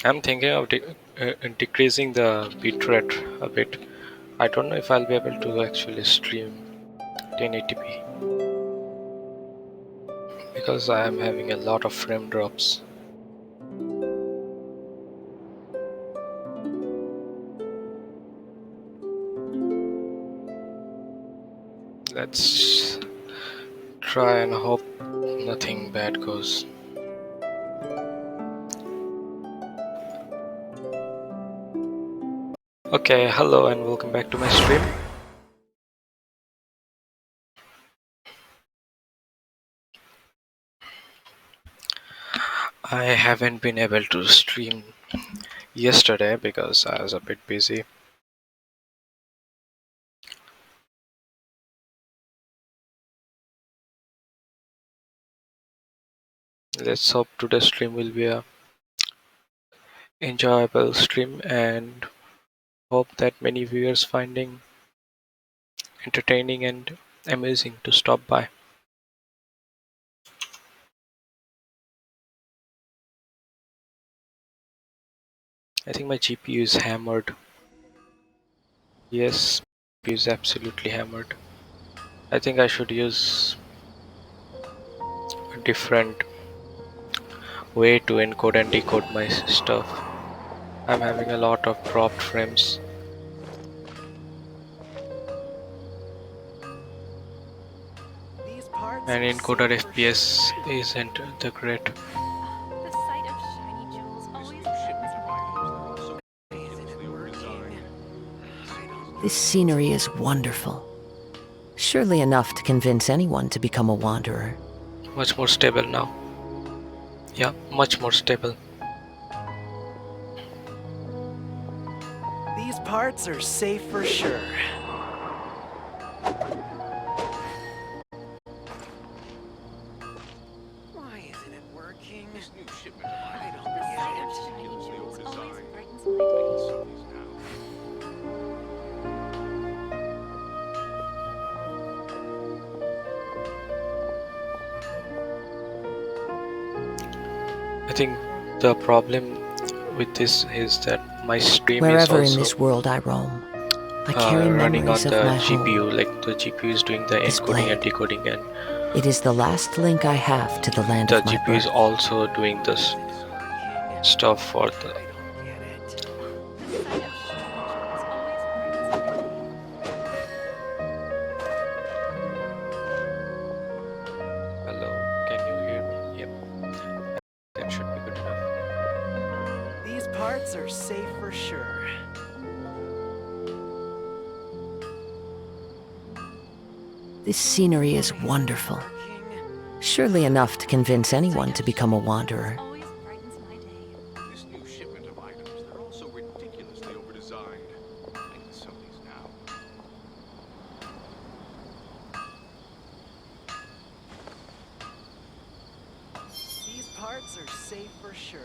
I'm thinking of decreasing the bitrate a bit. I don't know if I'll be able to actually stream 1080p because I am having a lot of frame drops. Let's try and hope nothing bad goes. Okay, hello and welcome back to my stream. I haven't been able to stream yesterday because I was a bit busy. Let's hope today's stream will be a enjoyable stream and hope that many viewers finding entertaining and amazing to stop by. I think my GPU is hammered. Yes, GPU is absolutely hammered. I think I should use a different way to encode and decode my stuff. I'm having a lot of dropped frames. And encoder FPS isn't the great. The sight of shiny jewels always brightens This scenery is wonderful. Surely enough to convince anyone to become a wanderer. Much more stable now. Yeah, much more stable. These parts are safe for sure. Why isn't it working? The sight of shiny jewels always brightens my day. I think the problem with this is that my stream Wherever is in this also world I roam, I carry running on memories of the my GPU. home. Like the GPU is doing the This encoding and blade. decoding, and It is the last link I have to the land the of my GPU is birth. also doing this stuff for the. I don't get it. The sight of shiny jewels always brightens my day. Hello, can you hear me? Yep, that should be good enough. These parts are safe for sure. This scenery is wonderful. Surely enough to convince anyone to become a wanderer. Always brightens my day. This new shipment of items, they're all so ridiculously overdesigned. I need some of these now. These parts are safe for sure.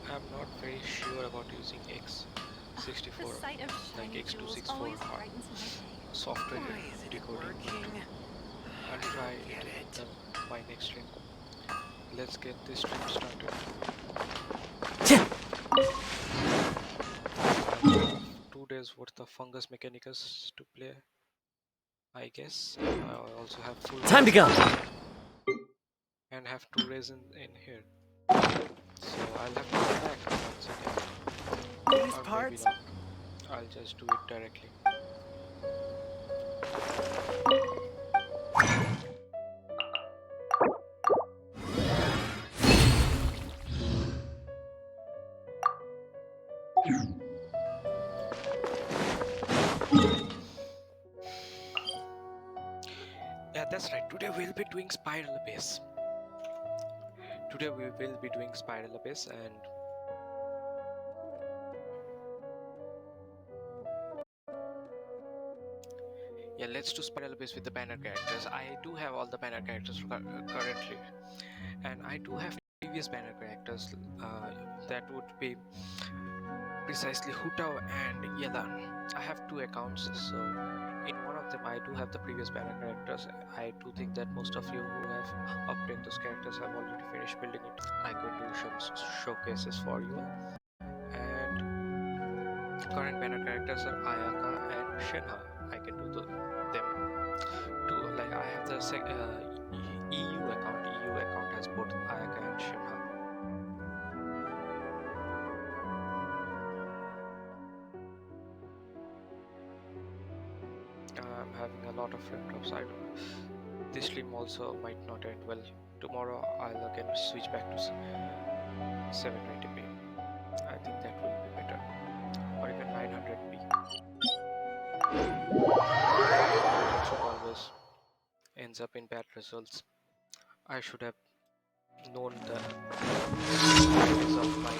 I'm not very sure about using X64, The sight of like shiny jewels X264 always brightens my day. software Why isn't it decoding. working? I'll I try don't get it it. in my next stream. Let's get this stream started. I have 2 days worth of Fungus Mechanicus to play, I guess. I also have full Time to go. and have 2 days in here. So I'll have to come back once again. These Or maybe parts. not. I'll just do it directly. Yeah, that's right. Today we'll be doing Spiral Abyss. Today we will be doing Spiral Abyss, and yeah, let's do Spiral Abyss with the banner characters. I do have all the banner characters currently, and I do have previous banner characters that would be precisely Hutao and Yelan. I have 2 accounts, so in one of I do have the previous banner characters. I do think that most of you who have obtained those characters have already finished building it. I could do some showcases for you. And current banner characters are Ayaka and Shenha. I can do them too. Like I have the EU account. EU account has both Ayaka and Shenha. I'm having a lot of frame drops. I don't. This stream also might not end well. Tomorrow I'll again switch back to 720p. I think that will be better, or even 900p. Should always ends up in bad results. I should have known the size of my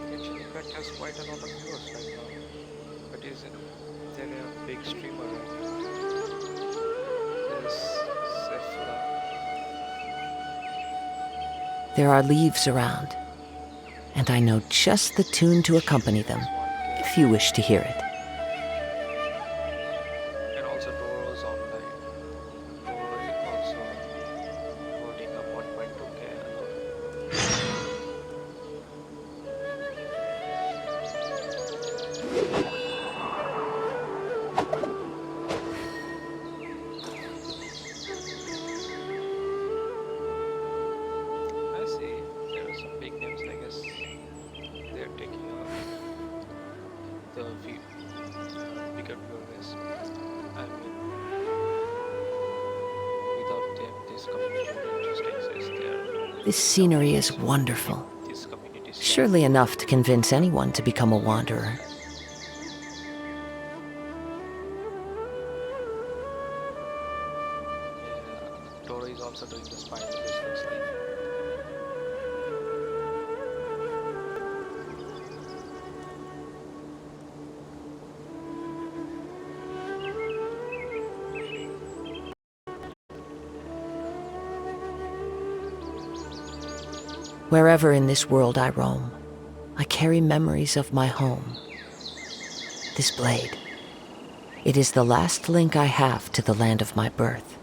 Genshin Impact has quite a lot of viewers right now, but they're a big streamer. There's Sephora. There are leaves around, and I know just the tune to accompany them, if you wish to hear it. And also Doro's online. Doro also holding up 1.2k alone. I see there are some big names. I guess they're taking the bigger viewers. I mean, without them, this community wouldn't just exist. This scenery is wonderful. This community is Surely enough to convince anyone to become a wanderer. Doro is also doing the spine of this, looks like. Wherever in this world I roam, I carry memories of my home. This blade. It is the last link I have to the land of my birth.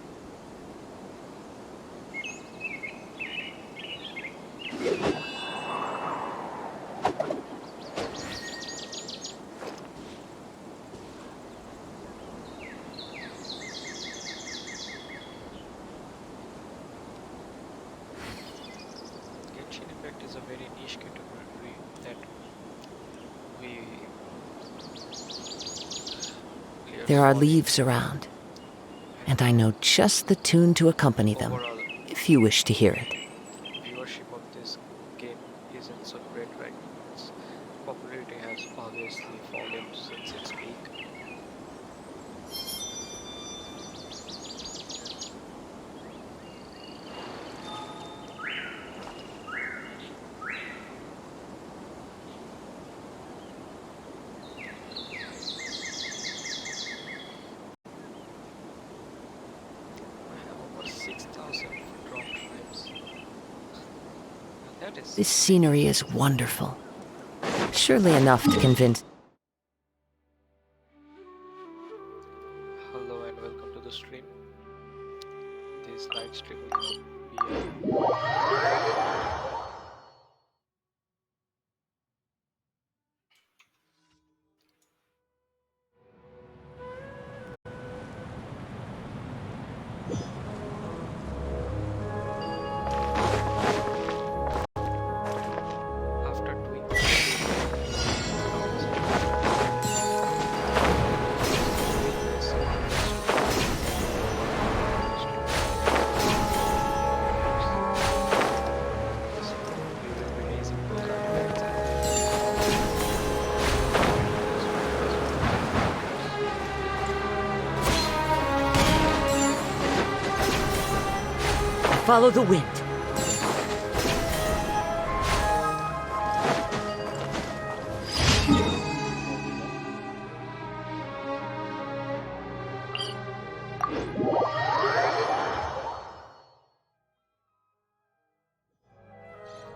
Genshin Impact is a very niche category that we There are leaves around, and I know just the tune to accompany them, overall if you wish to hear it. viewership of this game isn't so great right now. Its popularity has obviously fallen since its peak. I have over 6,000 drop frames. That is This scenery is wonderful. Surely enough to convince... hello and welcome to the stream. This night stream will be after doing Follow the wind.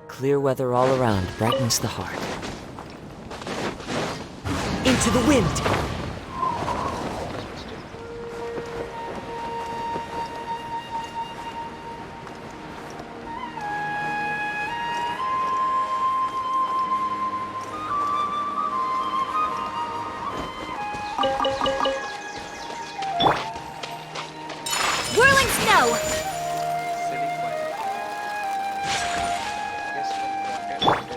Clear weather all around brightens the heart. Into the wind! Whirling snow! Selling point. Guess what content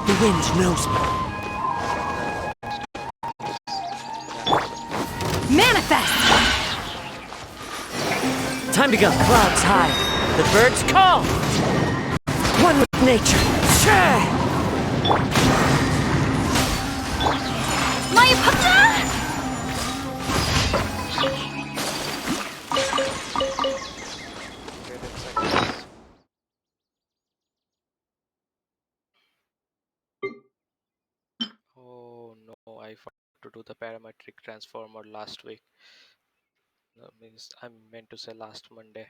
The wind knows me. Manifest! Time to go. Clouds high. The birds call. One with nature. My opponent! Oh no, I forgot to do the parametric transformer last week. That means I meant to say last Monday.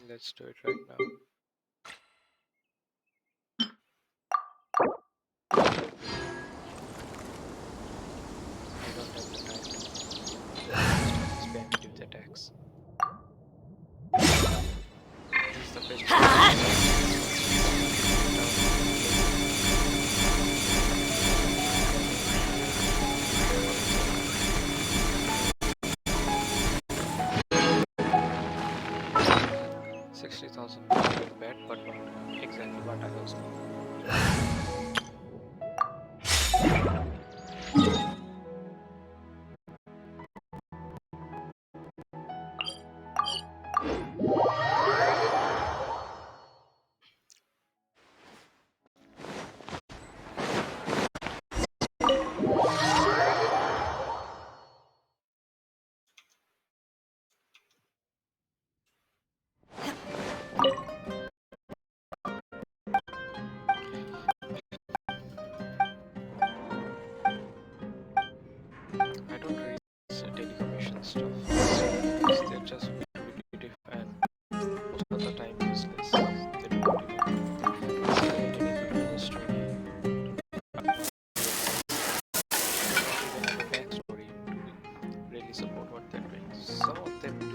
Let's do it right now. I don't have the time to spam it with attacks. This is the best. $60,000 bad, but not exactly what I was doing. I don't read telecommission stuff because they're just repetitive and most of the time useless. They don't even explain anything to the story. Even have a backstory to really support what they're doing. Some of them do,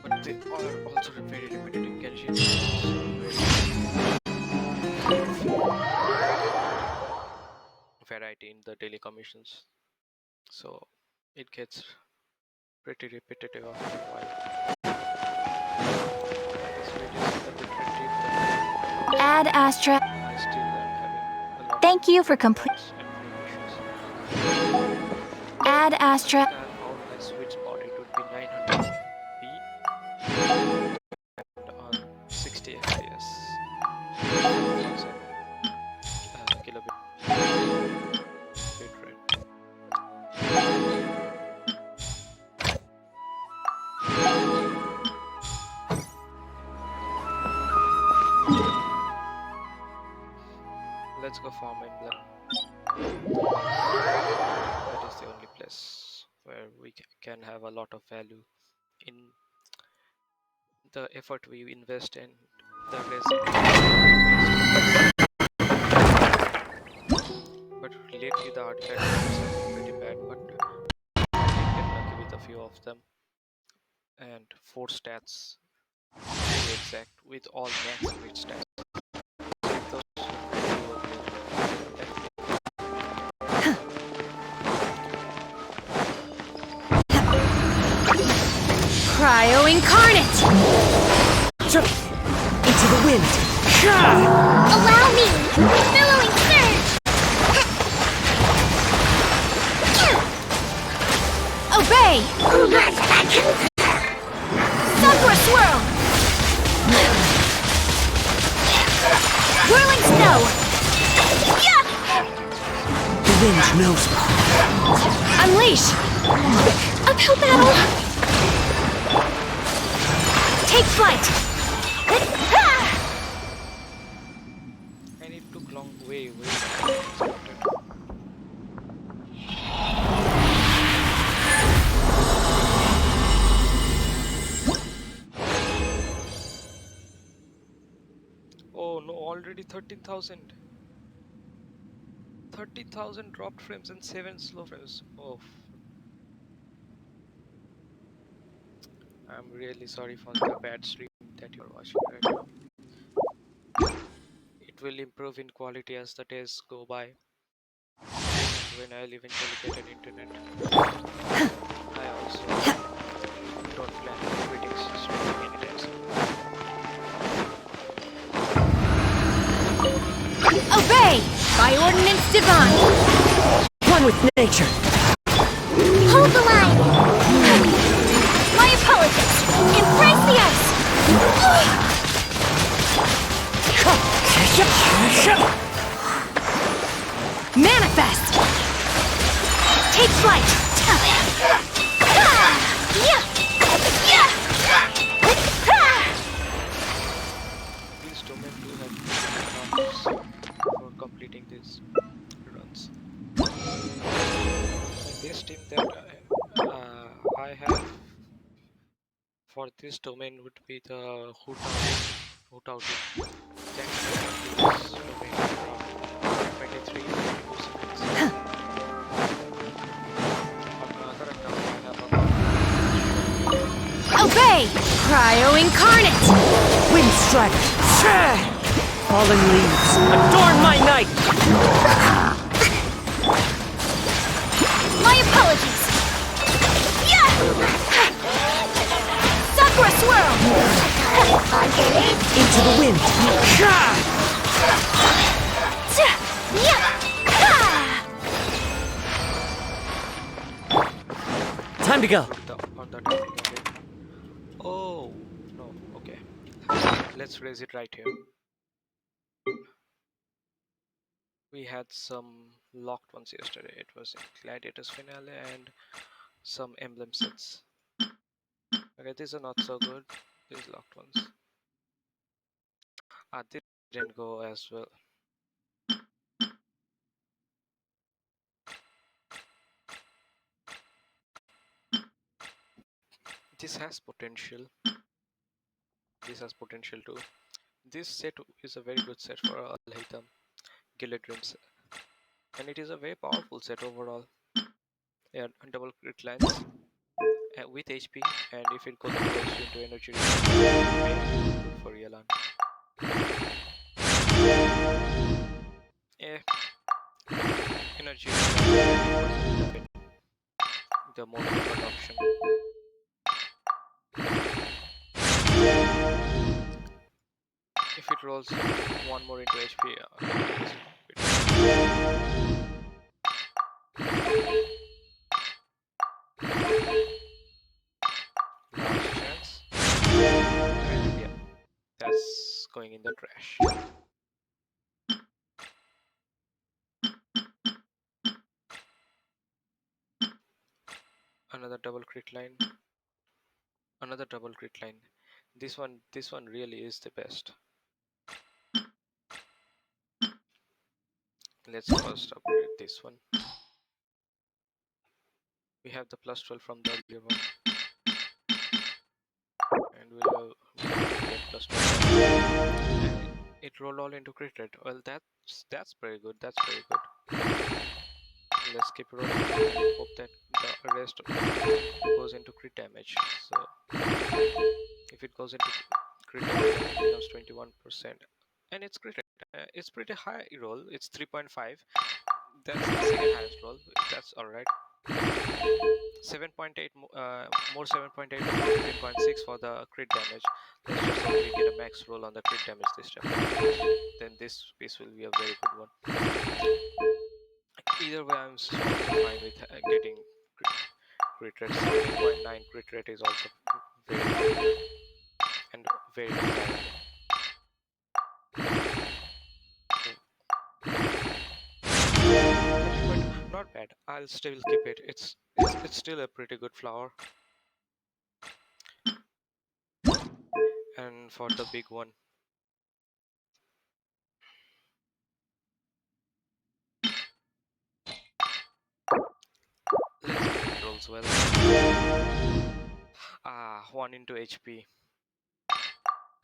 but they are also very repetitive. Genshin is very variety in the daily commissions, so it gets pretty repetitive after a while. This video is a bit repetitive, Add Astra. I still am having a lot Thank you for of complete. ads and free missions. Add Astra. And on my sweet spot it would be 900p and on 60 fps, 1000 kilobit bitrate. Let's go farm emblem. That is the only place where we can have a lot of value in the effort we invest in the resin. But lately the artifact have been pretty bad, but I did get lucky with a few of them. And 4 stats to be exact, with all max crit stats. Those Cryo Incarnate! Jump! Into the wind! Allow me! Billowing Surge! Obey! Sakura swirl! Whirling snow! Yeah! The wind knows me. Unleash! Uphill battle! Take flight! And it took long, way longer than expected. Oh no, already 13,000. 13,000 dropped frames and 7 slow frames. Oh, I'm really sorry for the bad stream that you're watching right now. It will improve in quality as the days go by. And when I'll eventually get an internet, I also don't plan on quitting streaming anytime soon. Obey! By ordinance divine! One with nature. Hold the line! My apologies! Embrace the ice! Manifest! Take flight! These domain do have marks for completing these runs. And this team that I have for this domain would be the Hootout team. That is this domain from 23 to 22 seconds. On another account, I have about Obey! Cryo incarnate! Wind strike. Fallen leaves. Adorn my night. My apologies! Yeah! Sakura swirl! Into the wind. Time to go. on the topic again. Oh no, okay. Let's raise it right here. We had some locked ones yesterday. It was in Gladiators finale and some emblem sets. Okay, these are not so good. These locked ones. This didn't go as well. This has potential. This has potential too. This set is a very good set for Al-Haytham Gilded Dreams, and it is a very powerful set overall. Yeah, double crit lines with HP, and if it goes into energy, good for Yelan. Yeah, energy the more preferred option. If it rolls one more into HP, last chance, and yeah, that's going in the trash. Another double crit line. Another double crit line. This one really is the best. Let's first upgrade this one. We have the plus 12 from the earlier one, and we'll get plus 12. And it rolled all into crit rate. Well, that's very good. That's very good. Let's keep rolling. Hope that the rest goes into crit damage. So if it goes into crit damage, it becomes 21%, and it's crit rate. It's pretty high roll. It's 3.5. That's the second highest roll. That's all right. 7.8 more 7.8 15.6 for the crit damage. Let's just hope we get a max roll on the crit damage this time. Then this piece will be a very good one. Either way, I'm fine with getting crit crit rate. 17.9 crit rate is also very good and very desirable. But not bad. I'll still keep it. It's still a pretty good flower. And for the big one, let's see if it rolls well. 1 into HP.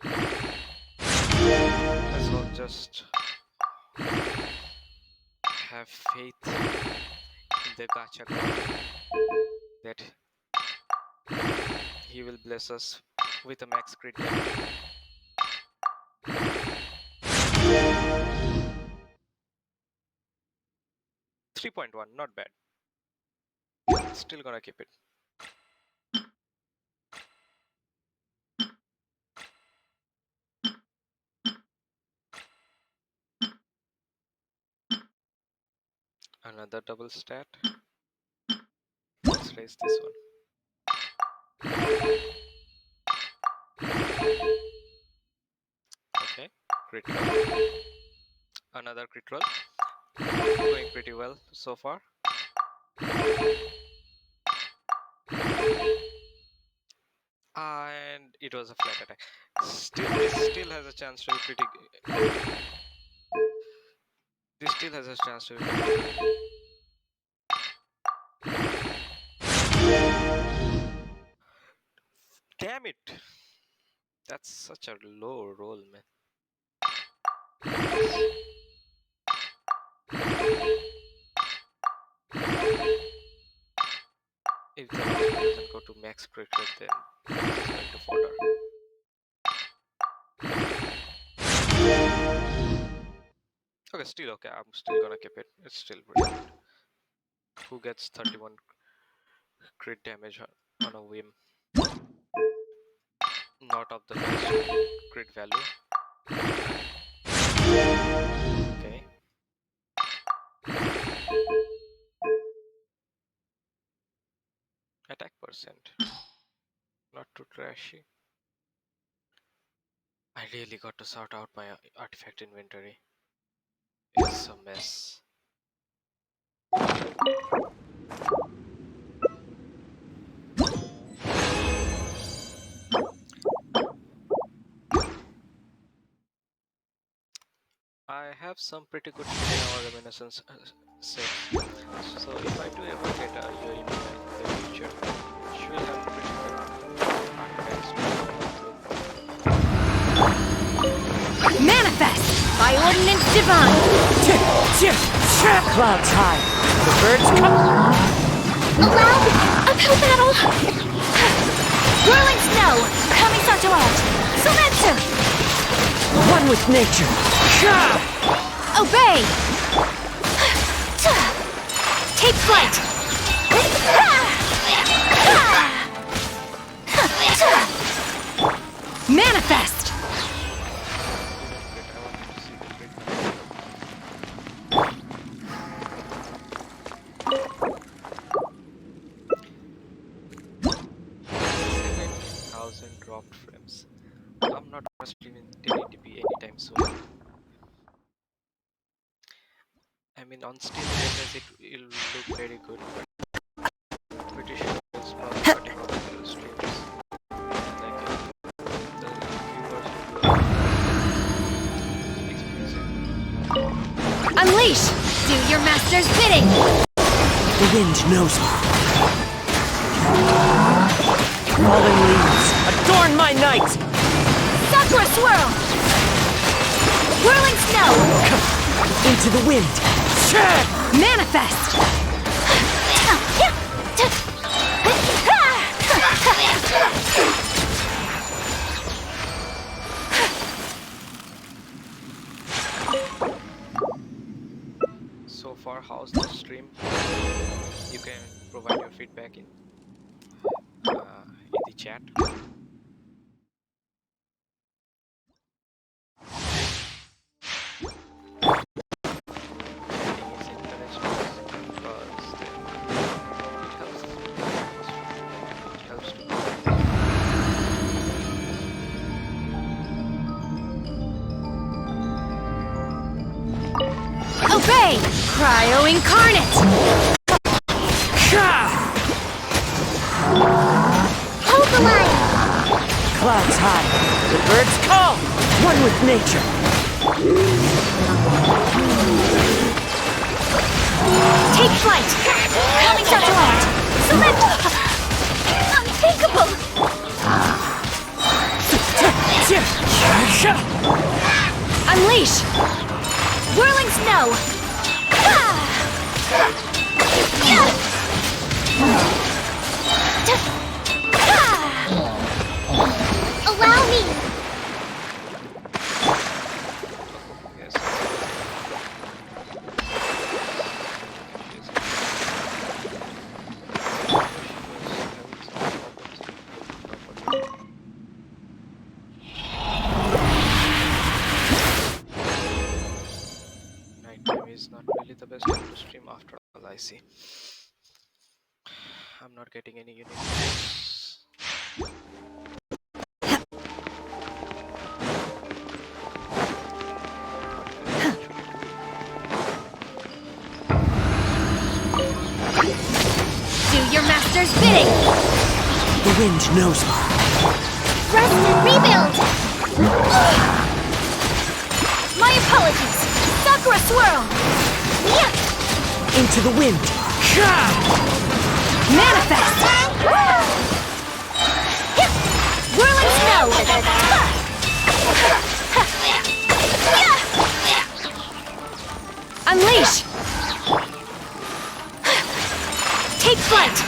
Let's all just have faith in the gacha god that he will bless us with a max crit damage. 3.1, not bad. Still gonna keep it. Another double stat. Let's raise this one. Okay, crit roll. Another crit roll. Going pretty well so far. And it was a flat attack. This still has a chance to be pretty good. This still has a chance to be pretty good. Damn it! That's such a low roll, man. If the last one doesn't go to max crit rate, then it's going to fodder. Okay, still okay. I'm still gonna keep it. It's still pretty good. Who gets 31 crit damage on a whim? Not of the best crit value. Okay. Attack percent. Not too trashy. I really got to sort out my artifact inventory. It's a mess. I have some pretty good shit in our reminiscence set. So if I do ever get a Yuri in the future, she will have pretty good artifacts to go through. Manifest by ordinance divine. Clouds high. The birds come. Around uphill battle. Whirling snow. Kamisato out. Sometsu. One with nature. Obey. Take flight. Manifest. Dropped frames. I'm not gonna stream in 1080p anytime soon. I mean, on Steam it will look very good, but pretty sure it's probably cutting off the streams. Like the viewers will be experiencing. Unleash. Do your master's bidding. The wind knows me. Fallen leaves, adorn my night! Sakura swirl. Whirling snow. Into the wind. Manifest. So far, how's the stream? You can provide your feedback in the chat. Chatting is encouraged because it helps way! Cryo Incarnate! Hold the line! Clouds high, the birds call, one with nature. Take flight! Coming down to land! Surrender! Unthinkable! Unleash! Whirling snow! Allow me! Yes. Nighttime is not really the best time to stream after all, I see. I'm not getting any unique items. Do your master's bidding! The wind knows me. Rest and rebuild! My apologies! Sakura swirl! Into the wind. Manifest! Whirling snow! Unleash! Take flight!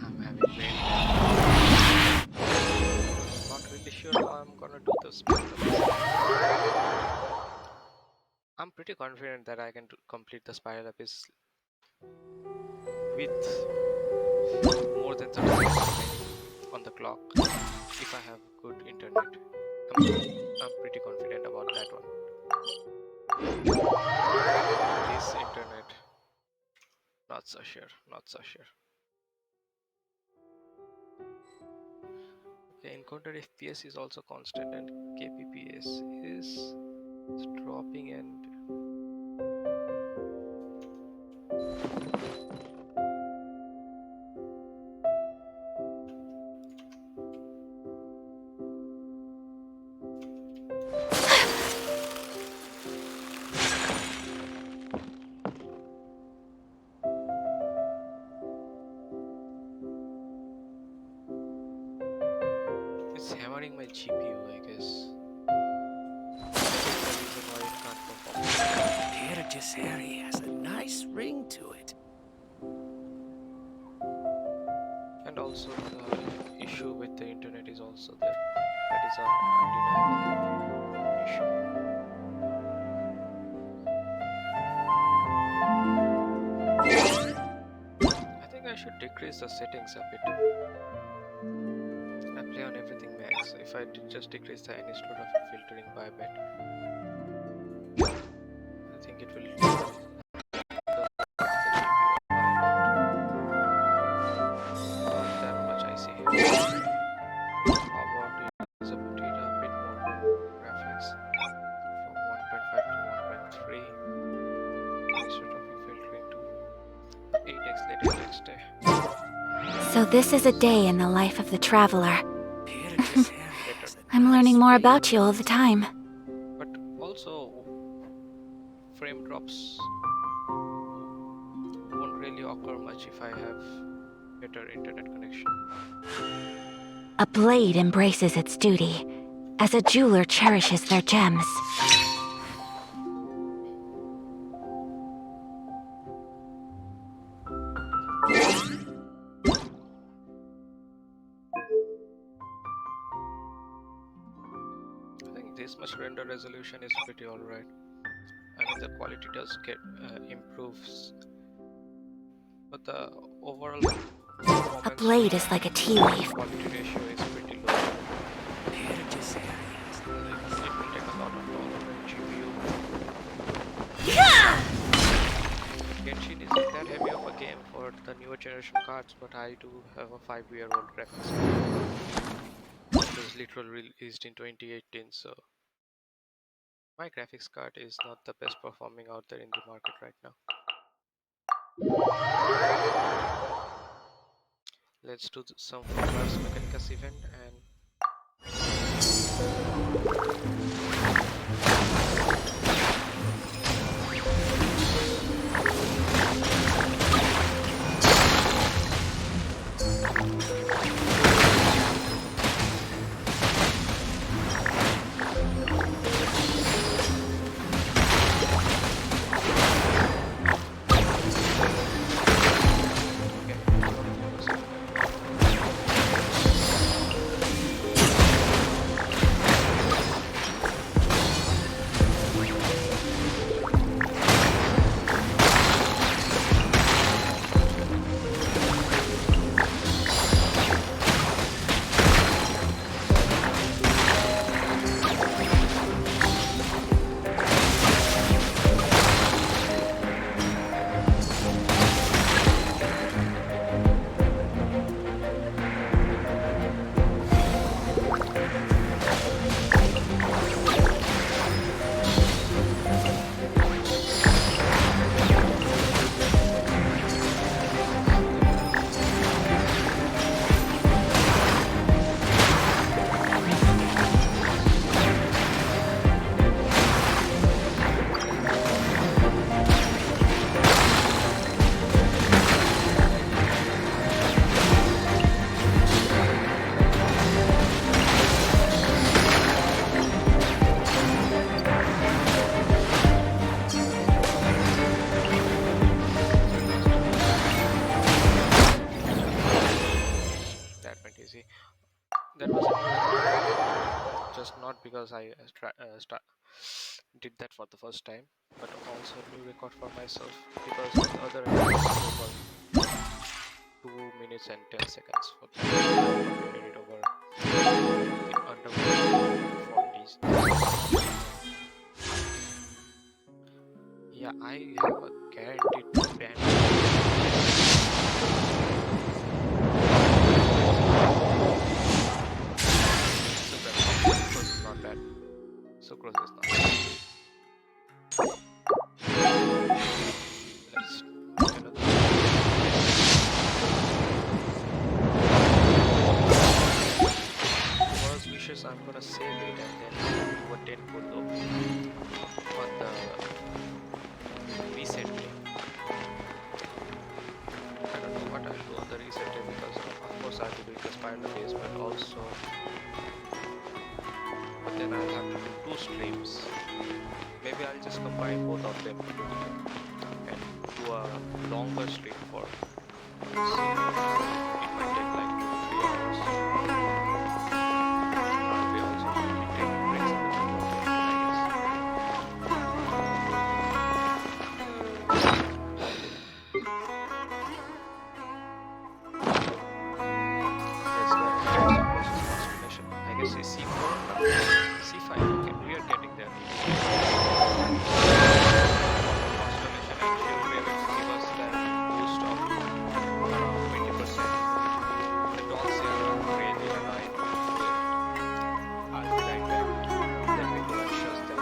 I'm having brain not really sure how I'm gonna do this. I'm pretty confident that I can complete the spiral abyss with more than 30 minutes on the clock if I have good internet. I'm pretty confident about that one. This internet, not so sure, not so sure. Okay, encounter FPS is also constant and kbps is dropping and it's hammering my GPU, I guess. That's the reason why it can't perform. Paradisary has a nice ring to it. And also the issue with the internet is also there. That is an undeniable issue. I think I should decrease the settings a bit. I play on everything max. If I just decrease the anisotrophic filtering by a bit, I think it will not that much I see here. How about usability a bit more graphics from 1.5 to 1.3, anisotrophic filtering to 8x later next day. So this is a day in the life of the traveler. Paradisary has a I'm nice learning more ring about to you all it. the time. But also frame drops won't really occur much if I have better internet connection. A blade embraces its duty, as a jeweler cherishes their gems. I think this much render resolution is pretty alright. I mean the quality does get improves, but the overall A blade is like a tea leaf. quality ratio is pretty low. Paradisary has a It will take a lot of power and GPU. Genshin isn't that heavy of a game for the newer generation cards, but I do have a 5-year-old graphics card. It was literally released in 2018, so my graphics card is not the best performing out there in the market right now. Let's do some Ars Mechanicus event and that went easy. That was a new record, just not because I did that for the first time, but also a new record for myself because the other record was over 2 minutes and 10 seconds. For that, I did it over under 40s. Yeah, I have a guaranteed band. Sucrose is not bad. Sucrose is not bad. Let's take another. Worst wishes, I'm gonna save it and then do a 10 put on the reset day. I don't know what I'll do on the reset day because of course I'll be doing the spiral days, but also then I'll have to do 2 streams. Maybe I'll just combine both of them together and do a longer stream for it might take like 2-3 hours. I'll be also taking breaks in the middle of it, I guess. I guess it's C4, C5. Okay, we are getting there. Constellation actually will give us that boost of around 20%. The dogs here are crazy and I'll be right back. Let me go and shush them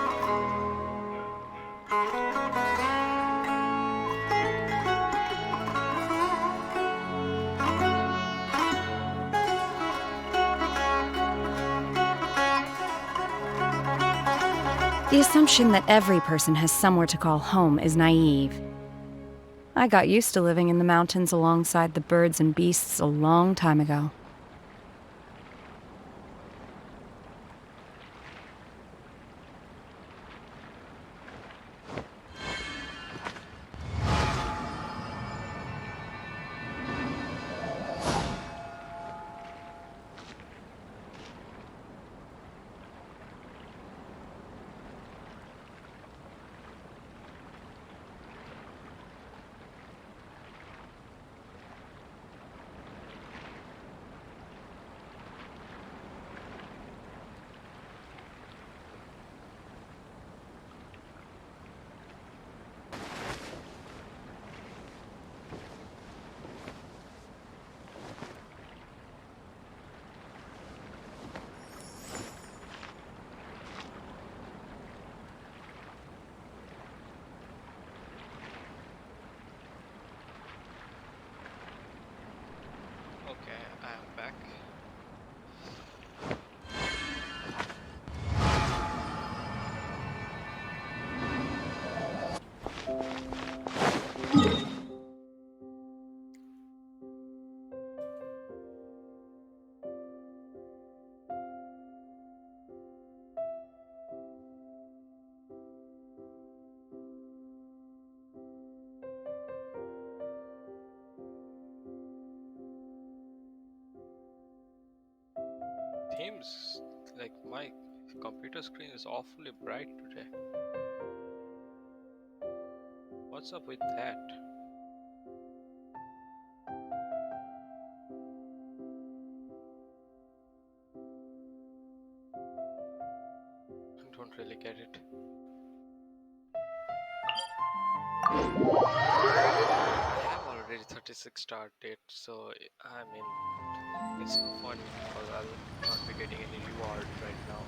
The assumption that every person has somewhere to call home is naive. I got used to living in the mountains alongside the birds and beasts a long time ago. seems like my computer screen is awfully bright today. What's up with that? I don't really get it. I have already 36 start date, so I mean, it's no fun because I'll not be getting any reward right now.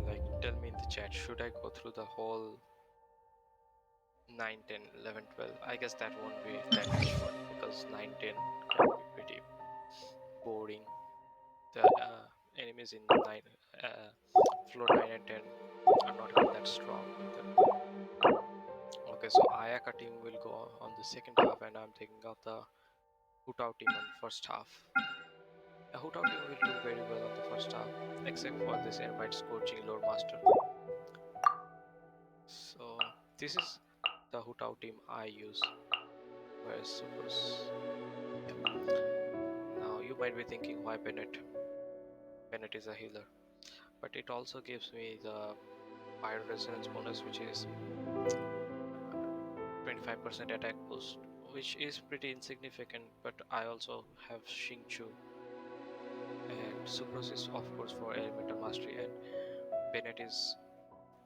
Like, tell me in the chat, should I go through the whole 9, 10, 11, 12? I guess that won't be that much fun because 9, 10 can be pretty boring. The enemies in 9, floor 9 and 10 are not even that strong either. Okay, so Ayaka team will go on the second half, and I'm thinking of the Hutao team on first half. The Hutao team will do very well on the first half, except for this Ermite Scorching Lore Master. So this is the Hutao team I use. Whereas suppose, now you might be thinking why Bennett? Bennett is a healer, but it also gives me the Pyro Resonance bonus, which is 25% attack boost, which is pretty insignificant, but I also have Xingqiu and Sucrose is of course for elemental mastery, and Bennett is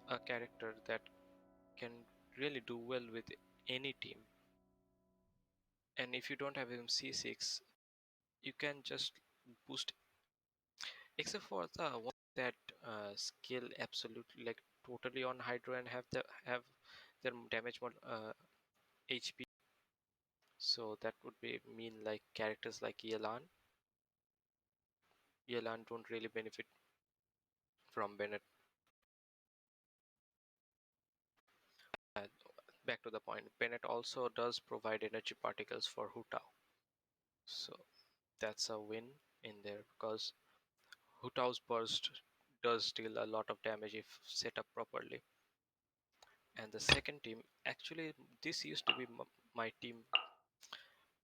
a character that can really do well with any team. And if you don't have him C6, you can just boost, except for the one that skill absolutely like totally on Hydro and have their damage mod HP. So that would be mean like characters like Yelan. Yelan don't really benefit from Bennett. Uh, Back to the point, Bennett also does provide energy particles for Hutao. So that's a win in there because Hutao's burst does deal a lot of damage if set up properly. And the second team, actually, this used to be my team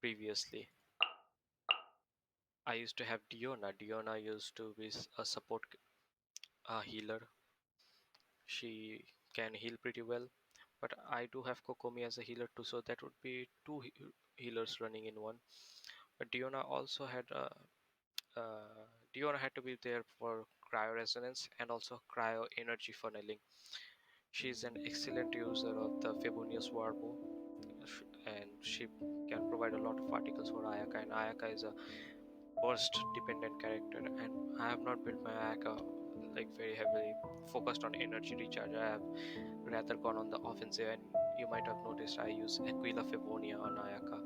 previously. I used to have Diona. Diona used to be a support healer. She can heal pretty well, but I do have Kokomi as a healer too, so that would be two healers running in one. But Diona also had Diona had to be there for cryo resonance and also cryo energy funneling. She is an excellent user of the Favonius Warbow, and she can provide a lot of particles for Ayaka, and Ayaka is a burst dependent character, and I have not built my Ayaka like very heavily focused on energy recharge. I have rather gone on the offensive, and you might have noticed I use Aquila Favonia on Ayaka,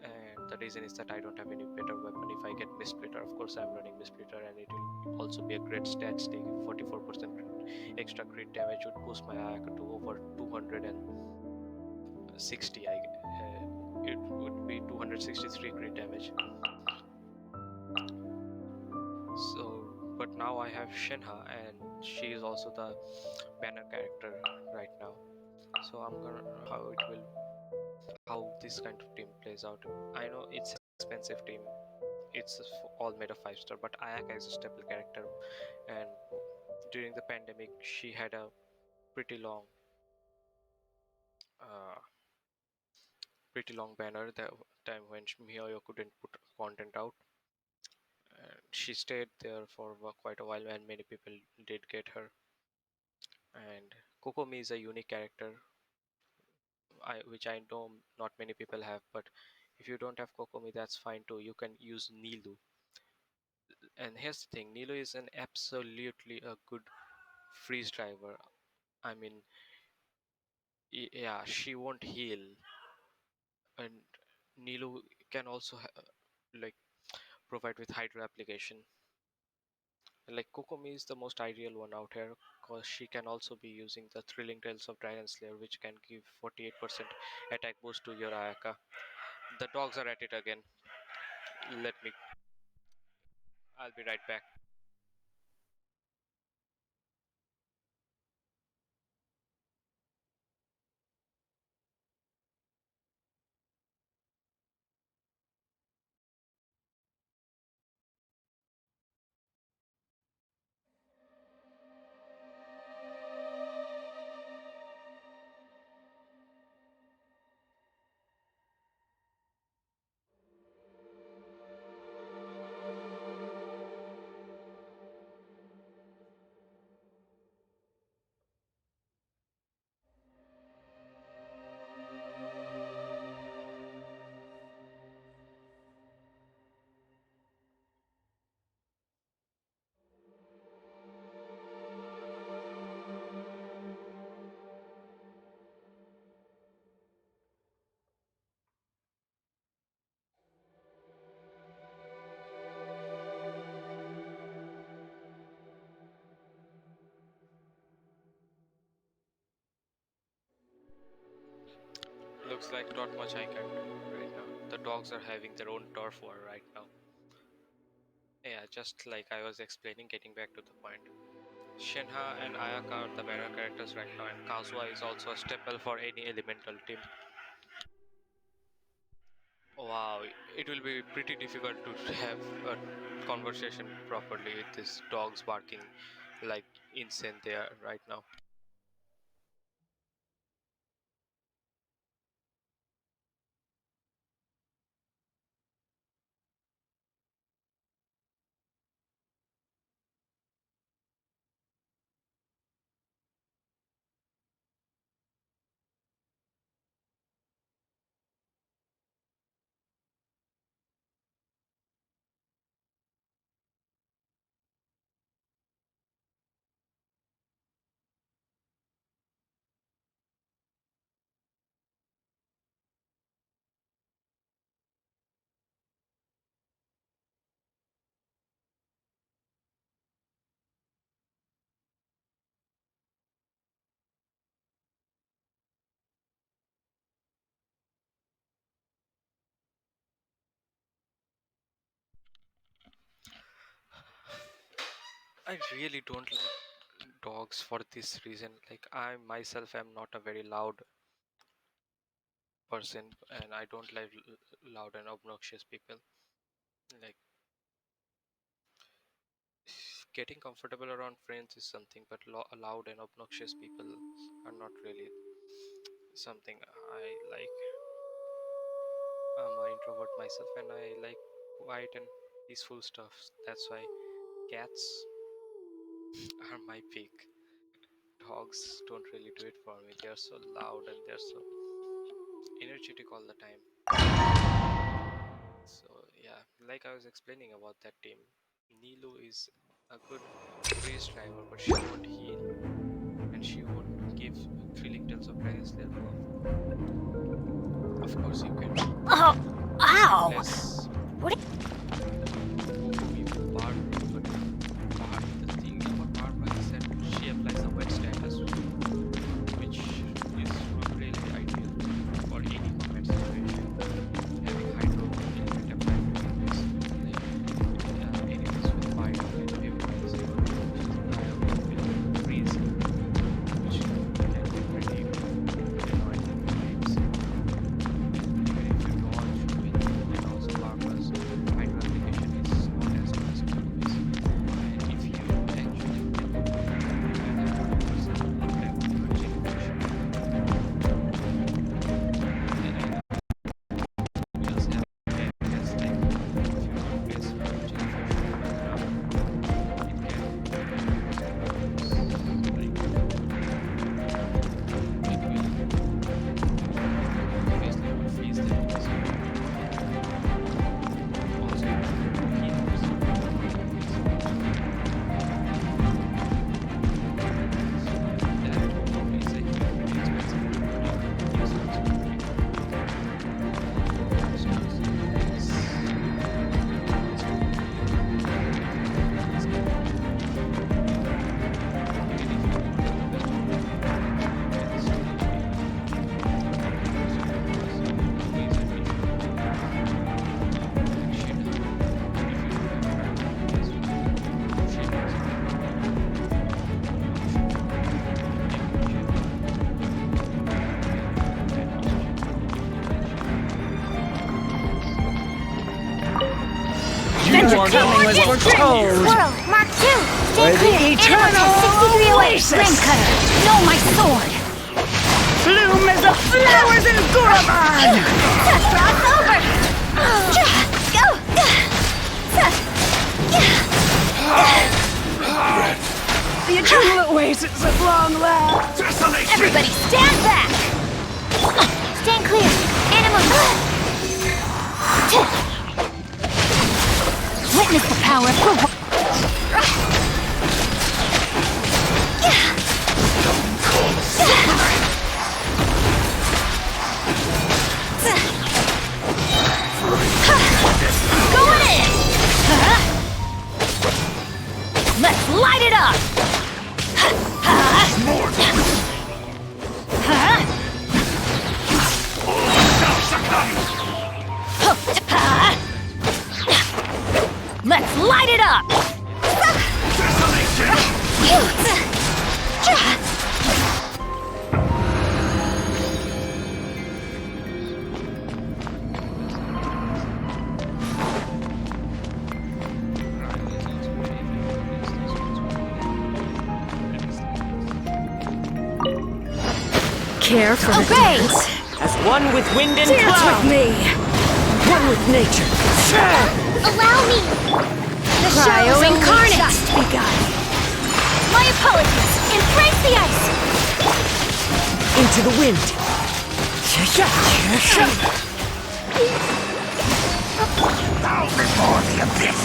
and the reason is that I don't have any better weapon. If I get Mistsplitter, of course I'm running Mistsplitter, and it will also be a great stat stake. 44% extra crit damage would boost my Ayaka to over 260. It would be 263 crit damage. So, but now I have Shenha, and she is also the banner character right now. So I'm gonna how this kind of team plays out. I know it's an expensive team. It's all made of 5-star, but Ayaka is a staple character, and during the pandemic, she had a pretty long, uh, pretty long banner. The time when Mihoyo couldn't put content out, and she stayed there for quite a while, and many people did get her. And Kokomi is a unique character, which I know not many people have, but if you don't have Kokomi, that's fine too. You can use Nilu. And here's the thing, Nilu is an absolutely a good freeze driver. I mean, yeah, she won't heal, and Nilu can also like provide with Hydra application. Like Kokomi is the most ideal one out here because she can also be using the Thrilling Tales of Dragon Slayer, which can give 48% attack boost to your Ayaka. The dogs are at it again. Let me. I'll be right back. looks like not much I can do right now. The dogs are having their own turf war right now. Yeah, just like I was explaining, getting back to the point. Shenha and Ayaka are the banner characters right now, and Kazuha is also a staple for any elemental team. Wow, it will be pretty difficult to have a conversation properly with these dogs barking like insane there right now. I really don't like dogs for this reason. Like I myself am not a very loud person, and I don't like loud and obnoxious people. Like getting comfortable around friends is something, but loud and obnoxious people are not really something I like. I'm an introvert myself, and I like quiet and peaceful stuff. That's why cats are my pick. Dogs don't really do it for me. They're so loud and they're so energetic all the time. So yeah, like I was explaining about that team, Nilu is a good race driver, but she won't heal and she won't give thrilling tales of Dragon's Lair buff. Of course, you can Oh, ow! less What? Barb, but Barb, the thing about Barbara is that she applies the wet status, which is not really ideal for any combat situation. Having hydro element applied to enemies, like enemies with fire and everything, will freeze, which can be pretty annoying at times. Even if you dodge with, and also Barbara's hydro application is not as fast as enemies. And if you actually kill the person, you have urgent push. You also have as like if you don't guess urgent push it can obviously would freeze the enemies. Also healers. Coming with your toes! Squirrel, Mark 2! Stay clear! Animal 60 degree away! Flame cutter! No, my sword! Bloom as the flowers in Guravan! Cross over! Go! The eternal oasis at long last! Everybody stand back! Stand clear! Animal... Witness the power of Going in! Let's light it up! up! Care for the Obey! dance. As one with wind and Dance cloud. with me! One with nature. Allow me! The Cryo show's only incarnate. just begun. My apologies. Embrace the ice. Into the wind. Bow before the abyss!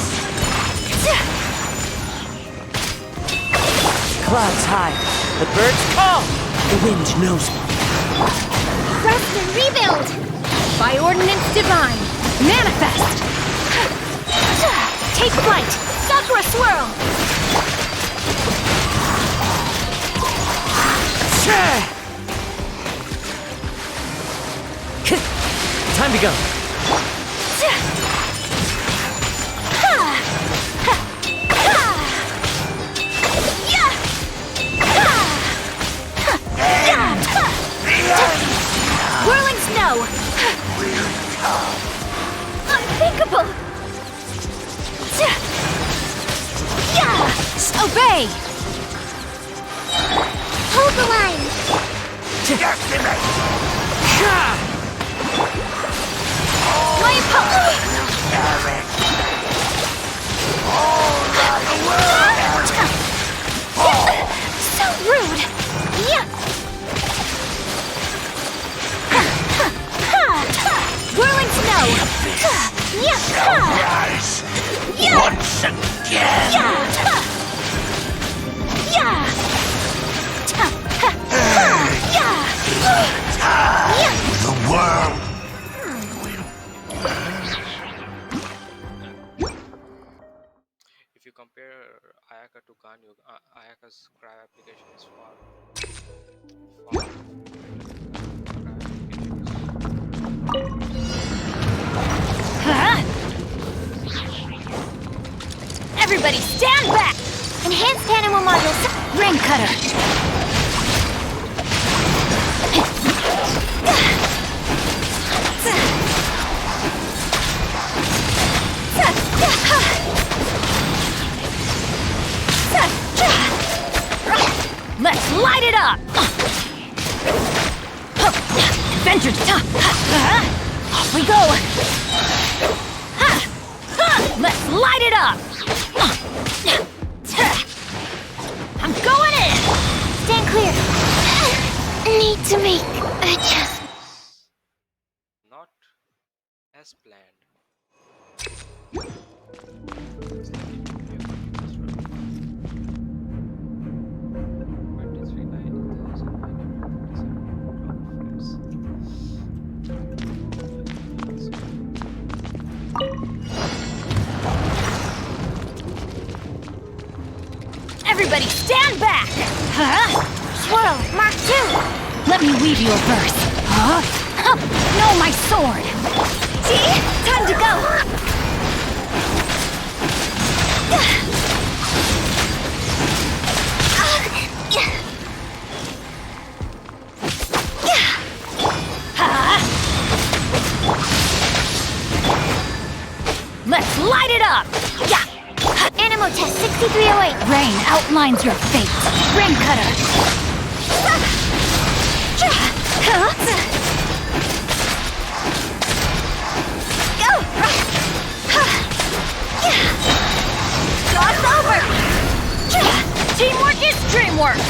Clouds high. The birds call. The wind knows me. Rest and rebuild. By ordinance divine, manifest! Take flight. Sakura swirl. Time to go. Whirling snow. Unthinkable. Obey. Hold the line. My apologies. So rude. Yeah. Whirling snow. Rise once again! The world! If you compare Ayaka to Ganyu, Ayaka's cry application is far. Everybody stand back! Enhanced animal modules. Ring cutter. Let's light it up! Adventure! Off we go! Let's light it up! I'm going in! Stand clear. Need to make adjustments. Not as planned. Everybody stand back! Swirl, Mark 2. Let me weave you a verse. No, my sword! See? Time to go. Let's light it up! Animal test 6308. Rain outlines your fate. Ring cutter! Job's over. Teamwork is dreamwork!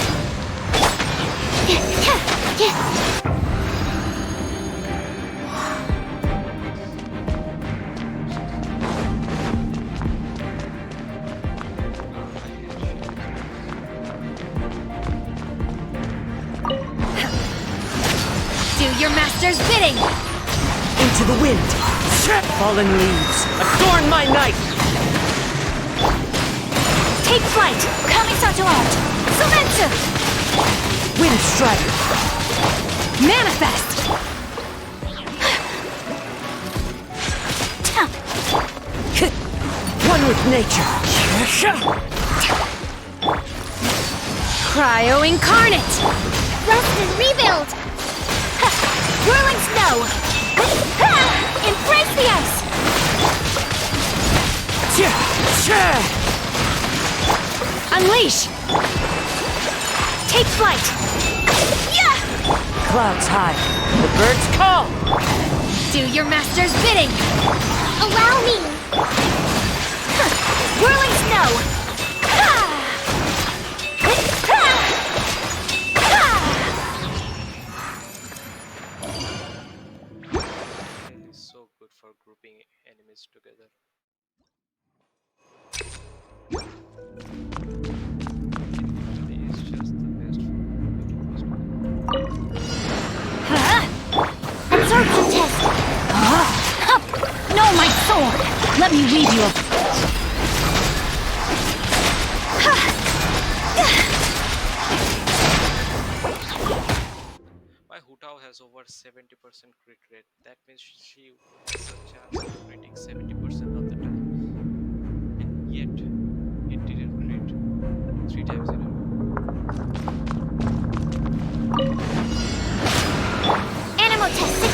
Do your master's bidding. Into the wind. Fallen leaves. Adorn my night. Take flight. Kamisato out. Sumetsu. Wind strider. Manifest! One good nature. Cryo incarnate! Rest and rebuild! Ha! Whirling snow! Ha! Embrace the ice! Unleash! Take flight! Yeah! Clouds high. The birds call. Do your master's bidding! Allow me! Ha! Whirling snow! Ha! Ha! Ha! It's so good for grouping enemies together. It's just the best for grouping enemies together. Absorption test! No, my sword! Let me weave you a... My Hutao has over 70% crit rate. That means she has a chance of critting 70% of the time. And yet, it didn't crit 3 times in a row. Animal test 60.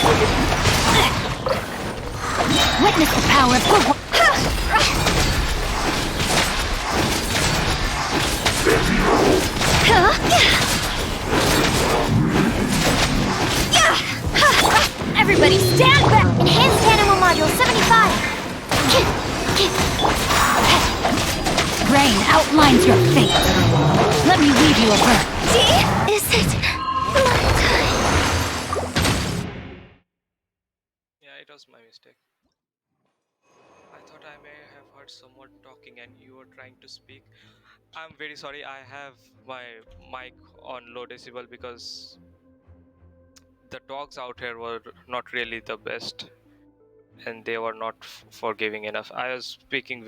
Witness the power of good... Everybody stand back! Enhanced animal module 75! Rain outlines your fate. Let me weave you a bird. Is it my time? Yeah, it was my mistake. I thought I may have heard someone talking and you were trying to speak. I'm very sorry, I have my mic on low decibel because the dogs out here were not really the best and they were not forgiving enough. I was speaking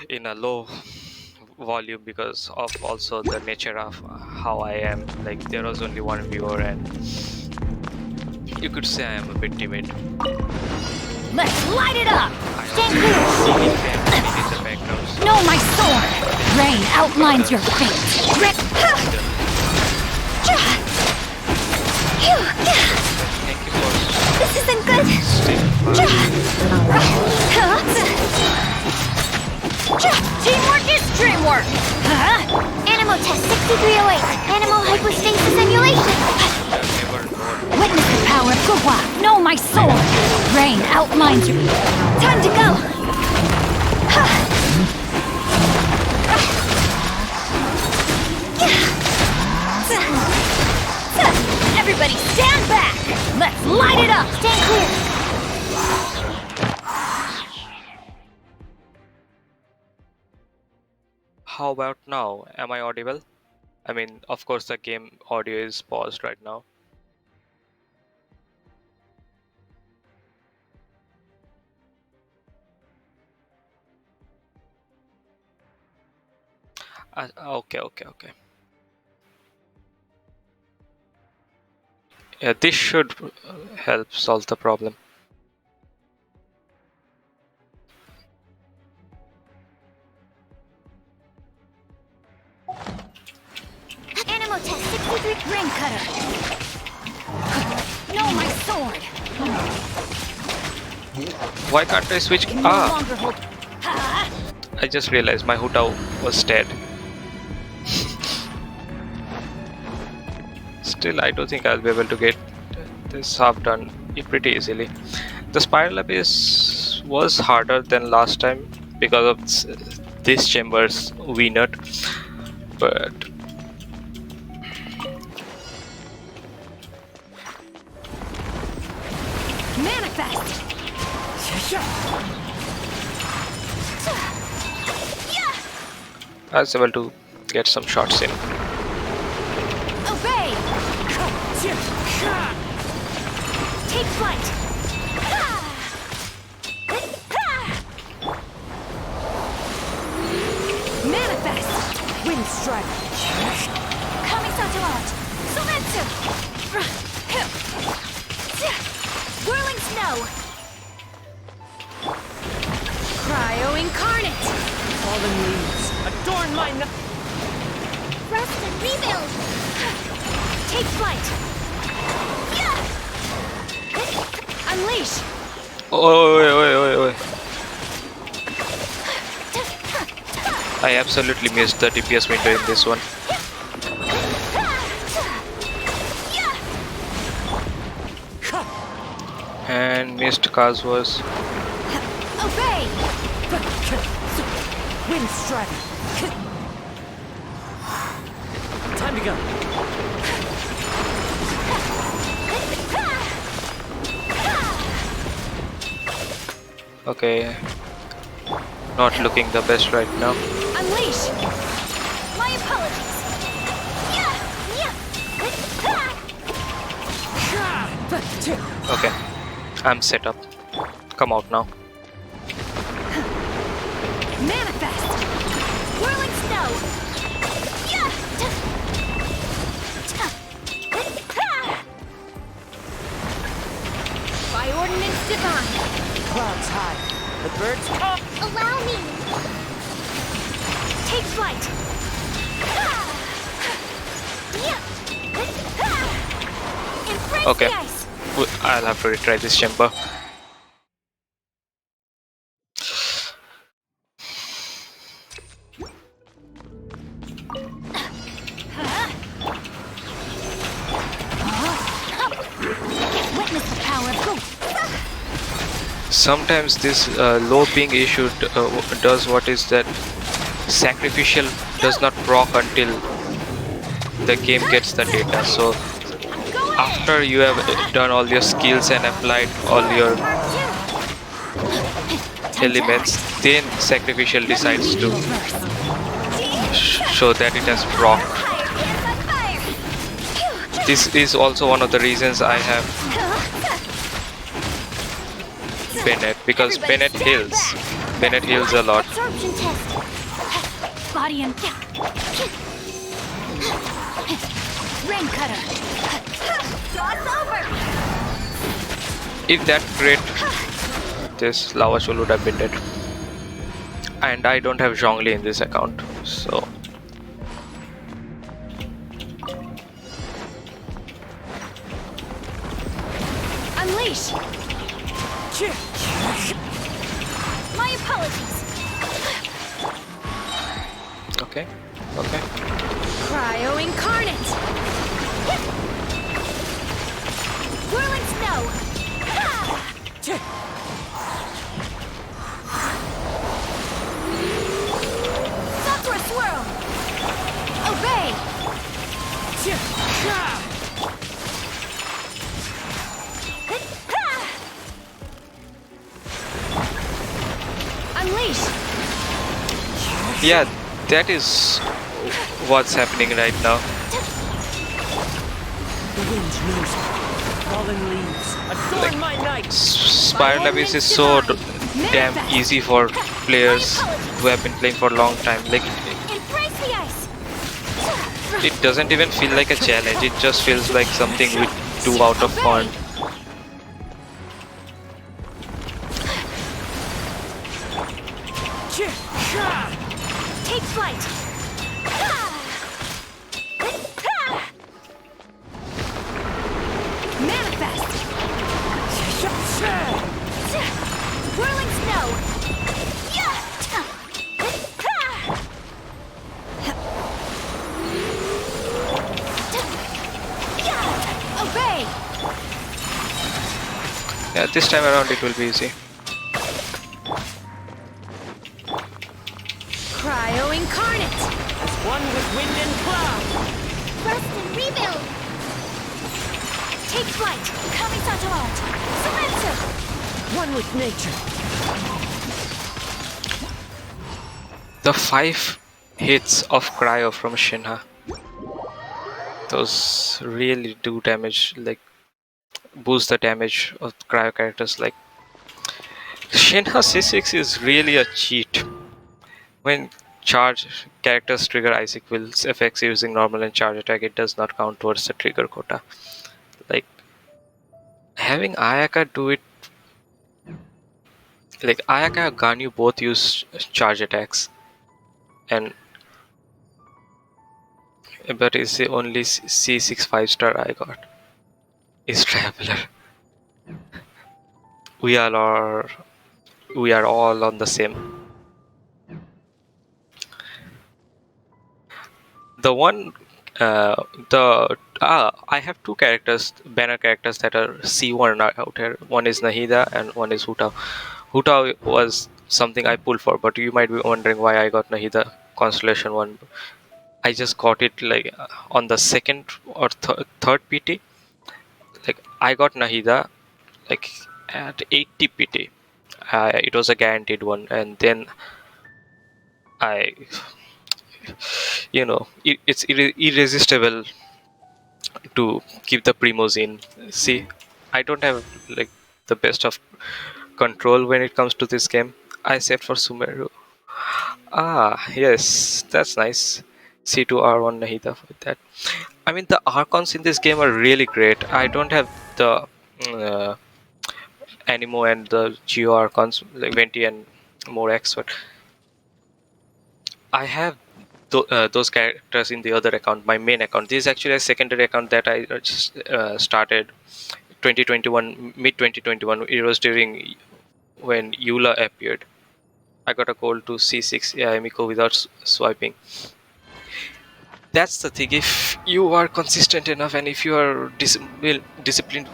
in a low volume because of also the nature of how I am. Like there was only one viewer and you could say I am a bit timid. Let's light it up! Stand clear! Ceiling fan in the background. No, my sword! Rain outlines your fate. Thank you for This isn't good! staying Teamwork is dreamwork! Animal test 6308. Animal hypostasis emulation. never known. Witness the power of Gugwa! No, my sword! Rain outlines your... Time to go! Everybody stand back! Let's light it up! Stand clear! How about now? Am I audible? I mean, of course the game audio is paused right now. Okay. Yeah, this should help solve the problem. Animal test 63. Rain cutter! No, my sword! Why can't I switch? No Ah, longer hold... I just realized my Hutao was dead. Still, I do think I'll be able to get this half done pretty easily. The spiral abyss was harder than last time because of this chamber's V-nut, but Manifest! I was able to get some shots in. Obey! Take flight! Manifest! Wind strike. Kamisato out! Sumetsu! Whirling snow! Cryo incarnate! Fallen leaves, adorn my night. Rest and rebuild. Take flight! Unleash! Oh. I absolutely missed the DPS window in this one. And missed Kazua's. Obey! Wind strike. Time to go. Okay. Not looking the best right now. Unleash! My apologies. Okay. I'm set up. Come out now. Manifest! Whirling snow. By ordinance divine! Clouds high. The birds. Allow me. Take flight! Embrace Okay. the ice. I'll have to retry this chamber. Witness the power of ghosts. Sometimes this low ping issue does what is that sacrificial does not proc until the game gets the data. So after you have done all your skills and applied all your elements, then sacrificial decides to show that it has proc. This is also one of the reasons I have Bennett, because Bennett heals. Bennett heals a lot. Absorption test. Body and Rain cutter! Cross over. If that crit, this Lava Shoal would have been dead. And I don't have Zhongli in this account, so Unleash! My apologies. okay. Cryo incarnate! Whirling snow. Sakura swirl. Obey! Unleash! Yeah, that is what's happening right now. The wind knows it. Fallen leaves, adorn my night. Spiral Abyss is so damn easy for players who have been playing for a long time. Like, Embrace the ice. it doesn't even feel like a challenge, it just feels like something we do out of fun. Take flight! Manifest! Whirling snow. Obey! Yeah, this time around it will be easy. Cryo incarnate! As one with wind and cloud. Rest and rebuild. Take flight! Kamisato art. Surrender. One with nature. The 5 hits of Cryo from Shinha, those really do damage, like boost the damage of Cryo characters. Like Shinha C6 is really a cheat. When charge characters trigger Icicle's effects using normal and charge attack, it does not count towards the trigger quota. Like having Ayaka do it Like Ayaka and Ganyu both use charge attacks, and but it's the only C6 5-star I got is Traveler. We are we are all on the same. The one, the I have two characters, banner characters that are C1 out here. One is Nahida and one is Huta. Huta was something I pulled for, but you might be wondering why I got Nahida Constellation 1. I just got it like on the second or third PT. Like I got Nahida like at 80 PT. It was a guaranteed one, and then I, it's irresistible to keep the primos in. See, I don't have like the best of control when it comes to this game. I saved for Sumeru. Ah, yes, that's nice. C2R1 Nahida with that. I mean, the Archons in this game are really great. I don't have the uh, Animo and the Geo Archons, like Venti and more expert. I have those characters in the other account, my main account. This is actually a secondary account that I just started 2021, mid 2021. It was during when Eula appeared. I got a call to C6 Miko without swiping. That's the thing. If you are consistent enough and if you are disciplined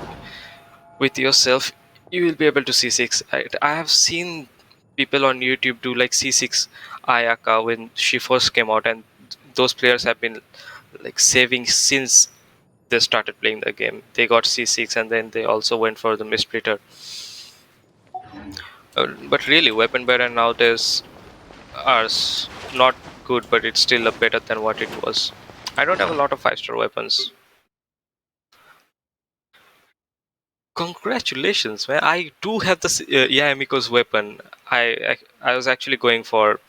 with yourself, you will be able to C6. I have seen people on YouTube do like C6 Ayaka when she first came out, and those players have been like saving since they started playing the game. They got C6 and then they also went for the Mistreater. But really, weapon bearer nowadays are not good, but it's still better than what it was. I don't have a lot of 5-star weapons. Congratulations, man! I do have the Yamiko's weapon. I was actually going for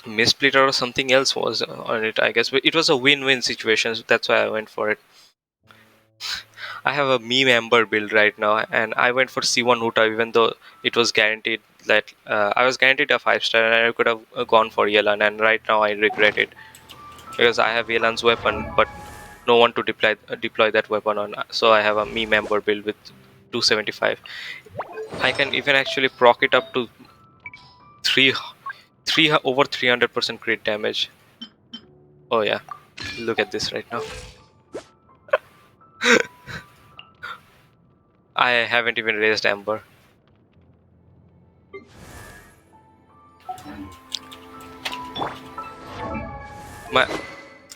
Mistsplitter or something else was on it, I guess. But it was a win-win situation, so that's why I went for it. I have a meme Ember build right now, and I went for C1 Huta even though it was guaranteed that I was guaranteed a 5-star, and I could have gone for Yelan, and right now I regret it because I have Yelan's weapon, but no one to deploy that weapon on. So I have a meme Ember build with 275. I can even actually proc it up to over 300% crit damage. Oh yeah, look at this right now. I haven't even raised Ember. My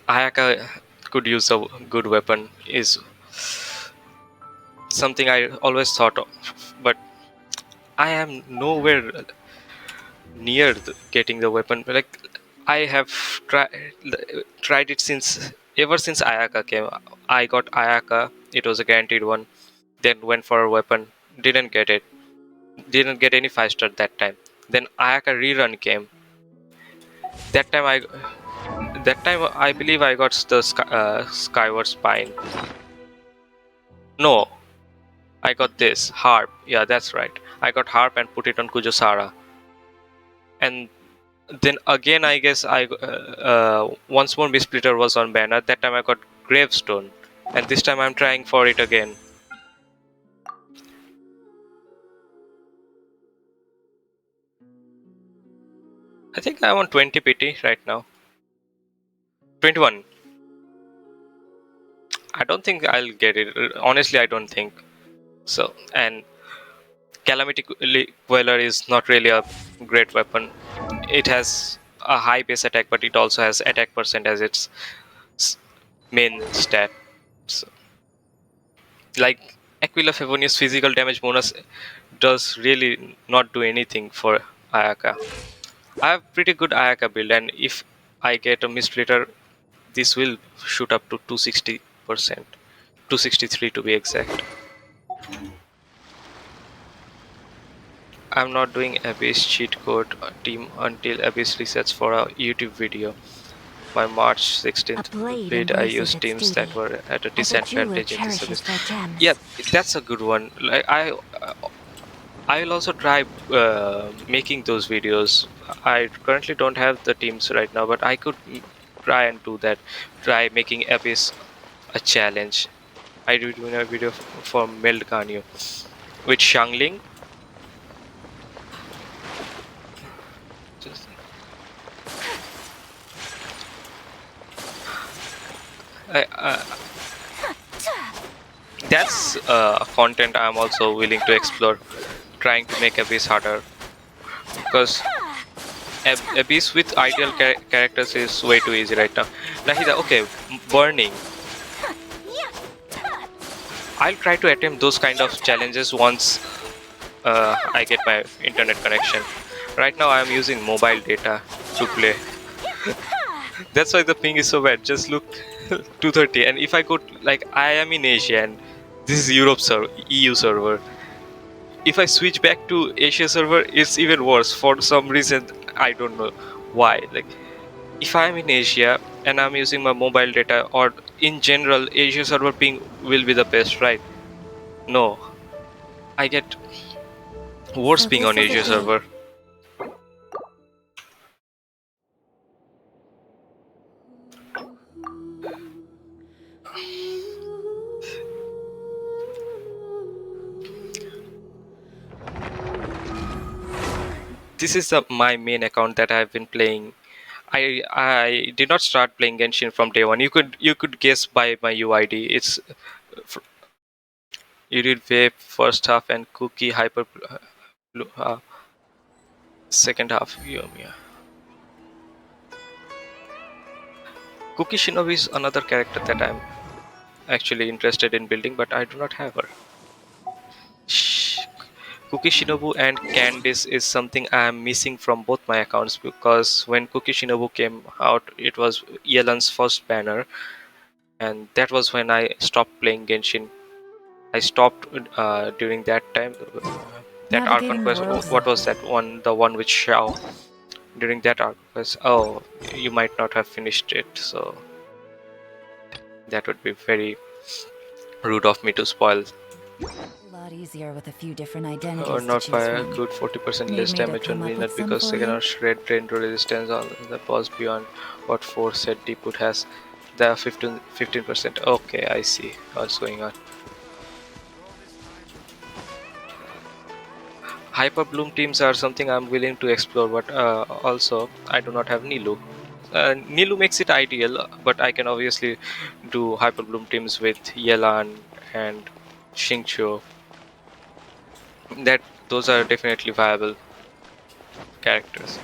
Ayaka could use a good weapon is something I always thought of, but I am nowhere near getting the weapon. Like I have tried it ever since Ayaka came. I got Ayaka. It was a guaranteed one. Then went for a weapon. Didn't get it. Didn't get any 5-star that time. Then Ayaka rerun came. That time I believe I got the Skyward Spine. No, I got this harp. Yeah, that's right. I got harp and put it on Kujosara. And then again, I guess once more Mistsplitter was on banner. That time I got Gravestone, and this time I'm trying for it again. I think I want 20 PT right now. 21. I don't think I'll get it. Honestly, I don't think so. And Calamity Queller is not really a great weapon. It has a high base attack, but it also has attack percent as its main stat. So, like Aquila Favonius physical damage bonus does really not do anything for Ayaka. I have pretty good Ayaka build, and if I get a Mistreater, this will shoot up to 260%. 263 to be exact. I'm not doing Abyss cheat code team until Abyss resets for a YouTube video. My March 16th bid, I used teams that were at a disadvantage in this Abyss. Yeah, that's a good one. Like I will also try making those videos. I currently don't have the teams right now, but I could try and do that. Try making Abyss a challenge. I did doing a video for Meld Ganyu with Shangling. Just, I, that's content I'm also willing to explore, trying to make Abyss harder, because Abyss with ideal characters is way too easy right now. Nahida, okay, burning. I'll try to attempt those kind of challenges once I get my internet connection. Right now I'm using mobile data to play. That's why the ping is so bad. Just look 230, and if I go like I am in Asia and this is Europe server, EU server. If I switch back to Asia server, it's even worse for some reason. I don't know why. Like if I'm in Asia and I'm using my mobile data, or in general, Asia server ping will be the best, right? No, I get worse So ping this on is a Asia gate. server. This is my main account that I've been playing. I did not start playing Genshin from day one. You could guess by my UID. It's you did Vape first half and Cookie Hyper second half. Yeah. Cookie Shinobi is another character that I'm actually interested in building, but I do not have her. Cookie Shinobu and Candice is something I am missing from both my accounts, because when Cookie Shinobu came out, it was Yelan's first banner, and that was when I stopped playing Genshin. I stopped during that time. That Arc Navigating Conquest, world what was zone. that one? The one with Xiao. During that Arc Conquest, oh, you might not have finished it, so that would be very rude of me to spoil. A lot easier with a few different Or identities to not by choose a from. good 40% Need less me to damage on come up winner, with some because for second you? or shred drain to resistance on the boss beyond what 4 set Deepwood has. The 15%. Okay, I see what's going on. Hyper Bloom teams are something I'm willing to explore, but also I do not have Nilu. Nilu makes it ideal, but I can obviously do Hyper Bloom teams with Yelan and Xingqiu. That those are definitely viable characters.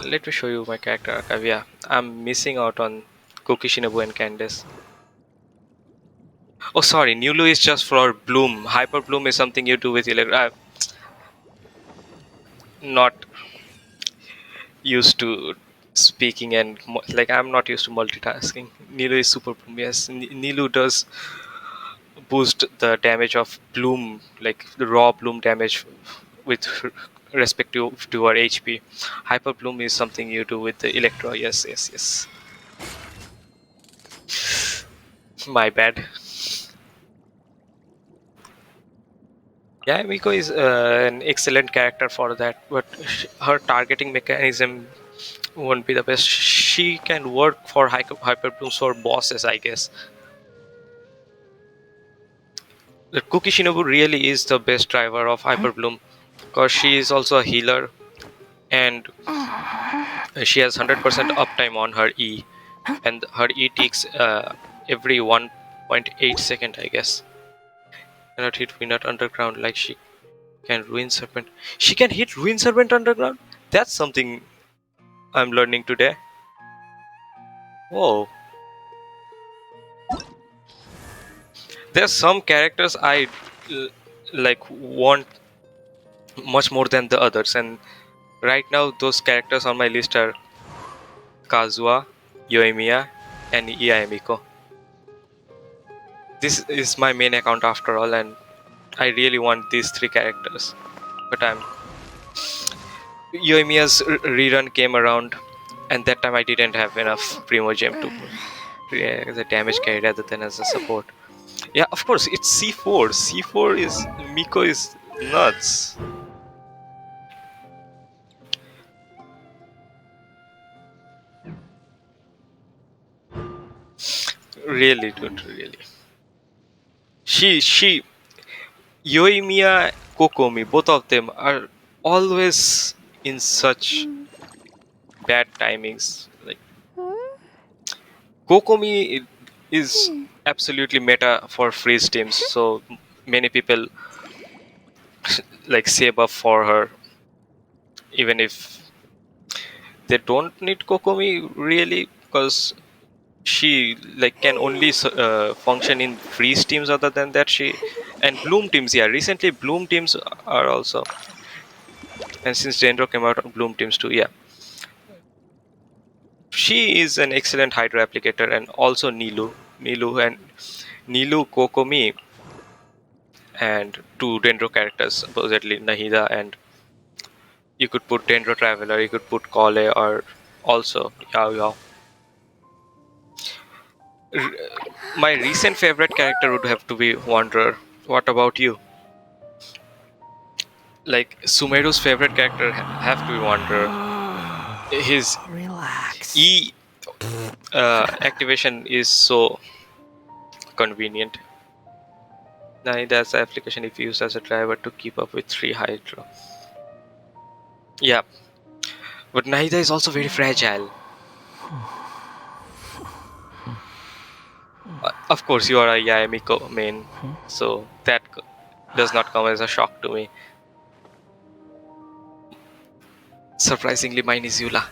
Let me show you my character archive. Yeah, I'm missing out on Cookie Shinobu and Candace. Oh, sorry, Nulu is just for Bloom. Hyper Bloom is something you do with Electro. Not used to speaking and like I'm not used to multitasking. Nilo is super Bloom. Yes, Nilu does boost the damage of Bloom, like the raw Bloom damage with respect to our HP. Hyper Bloom is something you do with the Electro. Yes, yes, yes. My bad. Yeah, Miko is an excellent character for that, but her targeting mechanism won't be the best. She can work for hyper blooms for bosses, I guess. The Cookie Shinobu really is the best driver of hyper bloom, because she is also a healer, and she has 100% uptime on her E, and her E takes every 1.8 second, I guess. Cannot hit Winner underground like she can Ruin Serpent. She can hit Ruin Serpent underground? That's something I'm learning today. Whoa. There's some characters I like want much more than the others, and right now those characters on my list are Kazuha, Yoimiya, and Iai. This is my main account after all, and I really want these three characters. But Yoimiya's rerun came around, and that time I didn't have enough Primo Gem to as a damage carry rather than as a support. Yeah, of course, it's C4. C4 is Miko is nuts. Really, dude, really. She Yoimiya Kokomi, both of them are always in such bad timings. Like Kokomi is absolutely meta for freeze teams, so many people like save up for her, even if they don't need Kokomi really, because she like can only function in freeze teams. Other than that, she and bloom teams. Yeah, recently bloom teams are also, and since Dendro came out, bloom teams too. Yeah, she is an excellent hydro applicator, and also Nilu, Kokomi, and two Dendro characters, supposedly Nahida, and you could put Dendro Traveler, you could put Kole, or also Yao Yao. R- my recent favorite character would have to be Wanderer. What about you? Like Sumeru's favorite character have to be Wanderer. His Relax. E activation is so convenient. Nanida's application if used as a driver to keep up with 3 Hydro. Yeah, but Nahida is also very fragile. Of course, you are a Yaemiko main, so that does not come as a shock to me. Surprisingly, mine is Yula.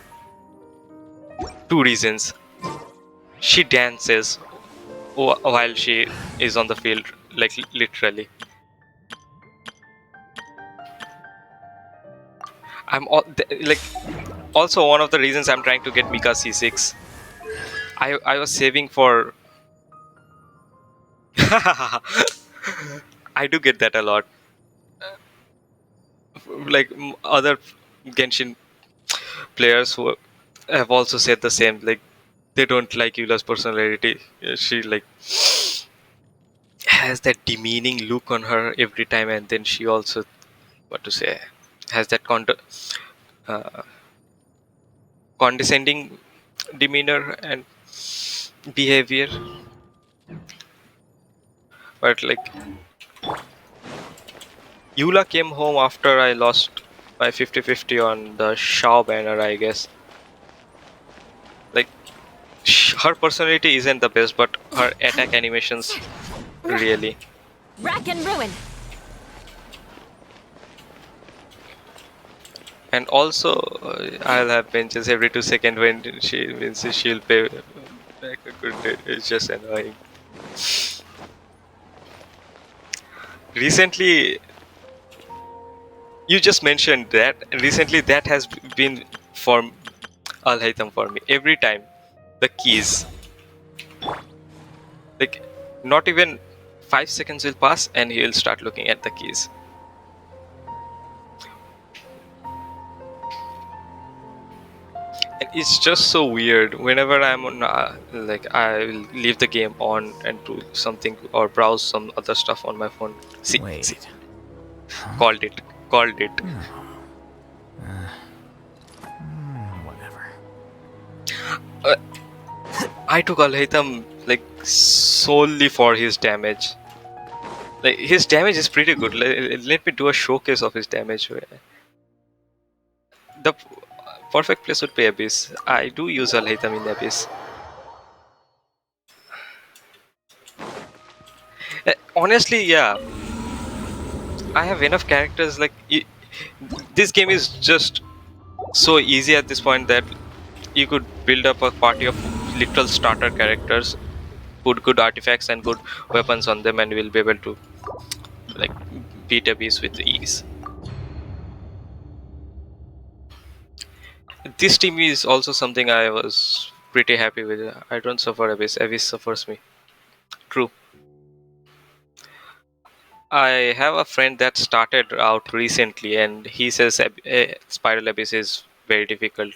2 reasons. She dances while she is on the field, like literally. Like also one of the reasons I'm trying to get Mika C6. I was saving for. I do get that a lot. Like other Genshin players who have also said the same. Like they don't like Yula's personality. She like has that demeaning look on her every time, and then she also what to say has that uh, condescending demeanor and behavior. But like Yula came home after I lost my 50-50 on the Shao banner, I guess. Like her personality isn't the best, but her attack animations really. Rack and ruin. And also, I'll have benches every 2 seconds when she wins. She'll pay back a good rate. It's just annoying. Recently, you just mentioned that. Recently, that has been for Al Haytham for me. Every time, the keys. Like, not even 5 seconds will pass, and he'll start looking at the keys. And it's just so weird. Whenever I'm on, like, I will leave the game on and do something or browse some other stuff on my phone. See, Wait. called it, called it. Whatever. I took Al Haytham like solely for his damage. Like his damage is pretty good. Let me do a showcase of his damage. The perfect place would be Abyss. I do use Al Haytham in Abyss. Honestly, yeah. I have enough characters. Like this game is just so easy at this point that you could build up a party of literal starter characters, put good artifacts and good weapons on them, and we'll be able to like beat Abyss with ease. This team is also something I was pretty happy with. I don't suffer Abyss. Abyss suffers me. True. I have a friend that started out recently, and he says Spiral Abyss is very difficult.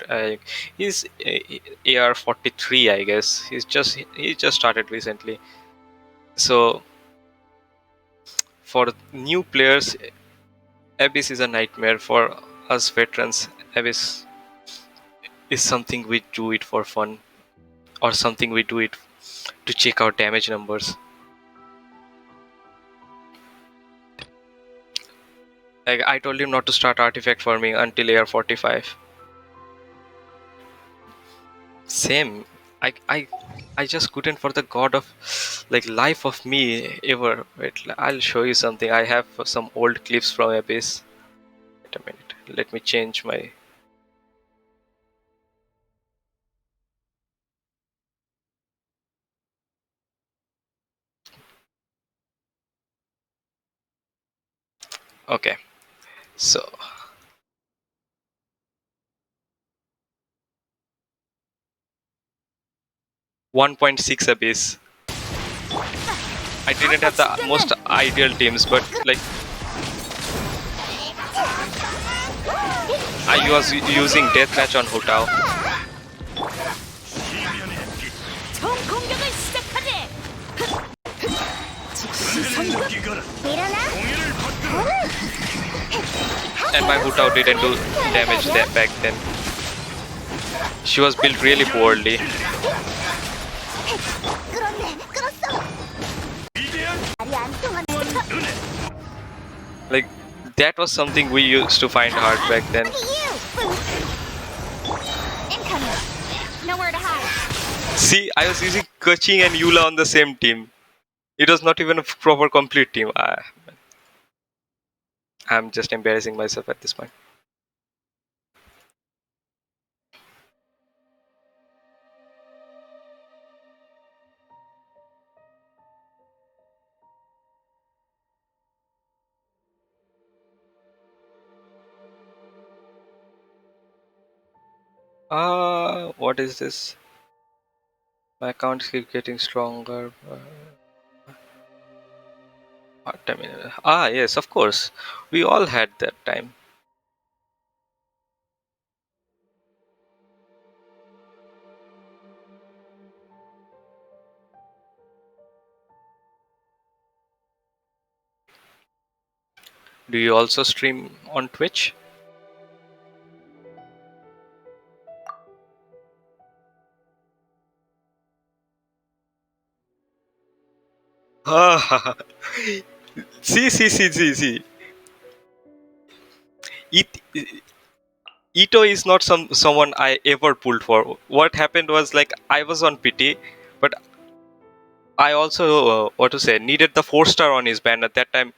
He's AR43, I guess. He just started recently. So for new players, Abyss is a nightmare. For us veterans, Abyss is something we do it for fun, or something we do it to check our damage numbers. Like I told him not to start artifact farming until AR45. Same. I just couldn't for the god of like life of me ever. Wait, I'll show you something. I have some old clips from Abyss. Wait a minute. Let me change my. Okay. So 1.6 Abyss. I didn't have the most ideal teams, but like I was using deathmatch on Hotao. 총 공격을 시작하지. And my Hutao didn't do damage that back then. She was built really poorly. Like that was something we used to find hard back then. Nowhere to hide. See, I was using Kaching and Yula on the same team. It was not even a proper complete team. I'm just embarrassing myself at this point. What is this? My accounts keep getting stronger. What I mean, yes, of course. We all had that time. Do you also stream on Twitch? Ah, see. It, Ito is not someone I ever pulled for. What happened was like I was on PT, but I also what to say needed the 4-star on his band at that time.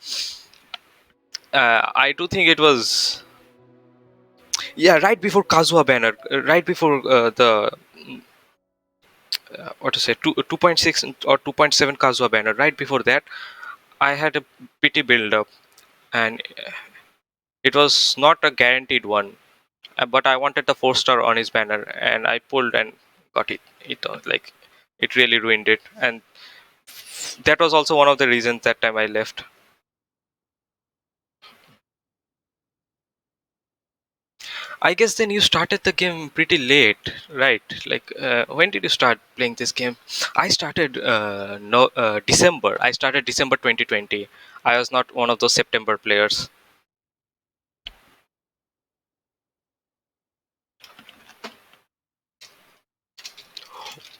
I do think it was right before Kazuha banner, right before the what to say 2.6 or 2.7 Kazuha banner. Right before that, I had a PT build up, and it was not a guaranteed one. But I wanted the 4-star on his banner, and I pulled and got it. Like it really ruined it, and that was also one of the reasons that time I left. I guess then you started the game pretty late, right? Like when did you start playing this game? I started no December. I started December 2020. I was not one of those September players.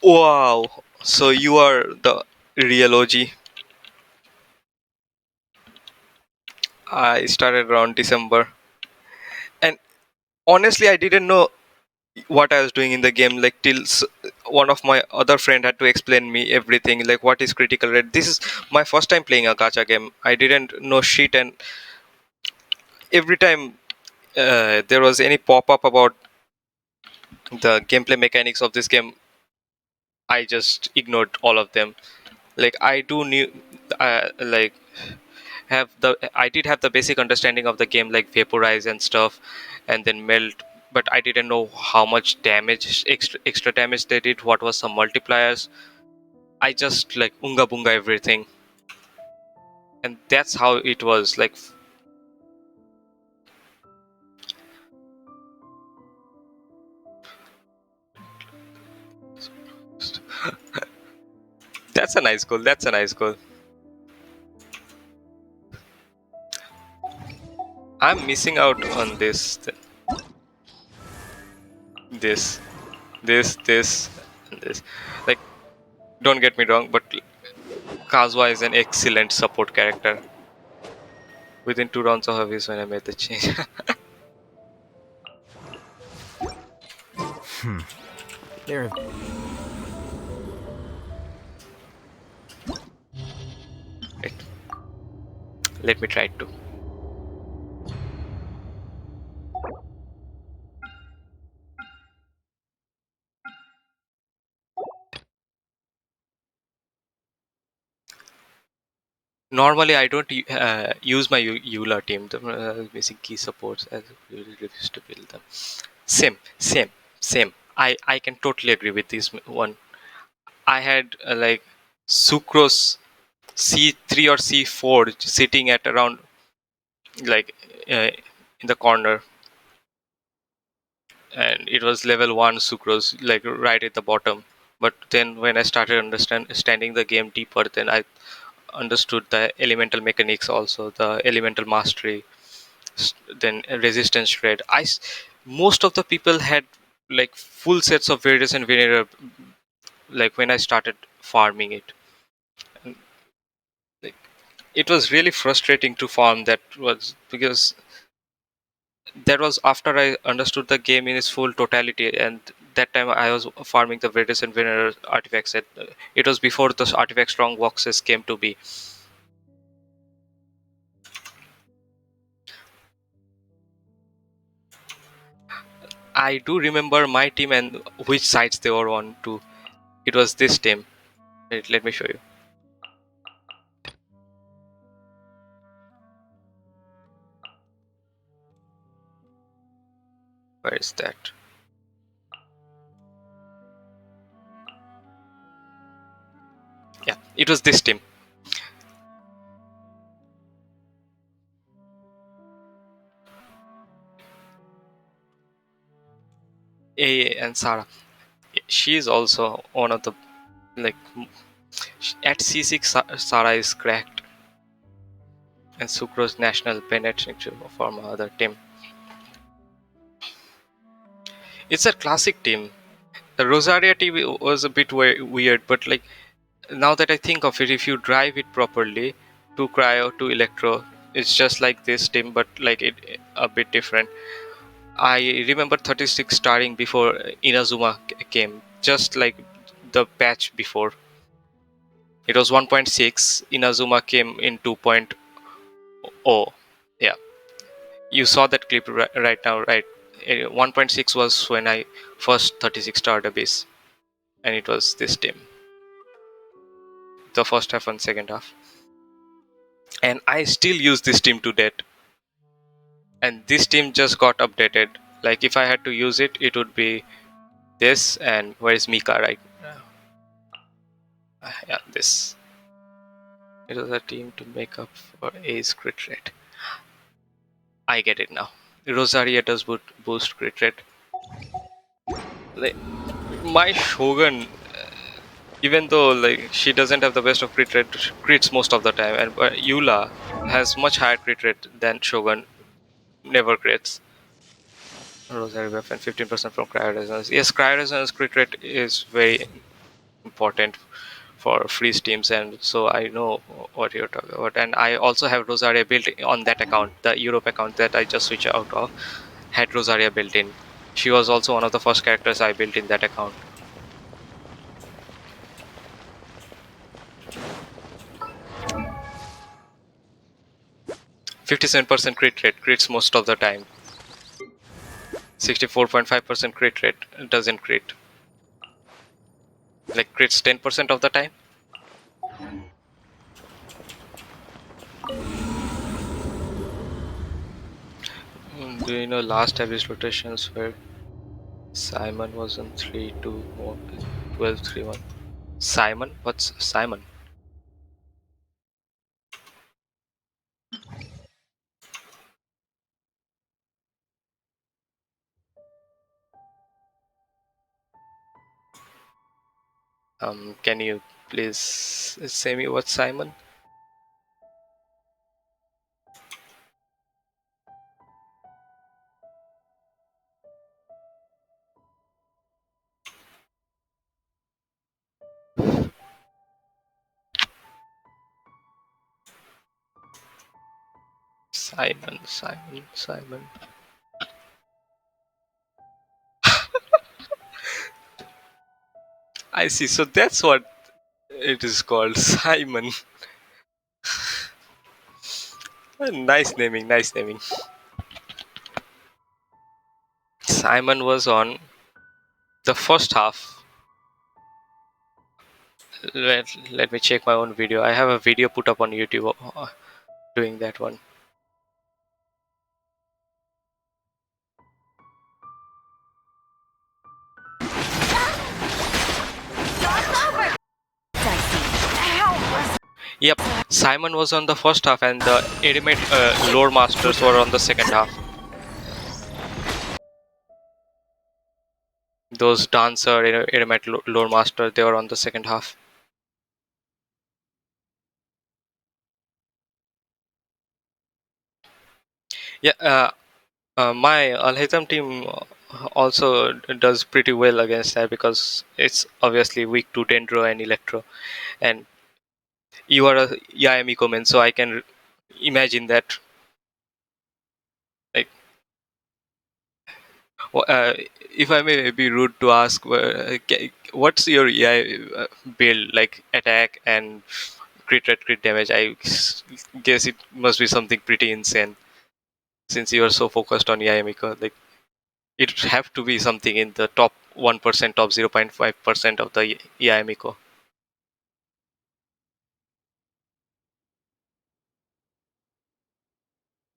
Wow. So you are the real OG. I started around December. And honestly, I didn't know what I was doing in the game like till one of my other friend had to explain me everything like what is critical rate. This is my first time playing a gacha game. I didn't know shit, and every time there was any pop-up about the gameplay mechanics of this game, I just ignored all of them. Like I do new like have the I did have the basic understanding of the game like vaporize and stuff, and then melt, but I didn't know how much damage extra damage they did, what was some multipliers. I just like unga bunga everything, and that's how it was like. That's a nice goal. That's a nice goal. I'm missing out on this, this, this, and this. Like, don't get me wrong, but Kazuha is an excellent support character. Within 2 rounds of his when I made the change. There. Wait, let me try to. Normally, I don't use my EULA team. The missing key supports as I really refuse to build them. Same. I can totally agree with this one. I had like sucrose C3 or C4 sitting at around like in the corner, and it was level 1 sucrose like right at the bottom. But then when I started understanding the game deeper, then I understood the elemental mechanics, also the elemental mastery, then resistance shred. Most of the people had like full sets of various and vanilla like when I started farming it. And, like, it was really frustrating to farm. That was because that was after I understood the game in its full totality, and that time I was farming the various and vanilla artifacts. It was before those artifact strong boxes came to be. I do remember my team and which sides they were on too. It was this team. Wait, let me show you. Where is that? Yeah, it was this team. A and Sarah. She is also one of the like at C6. Sarah is cracked, and Sucrose National penetrating for my other team. It's a classic team. The Rosaria team was a bit weird, but like now that I think of it, if you drive it properly, to cryo to electro, it's just like this team, but like it a bit different. I remember 36 starting before Inazuma came, just like the patch before. It was 1.6. Inazuma came in 2.0. Yeah, you saw that clip right now, right? 1.6 was when I first 36 started a base, and it was this team, the first half and second half. And I still use this team to date. And this team just got updated. Like if I had to use it, it would be this. And where's Mika right? Yeah, this. It was a team to make up for A's crit rate. I get it now. Rosaria does boost crit rate. Like, my Shogun, even though like she doesn't have the best of crit rate, crits most of the time, and Eula has much higher crit rate than Shogun. Never crits. Rosary weapon 15% from cryo resonance. Yes, cryo resonance crit rate is very important for freeze teams, and so I know what you're talking about. And I also have Rosaria built on that account, the Europe account that I just switched out of, had Rosaria built in. She was also one of the first characters I built in that account. %57% crit rate, crits most of the time. 64.5% crit rate, doesn't crit. Like crits 10% of the time. Do you know last average rotations where Simon was on 3-2, 12-3-1? Simon? What's Simon? Can you please say me what's Simon? Simon. I see. So that's what it is called, Simon. Nice naming. Nice naming. Simon was on the first half. Let me check my own video. I have a video put up on YouTube doing that one. Yep, Simon was on the first half, and the Eremite lore masters were on the second half. Those dancer Eremite lore master, they were on the second half. Yeah, my Al-Haytham team also does pretty well against that because it's obviously weak to Dendro and Electro, and you are a Yaemiko man, so I can imagine that. Like, if I may be rude to ask, what's your build, like attack and crit damage? Guess it must be something pretty insane since you are so focused on Yaemiko. Like, it have to be something in the top 1%, top 0.5% of the Yaemiko.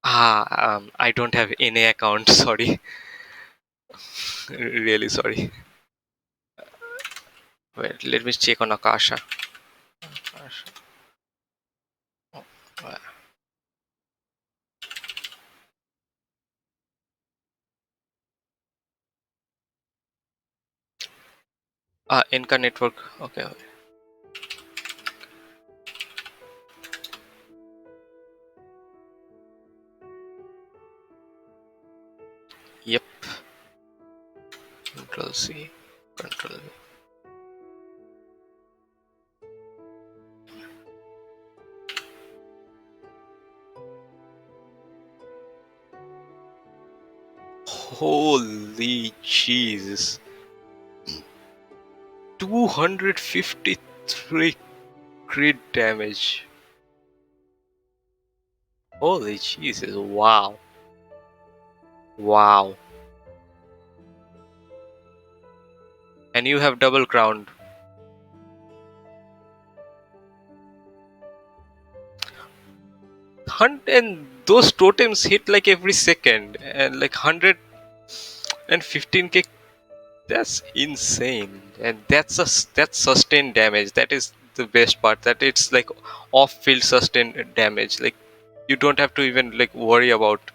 I don't have any account. Sorry, really sorry. Wait, let me check on Akasha. Inca network. Okay. Yep. Control C. Control V. Holy Jesus. 253 crit damage. Holy Jesus. Wow. Wow. And you have double crowned. And those totems hit like every second. And like 115k. That's insane. And that's sustained damage. That is the best part. That it's like off field sustained damage. Like you don't have to even like worry about.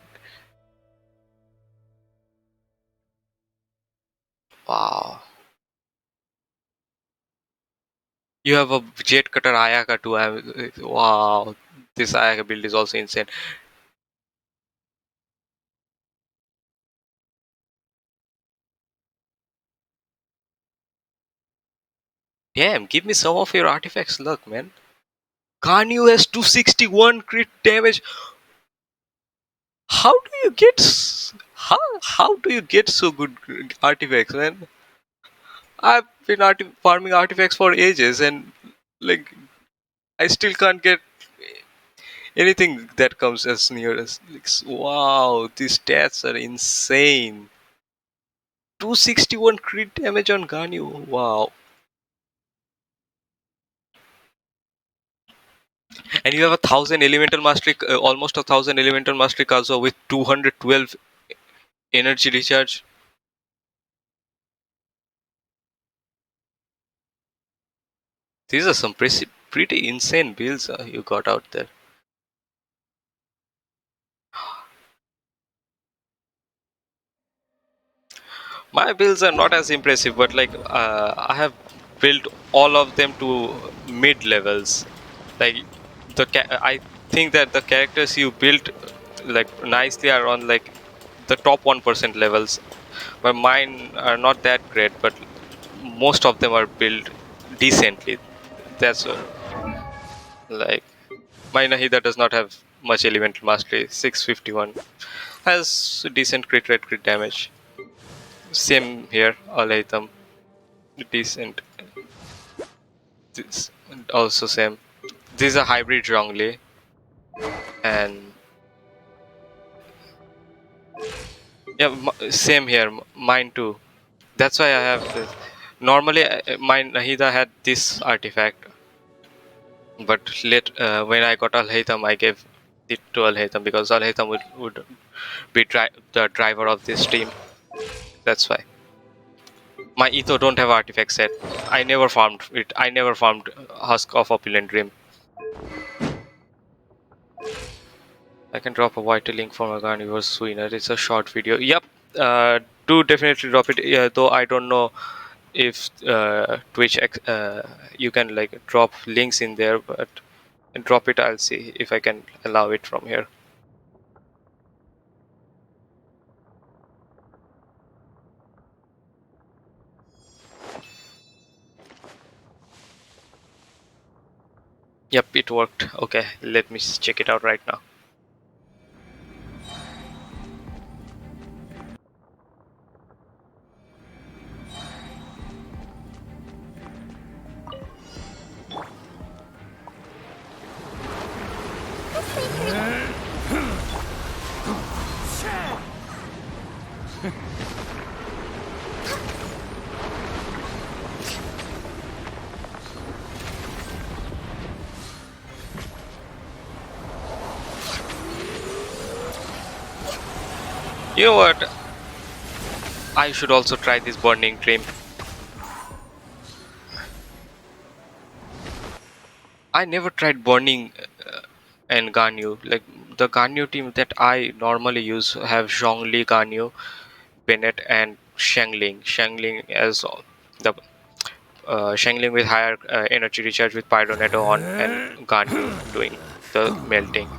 Wow. You have a jet cutter Ayaka too. Wow. This Ayaka build is also insane. Damn, give me some of your artifacts. Look, man. Ganyu has 261 crit damage. How do you get how do you get so good artifacts, man? I've been farming artifacts for ages, and like I still can't get anything that comes as near as. Like, wow, these stats are insane. 261 crit damage on Ganyu. Wow. And you have 1,000 elemental mastery, almost 1,000 elemental mastery Kazuha with 212 energy recharge. These are some pretty insane builds you got out there. My builds are not as impressive, but like I have built all of them to mid levels. Like I think that the characters you built like nicely are on like the top 1% levels, but mine are not that great. But most of them are built decently. That's like my Nahida does not have much elemental mastery. 651 has decent crit rate, crit damage. Same here, Alaitham, decent. This also same. This is a hybrid Zhongli, and yeah, same here. Mine too. That's why I have this. Normally, my Nahida had this artifact, but when I got Al-Haytham, I gave it to Al-Haytham because Al-Haytham would be the driver of this team. That's why. My Etho don't have artifact set. I never farmed it. I never farmed Husk of Opulent Dream. I can drop a vital link for my carnivorous winner. It's a short video. Yep. Do definitely drop it. Yeah, though I don't know if Twitch you can like drop links in there, but drop it. I'll see if I can allow it from here. Yep, it worked. Okay, let me check it out right now. You know what? I should also try this Burning Dream. I never tried Burning and Ganyu. Like the Ganyu team that I normally use have Zhongli, Ganyu, Bennett, and Shangling. Shangling as the Shangling with higher energy recharge with Pyronado on, and Ganyu doing the melting.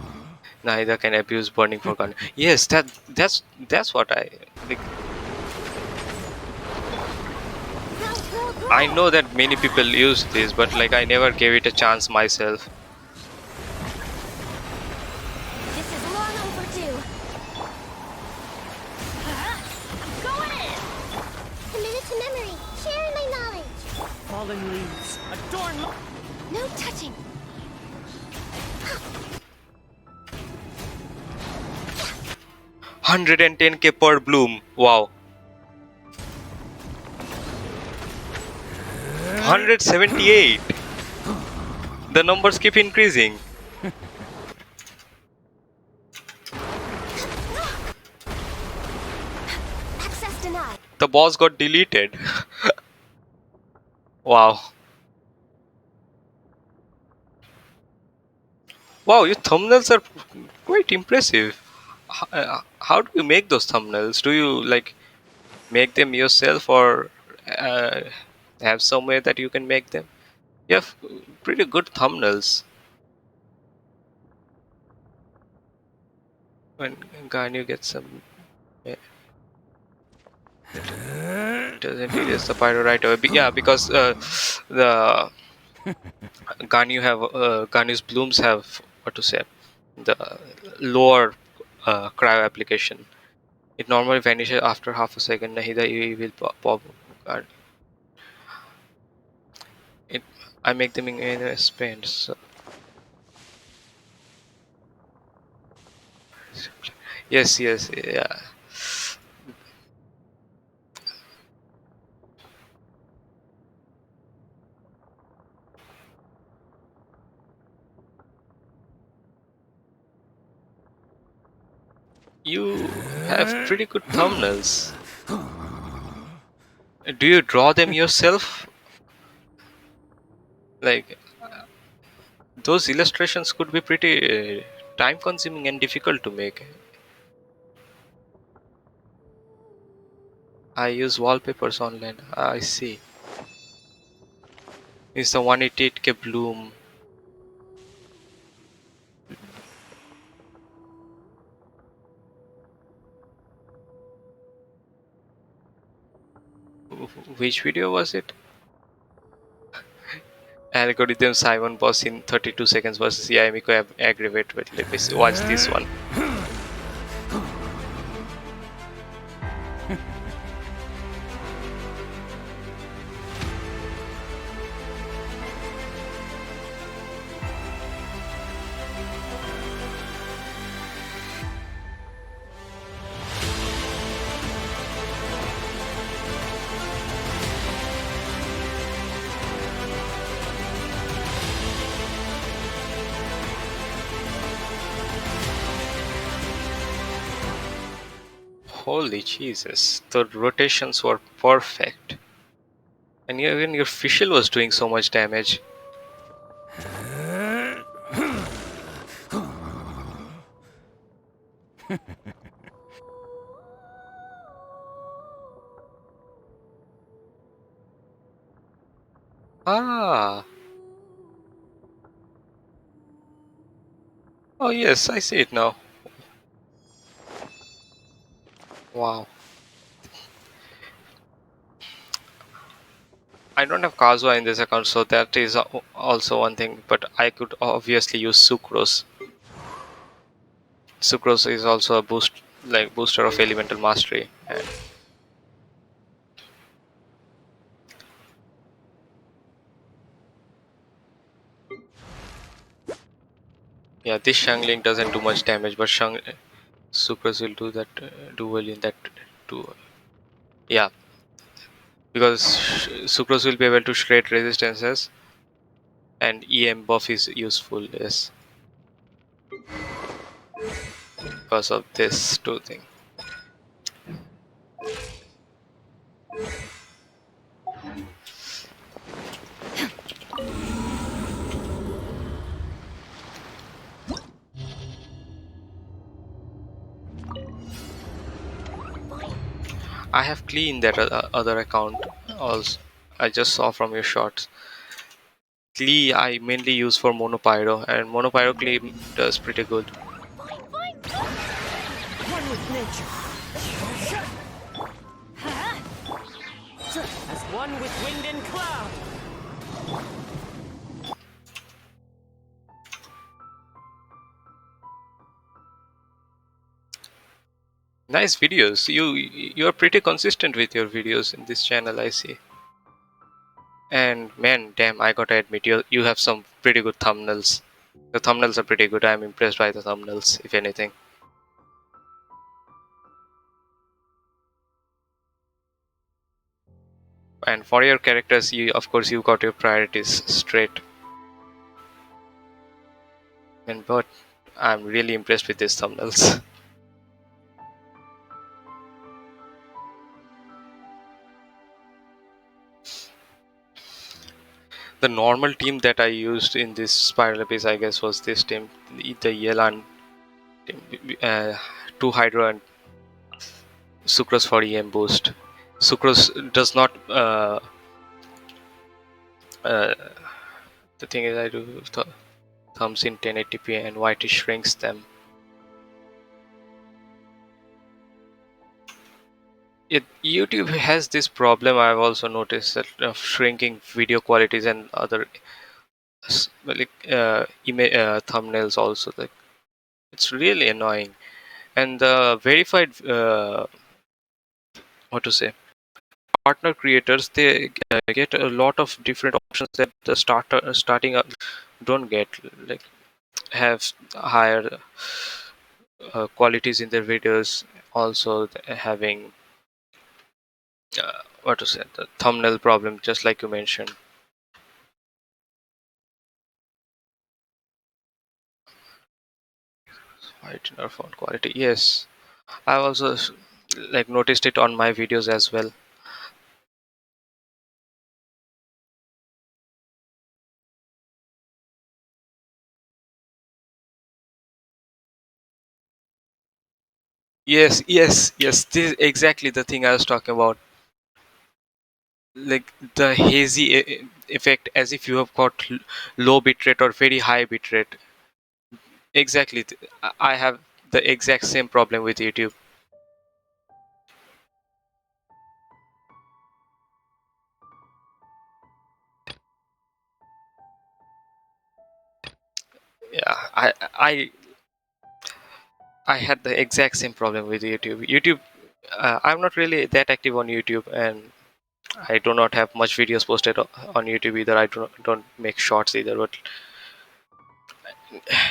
Neither can abuse burning for Ganyu. Yes, that's what I like. I know that many people use this, but like I never gave it a chance myself. This is long overdue. Going in. Committed to memory, sharing my knowledge. Fallen leaves. Adorn my... No touching. 110k per bloom. Wow. 178. The numbers keep increasing. Access denied. The boss got deleted. Wow. Wow, your thumbnails are quite impressive. How do you make those thumbnails? Do you like make them yourself, or uh, have some way that you can make them? You have pretty good thumbnails. When Ganyu gets some, yeah, doesn't erase the pyro right away. Yeah, because the Ganyu's blooms have, what to say, the lower cryo application. It normally vanishes after half a second. Nahida you will pop. It, I make them in Spain. So. Yes, yeah. You have pretty good thumbnails. Do you draw them yourself? Like, those illustrations could be pretty time consuming and difficult to make. I use wallpapers online. I see. It's the 188k bloom. Which video was it? Algorithm Simon boss in 32 seconds versus Yamiko aggravate. Wait, let me see. Watch this one. Holy Jesus, the rotations were perfect. And even your Fischl was doing so much damage. Ah. Oh yes, I see it now. Wow. I don't have Kazuha in this account, so that is also one thing. But I could obviously use Sucrose. Sucrose is also a booster of elemental mastery. And yeah, this Shangling doesn't do much damage, but Sucrose will do well in that too. Yeah, because Sucrose will be able to shred resistances, and EM buff is useful. Yes, because of this two thing. I have cleaned that other account also. I just saw from your shots. Klee I mainly use for Monopyro, and Monopyro Klee does pretty good. One with nature. As one with wind and cloud. Nice videos. You are pretty consistent with your videos in this channel, I see. And man, damn, I gotta admit, you have some pretty good thumbnails. The thumbnails are pretty good. I'm impressed by the thumbnails, if anything. And for your characters, you of course you got your priorities straight. And but I'm really impressed with these thumbnails. The normal team that I used in this Spiral Abyss, I guess, was this team, the Yelan team, 2 Hydro and Sucrose for EM boost. Sucrose does not. Uh, the thing is, I do thumbs in 1080p and YT shrinks them. YouTube has this problem. I've also noticed that of shrinking video qualities and other thumbnails also. Like it's really annoying. And the verified what to say partner creators, they get a lot of different options that the starting up don't get, like have higher qualities in their videos, also having what to say the thumbnail problem, just like you mentioned. White inner font quality, yes, I also like noticed it on my videos as well. Yes, this is exactly the thing I was talking about, like the hazy effect, as if you have got low bitrate or very high bitrate. Exactly, I have the exact same problem with YouTube. I I had the exact same problem with YouTube. I'm not really that active on YouTube, and I do not have much videos posted on YouTube either. I don't make shorts either, but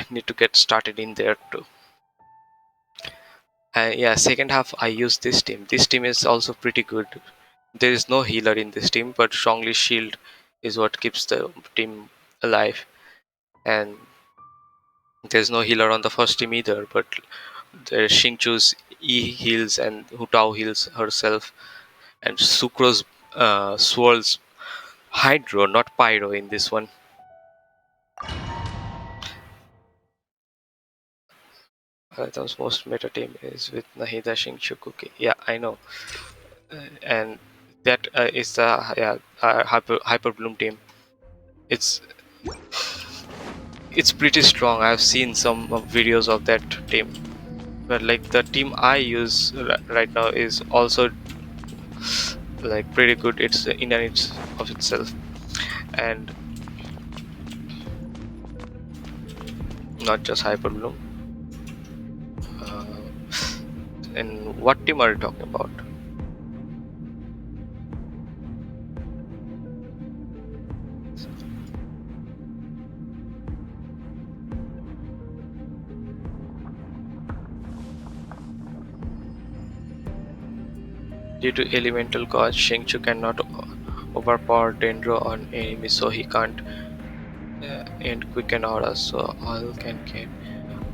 need to get started in there too. Yeah, second half I use this team. This team is also pretty good. There is no healer in this team, but strongly shield is what keeps the team alive. And there's no healer on the first team either, but there's Xingchu's E heals and Hu Tao heals herself, and Sucro's swirls Hydro, not Pyro in this one. Alethon's most meta team is with Nahida, Xingchu, Kuki. Yeah, I know. And that is the Hyper Bloom team. It's pretty strong. I've seen some videos of that team, but like the team I use right now is also like pretty good. It's in and it's of itself, and not just Hyper Bloom. And what team are you talking about? Due to elemental cause, Xingqiu cannot overpower Dendro on enemy, so he can't end quicken auras, so all can gain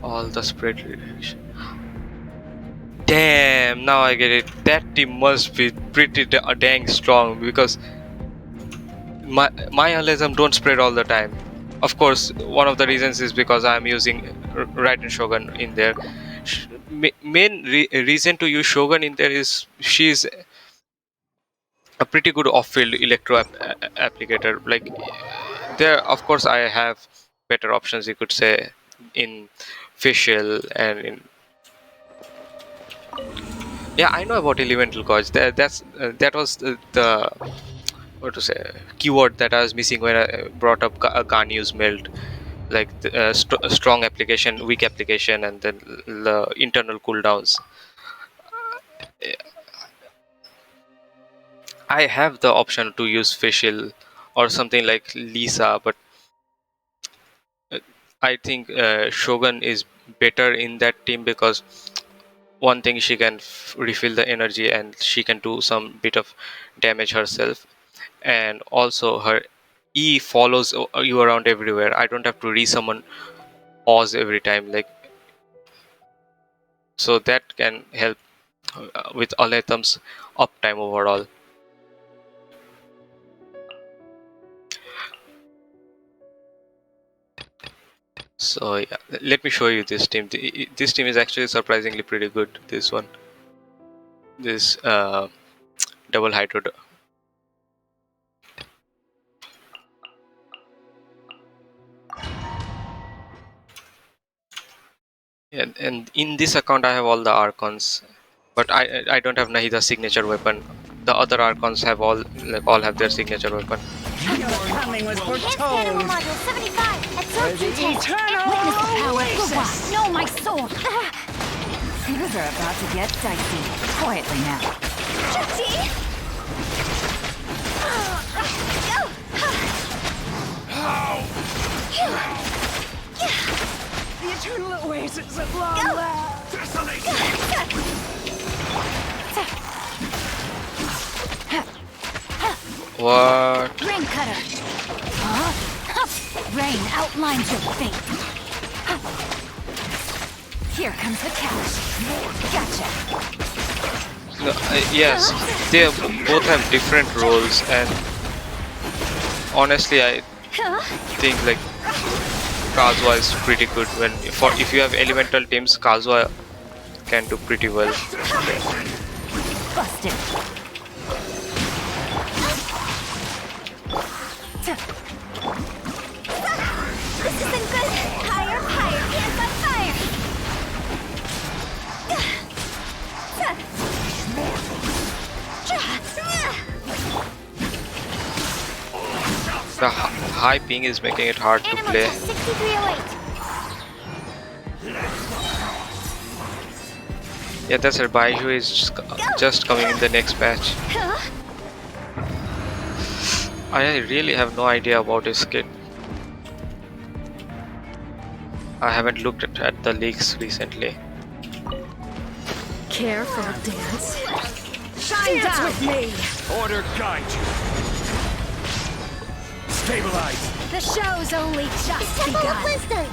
all the spread reduction. Damn, now I get it. That team must be pretty dang strong, because my Alism don't spread all the time. Of course, one of the reasons is because I'm using Raiden Shogun in there. Main reason to use Shogun in there is she's a pretty good off-field electro applicator. Like there, of course, I have better options, you could say, in facial and in. Yeah, I know about elemental gauge. That was the what to say keyword that I was missing when I brought up Ganyu's melt, like the, strong application, weak application, and then the internal cooldowns. I have the option to use facial or something like Lisa, but I think Shogun is better in that team, because one thing, she can refill the energy and she can do some bit of damage herself, and also her E follows you around everywhere. I don't have to resummon Oz every time, like, so that can help with Aletham's uptime overall. So yeah, let me show you this team. This team is actually surprisingly pretty good. This one, this double hydro. And in this account I have all the Archons, but I don't have Nahida's signature weapon. The other Archons have all have their signature weapon. Your coming was Enhanced animal foretold. module 75. Absorption The test. eternal Witness the power of oasis. Guwa. Know my soul. Things are about to get dicey. Quietly now. The eternal oasis at long last. What? Rain cutter. Huh? Rain outlines your fate. Here comes the catch. Gotcha. No, yes, they both have different roles, and honestly, I think like Kazuha is pretty good. If you have elemental teams, Kazuha can do pretty well. Busted. This isn't good. Higher, higher. Hands on fire. The high ping is making it hard to Animal play. test 6308. Yeah, that's it. Baiju is just coming in the next patch. I really have no idea about his kit. I haven't looked at the leaks recently. Care for a dance? Shine Dance down. with me! Order guide you. Stabilize. The show's only just begun.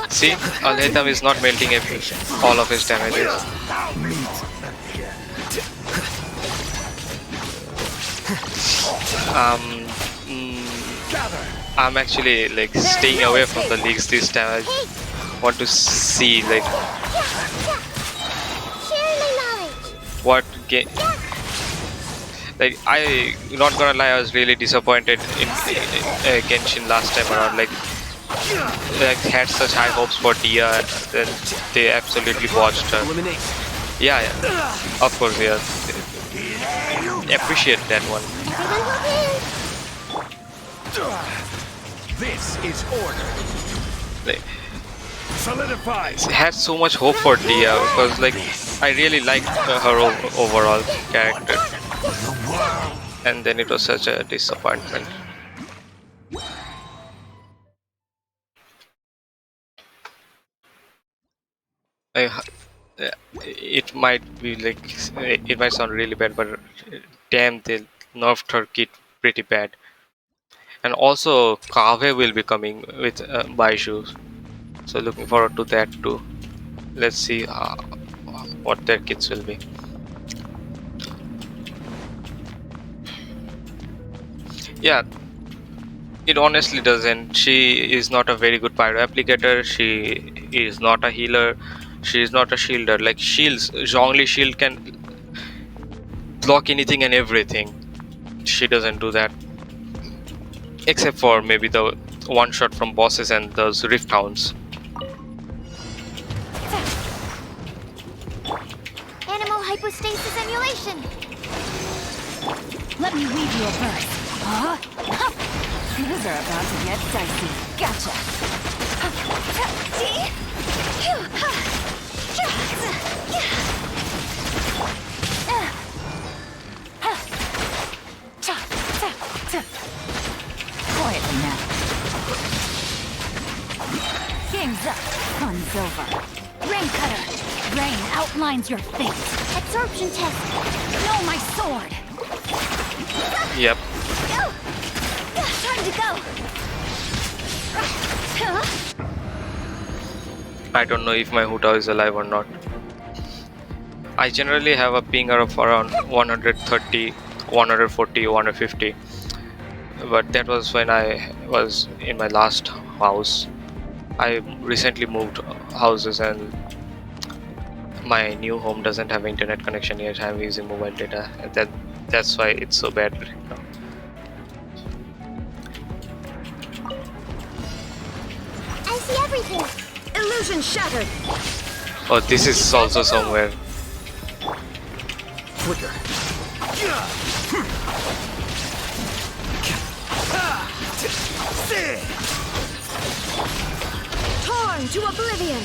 See, Alhaitham is not melting all of his damages. I'm actually like staying away from the leaks this time. I want to see like what game. Like I'm not gonna lie, I was really disappointed in Genshin last time around. Like had such high hopes for Dia, then they absolutely botched her. Yeah, of course, yeah. Appreciate that one. This is order. Like, Solidify. had so much hope for Dia because like I really liked her overall character, and then it was such a disappointment. I, it might be like it might sound really bad, but damn, they nerfed her kit pretty bad. And also Kave will be coming with Baishu, so looking forward to that too. Let's see what their kits will be. Yeah, it honestly doesn't. She is not a very good pyro applicator. She is not a healer. She is not a shielder. Like shields, Zhongli shield can block anything and everything. She doesn't do that, except for maybe the one shot from bosses and those rift hounds. Animal hypostasis emulation. Let me weave you a verse. Huh? Things are about to get dicey. Gotcha. Quietly now. Game's up. Fun's over. Rain cutter. Rain outlines your fate. Absorption test. Know my sword. Yep. Go! Time to go! I don't know if my Huta is alive or not. I generally have a pinger of around 130, 140, 150. But that was when I was in my last house. I recently moved houses and my new home doesn't have internet connection yet. I'm using mobile data, and that's why it's so bad right now. I see everything! Illusion shattered. Oh, this is also somewhere. Quicker. Torn to oblivion.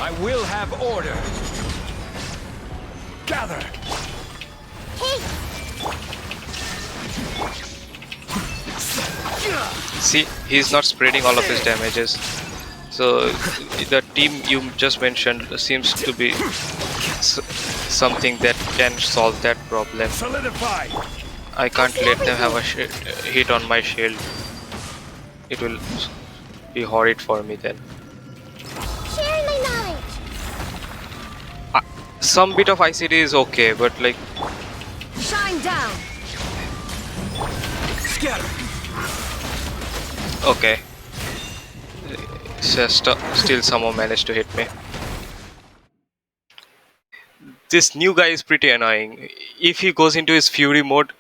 I will have order. Gather. Hey! See, he's not spreading all of his damages. So the team you just mentioned seems to be something that can solve that problem. Solidify. I can't let them have a hit on my shield. It will be horrid for me then. Sharing my knowledge! Some bit of ICD is okay, but like Shine down. Scatter. okay. Just still someone managed to hit me. This new guy is pretty annoying. If he goes into his fury mode,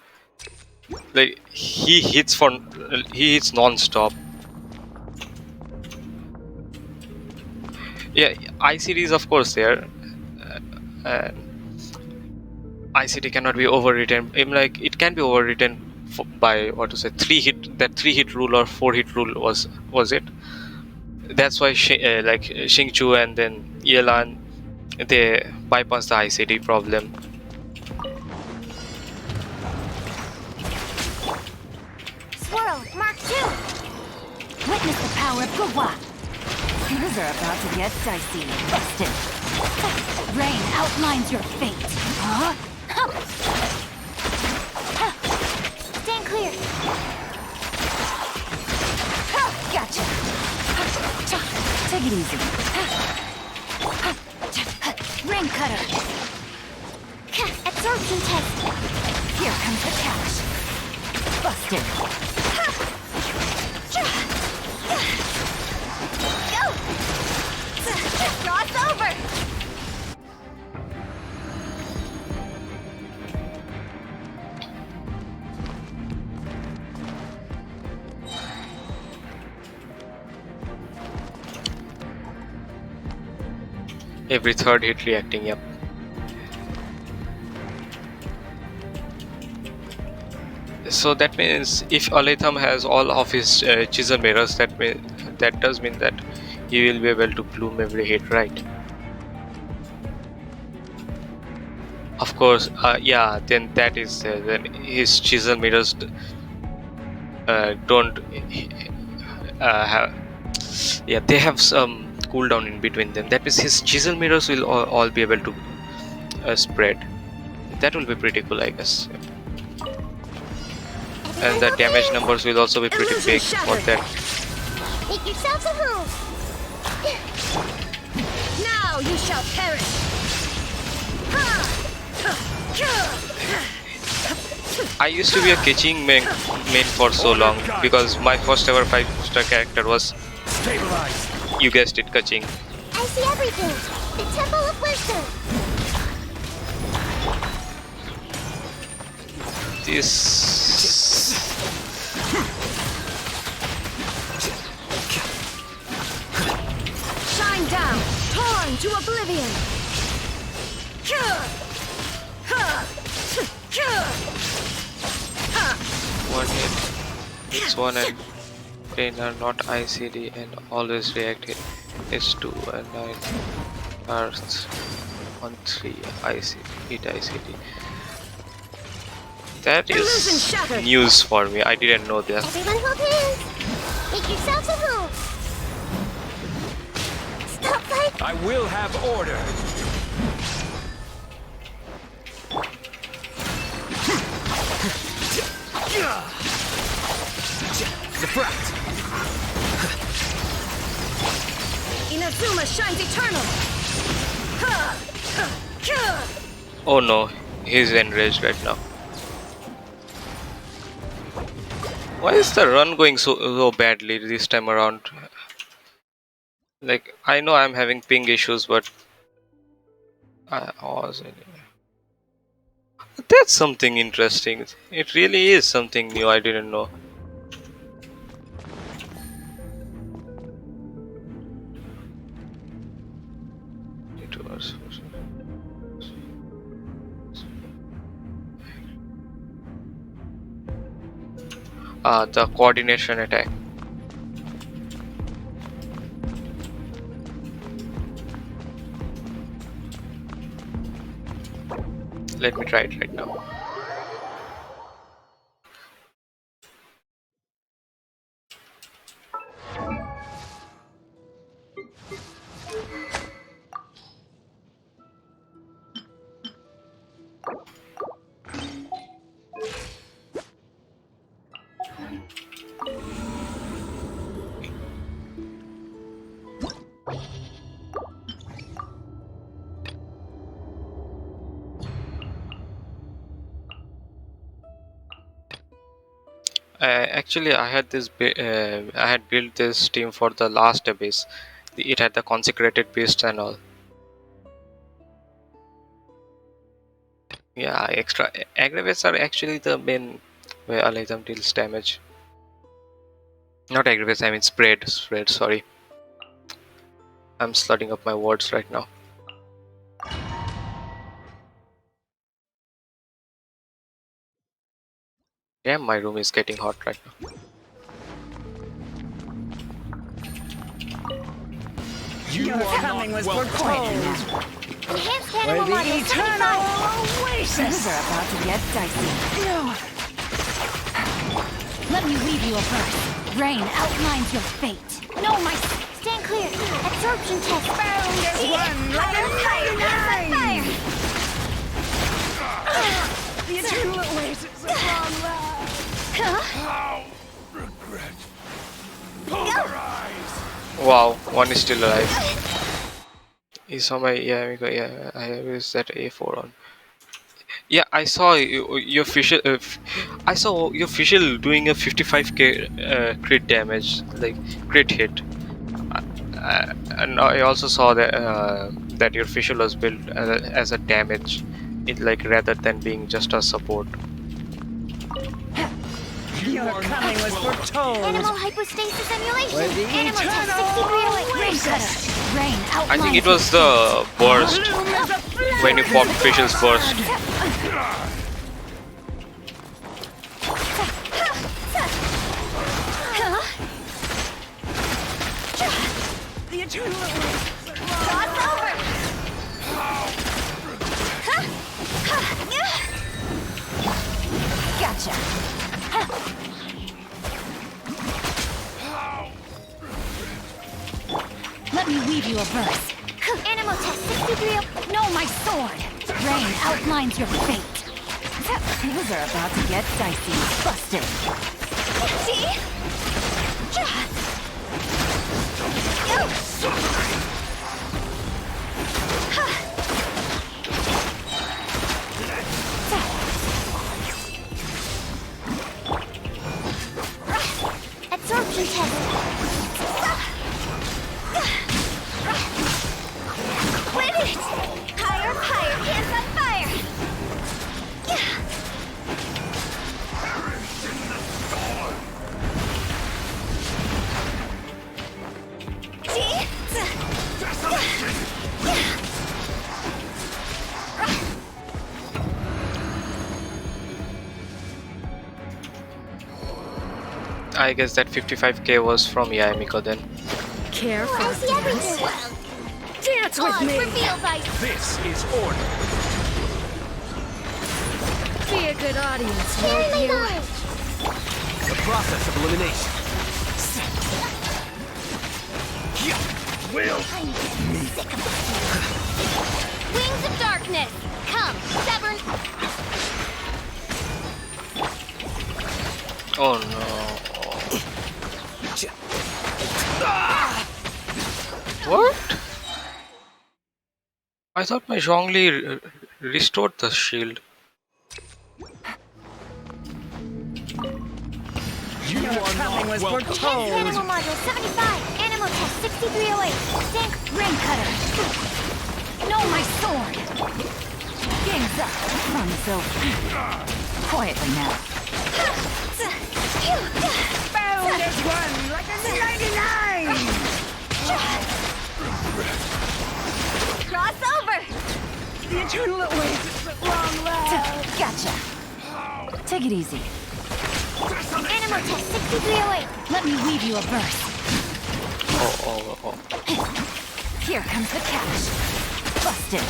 like he hits non-stop. Yeah, ICD is of course there, and ICT cannot be overwritten. I mean, like it can be overwritten by what to say 3 hit rule or 4 hit rule was it? That's why like Xingqiu and then Yelan, they bypass the ICT problem. Swirl, Mark 2. Witness the power of Gua. Yours are about to get dicey. Busted. Rain outlines your fate. Huh? Stand clear. Gotcha. Take it easy. Rain cutter. Absorption test. Here comes the catch. Busted. Go! Cross over! Every third hit reacting, yep. So that means if Aletham has all of his chisel mirrors, that does mean that he will be able to bloom every hit, right? Of course, yeah. Then that is then his chisel mirrors don't have. Yeah, they have some cooldown in between them. That means his chisel mirrors will all be able to spread. That will be pretty cool, I guess. And the damage numbers will also be pretty big for that. Make yourselves at home. Now you shall perish. I used to be a catching main for so long because my first ever 5-star character was, Stabilize. you guessed it, catching. I see everything. The Temple of Wisdom. This Shine down. Torn to oblivion. one hit. This one and 10 are not ICD and always react hit. H2 and 9 are on 3 ICD, hit ICD. That Illusion is shattered. news for me. I didn't know that. Everyone hold hands. Make yourselves at home. Stop fighting. I will have order. Deflect. Inazuma shines eternal. Oh no, he's enraged right now. Why is the run going so badly this time around? Like, I know I'm having ping issues, but I was anyway. That's something interesting. It really is something new I didn't know. The coordination attack. Let me try it right now. Actually, I had I had built this team for the last abyss. It had the consecrated beasts and all. Yeah, extra aggravates are actually the main where Alhaitham deals damage. Not aggravates, I mean spread. Spread. Sorry, I'm slutting up my words right now. Damn, my room is getting hot right now. Your coming was foretold. Enhanced Where animal the module eternal 75. Things oasis. are about to get dicey. No. Let me weave you a verse. Rain outlines your fate. No, my... Stand clear. Absorption test. Bound as one like a 99. The eternal oasis of long life. How regret. Pulverize. Wow, one is still alive. He saw my I have used that A4 on. Yeah, I saw your official. I saw your official doing a 55k crit damage, like crit hit. And I also saw that your official was built as a damage, like rather than being just a support. Your coming was foretold. Animal hypostasis emulation. Where the Animal test eternal 6308. oasis. Rain outlines I think it was the burst Bloom is a flower. when you formed official's burst. The eternal oasis of long Cross over. Gotcha. Let me weave you a verse. Animal test 6308. No, my sword. Rain outlines your fate. Things are about to get dicey. Busted. See? Absorption test. Quit it! Higher, higher, hands on fire! I guess that 55k was from Yaemiko then. Careful. I see everything! Dance with Oh, me. reveal thy... This is order. Be a good audience, Carry won't my you? knowledge! The process of elimination. Will. Wings of darkness! Come, stubborn... Oh no. What? I thought my Zhongli restored the shield. You Your are coming not was welcome. foretold. Animal module 75! Animal test 6308! Stand... Rain cutter. No, my sword. Game's up. Fun is over. Quietly now. Bound as one like a 99. Cross over! The eternal oasis of long life. Gotcha. Take it easy. Animal test 6308! Let me weave you a verse. Oh. Here comes the cash. Busted.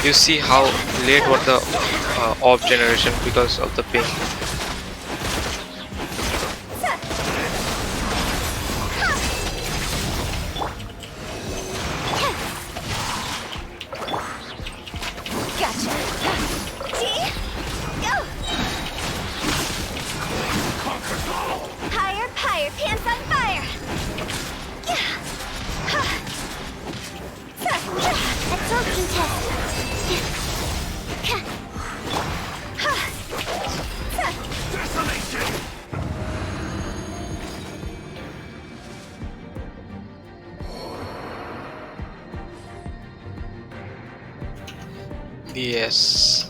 You see how late was the orb generation because of the ping. Gotcha. See? Go! Higher, higher, pants on fire! Absorption test. Yes.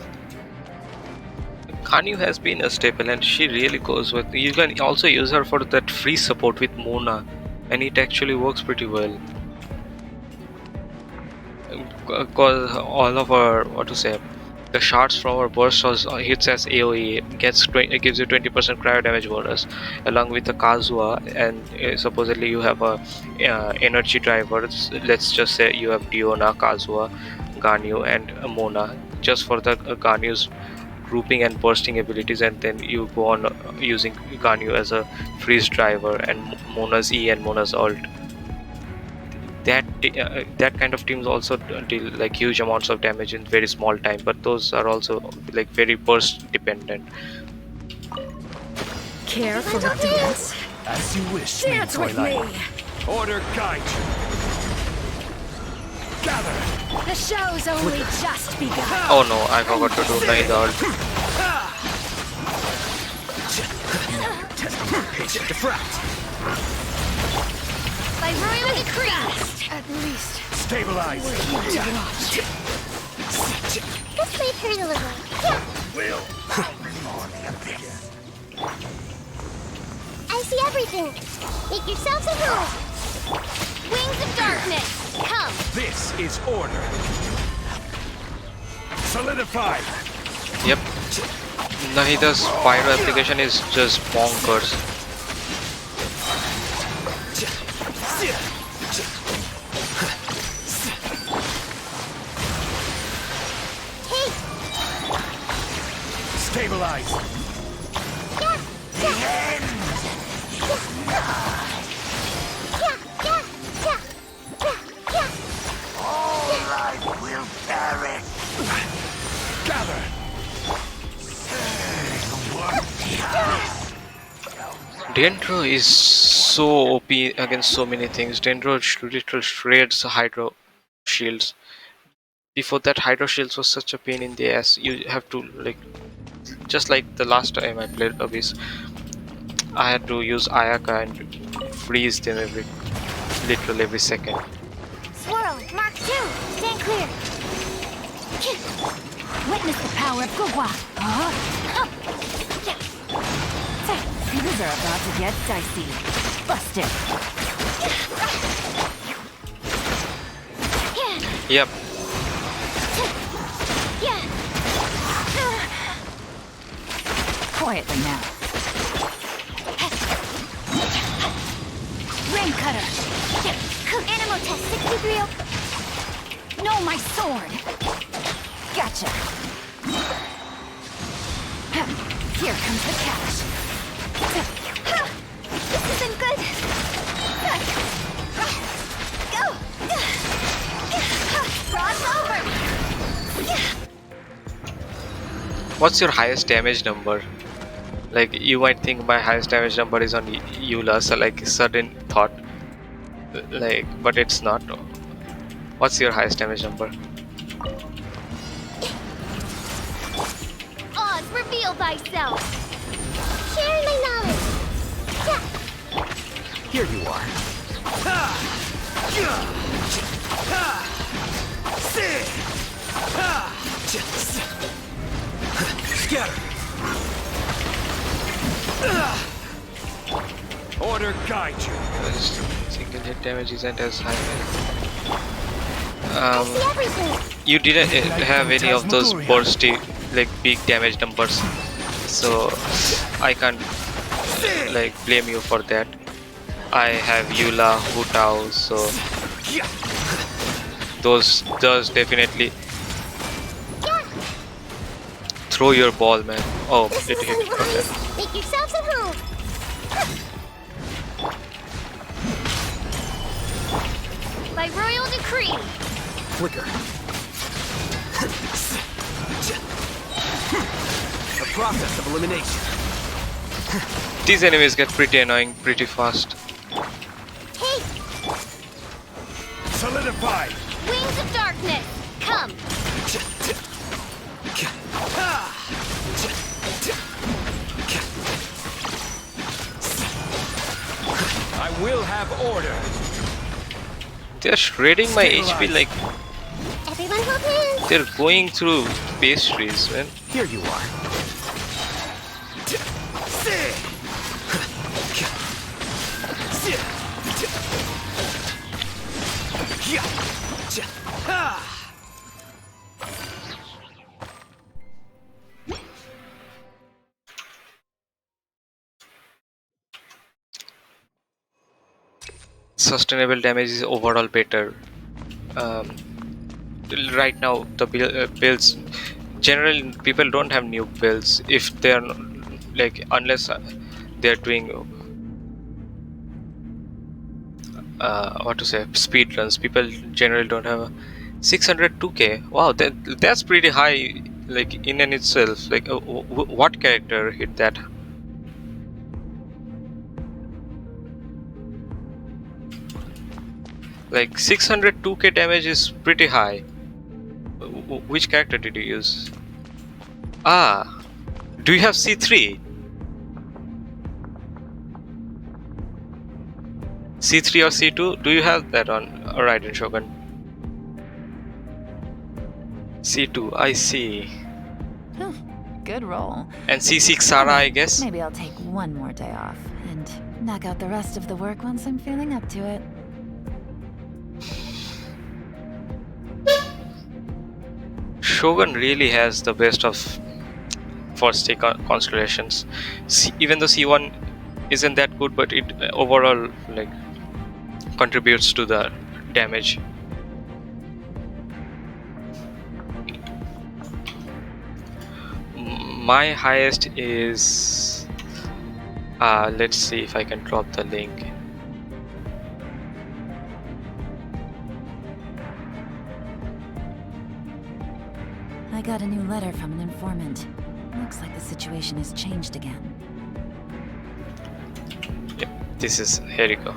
Kanu has been a staple and she really goes with. You can also use her for that free support with Mona, and it actually works pretty well. Because all of her, what to say, The shards from our burst hits as AoE it gives you 20% cryo damage bonus, along with the Kazuha, and supposedly you have a energy driver. Let's just say you have Diona, Kazuha, Ganyu, and Mona, just for the Ganyu's grouping and bursting abilities, and then you go on using Ganyu as a freeze driver and Mona's E and Mona's ult. That kind of teams also deal like huge amounts of damage in very small time, but those are also like very burst dependent. Care for a dance? As you wish, Dance with me! Order guide you. Gather. The show's only just begun. Oh no, I forgot to do my ult. Patient defract. By royal decree. At least Stabilize. we're here to watch. Let's play her a little. Yeah. I see everything. Make yourselves at home. Wings of darkness. Come. This is order. Solidify. Yep. Nahida's pyro application is just bonkers. Stabilize. Gather. Dendro is so OP against so many things. Dendro literally shreds Hydro shields. Before that, Hydro shields was such a pain in the ass. You have to like, just like the last time I played Abyss, I had to use Ayaka and freeze them literally every second. Swirl. Mark 2. Stand clear. Witness the power of Gugwa. Things are about to get dicey. Busted. Yep. Quietly now. Rain cutter. Animal test 63. No, my sword. Gotcha. Here comes the catch. This isn't good. Go. Cross over. What's your highest damage number? Like, you might think my highest damage number is on Eula, so like sudden thought. Like, but it's not. What's your highest damage number? Oz, reveal thyself. Share my knowledge. Here you are. Scatter. Order guide you. Single hit damage isn't as high. I see everything. You didn't have any of those bursty, like big damage numbers, so I can't like blame you for that. I have Eula, Hutao, so those does definitely throw your ball, man. Oh, This it hit. isn't Okay. wise. Make yourselves at home. By royal decree. Flicker. The process of elimination. These enemies get pretty annoying pretty fast. Take. Solidify. Wings of darkness. Come. I will have order. They're shredding my HP like Everyone hold hands. they're going through pastries, man. Here you are. sustainable damage is overall better. Right now the builds, generally people don't have new builds if they're like, unless they're doing what to say, speed runs. People generally don't have a 602k. Wow, that's pretty high, like in and itself. Like what character hit that? Like 602k damage is pretty high. Which character did you use? Ah, do you have C3? C3 or C2? Do you have that on Raiden Shogun? C2, I see. Good roll. And C6 Sara, I guess? Maybe I'll take one more day off and knock out the rest of the work once I'm feeling up to it. Shogun really has the best of first take constellations. Even though C1 isn't that good, but it overall like contributes to the damage. My highest is let's see if I can drop the link. I got a new letter from an informant. Looks like the situation has changed again. Yep, this is, here you go.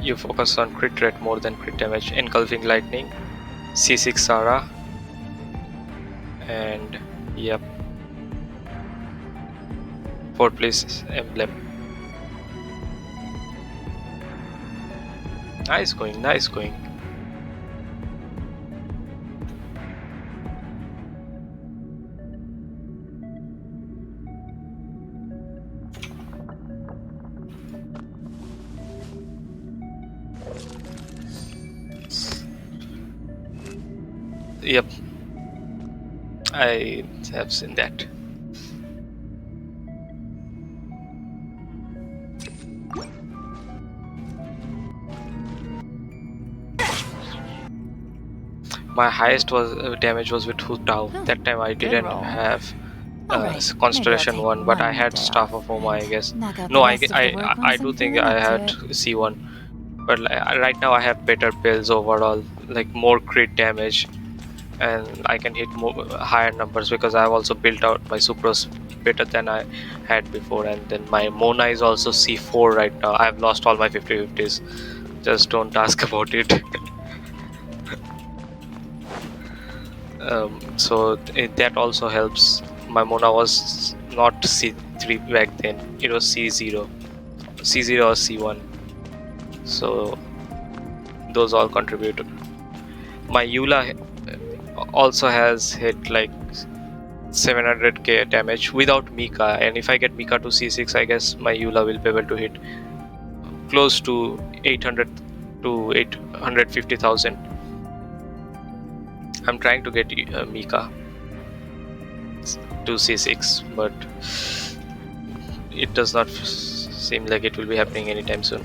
You focus on crit rate more than crit damage. Engulfing lightning, C6 Sara, and yep, 4th place emblem. Nice going, nice going. Yep, I have seen that. My highest was damage was with Hu Tao. That time I didn't have Constellation 1, but I had Staff of Homa, I guess. No, I do think I had C1, but right now I have better builds overall, like more crit damage, and I can hit more higher numbers because I've also built out my Sucrose better than I had before. And then my Mona is also C4 right now. I've lost all my 50/50s. Just don't ask about it. So that also helps. My Mona was not C3 back then, it was C0 or C1, so those all contributed. My Eula also has hit like 700k damage without Mika, and if I get Mika to C6, I guess my Eula will be able to hit close to 800 to 850,000. I'm trying to get Mika to C6, but it does not seem like it will be happening anytime soon.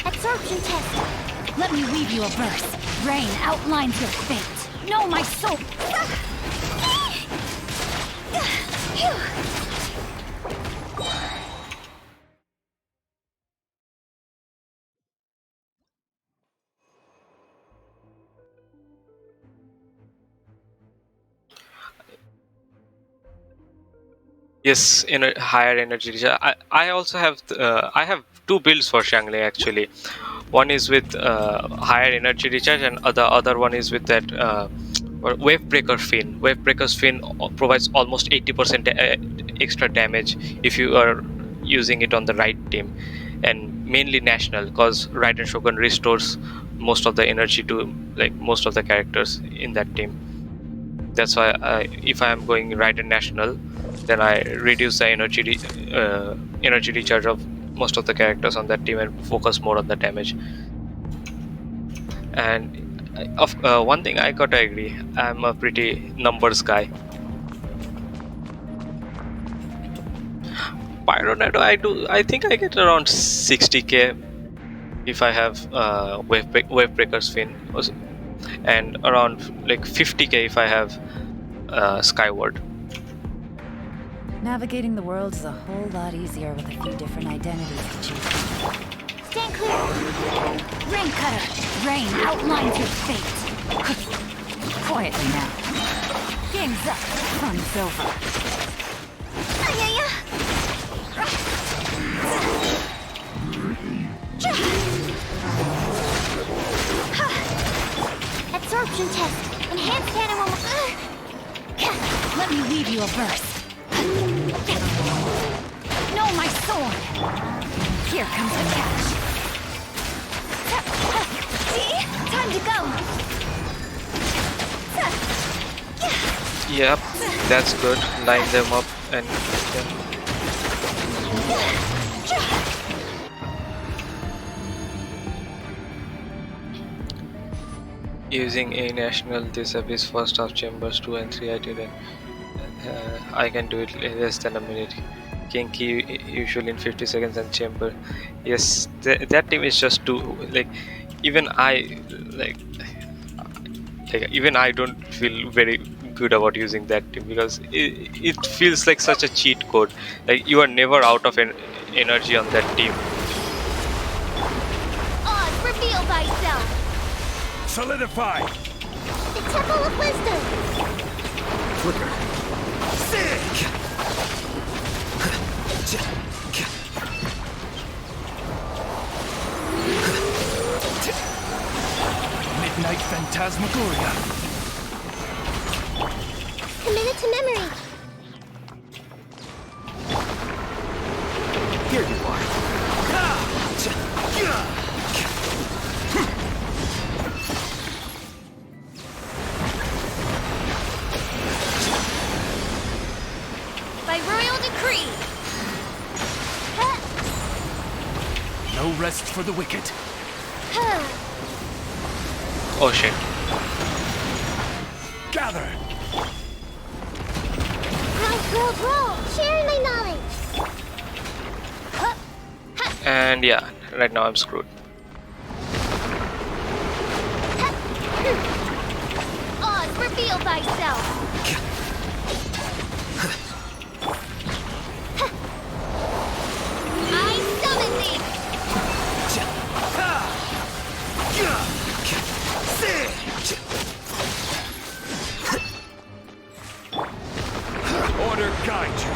Absorption test. Let me weave you a verse. Rain outlines your fate. Know my soul. Yes, in a higher energy recharge. I also have I have two builds for Shangli actually. One is with higher energy recharge, and the other one is with that Wave Breaker Fin. Wave Breaker's Fin provides almost 80% extra damage if you are using it on the right team, and mainly national, because Raiden Shogun restores most of the energy to like most of the characters in that team. That's why if I am going Raiden national, then I reduce the energy recharge of most of the characters on that team and focus more on the damage. And one thing I gotta agree, I'm a pretty numbers guy. Pyronado, I think I get around 60k if I have wave breakers fin, and around like 50k if I have skyward. Navigating the world is a whole lot easier with a few different identities to choose from. Stand clear. Rain Cutter! Rain outlines your fate! Quietly now. Game's up. Fun's over. Ayaya. Absorption test. Enhanced animal. Let me leave you a verse. No, my sword! Here comes the catch. See? Time to go. Yep, that's good. Line them up and using a national this abyss first half chambers 2 and 3 I did I can do it less than a minute. Kinky usually in 50 seconds and chamber. Yes, that team is just too like even I like even I don't feel very good about using that team because it feels like such a cheat code. Like you are never out of energy on that team. Oz, reveal thyself. Solidify! The Temple of Wisdom. Flicker. Sick! Midnight Phantasmagoria. Commit it to memory. Here you are. By royal decree. No rest for the wicked. Oh shit. Gather! Roll. Sharing my knowledge. And yeah, right now I'm screwed. Oz, reveal thyself. I summon thee. Order guide you.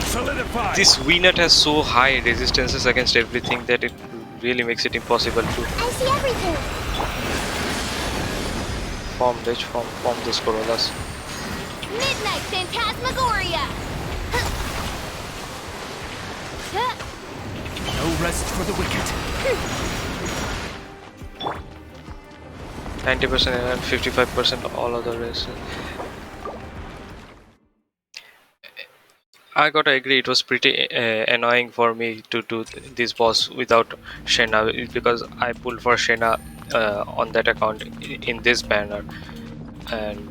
Solidify! This VNet has so high resistances against everything that it really makes it impossible to I see everything. form those Corollas. Midnight Phantasmagoria. No rest for the wicked. 90% and 55% all other races. I gotta agree, it was pretty annoying for me to do this boss without Shena because I pulled for Shena on that account in this banner, and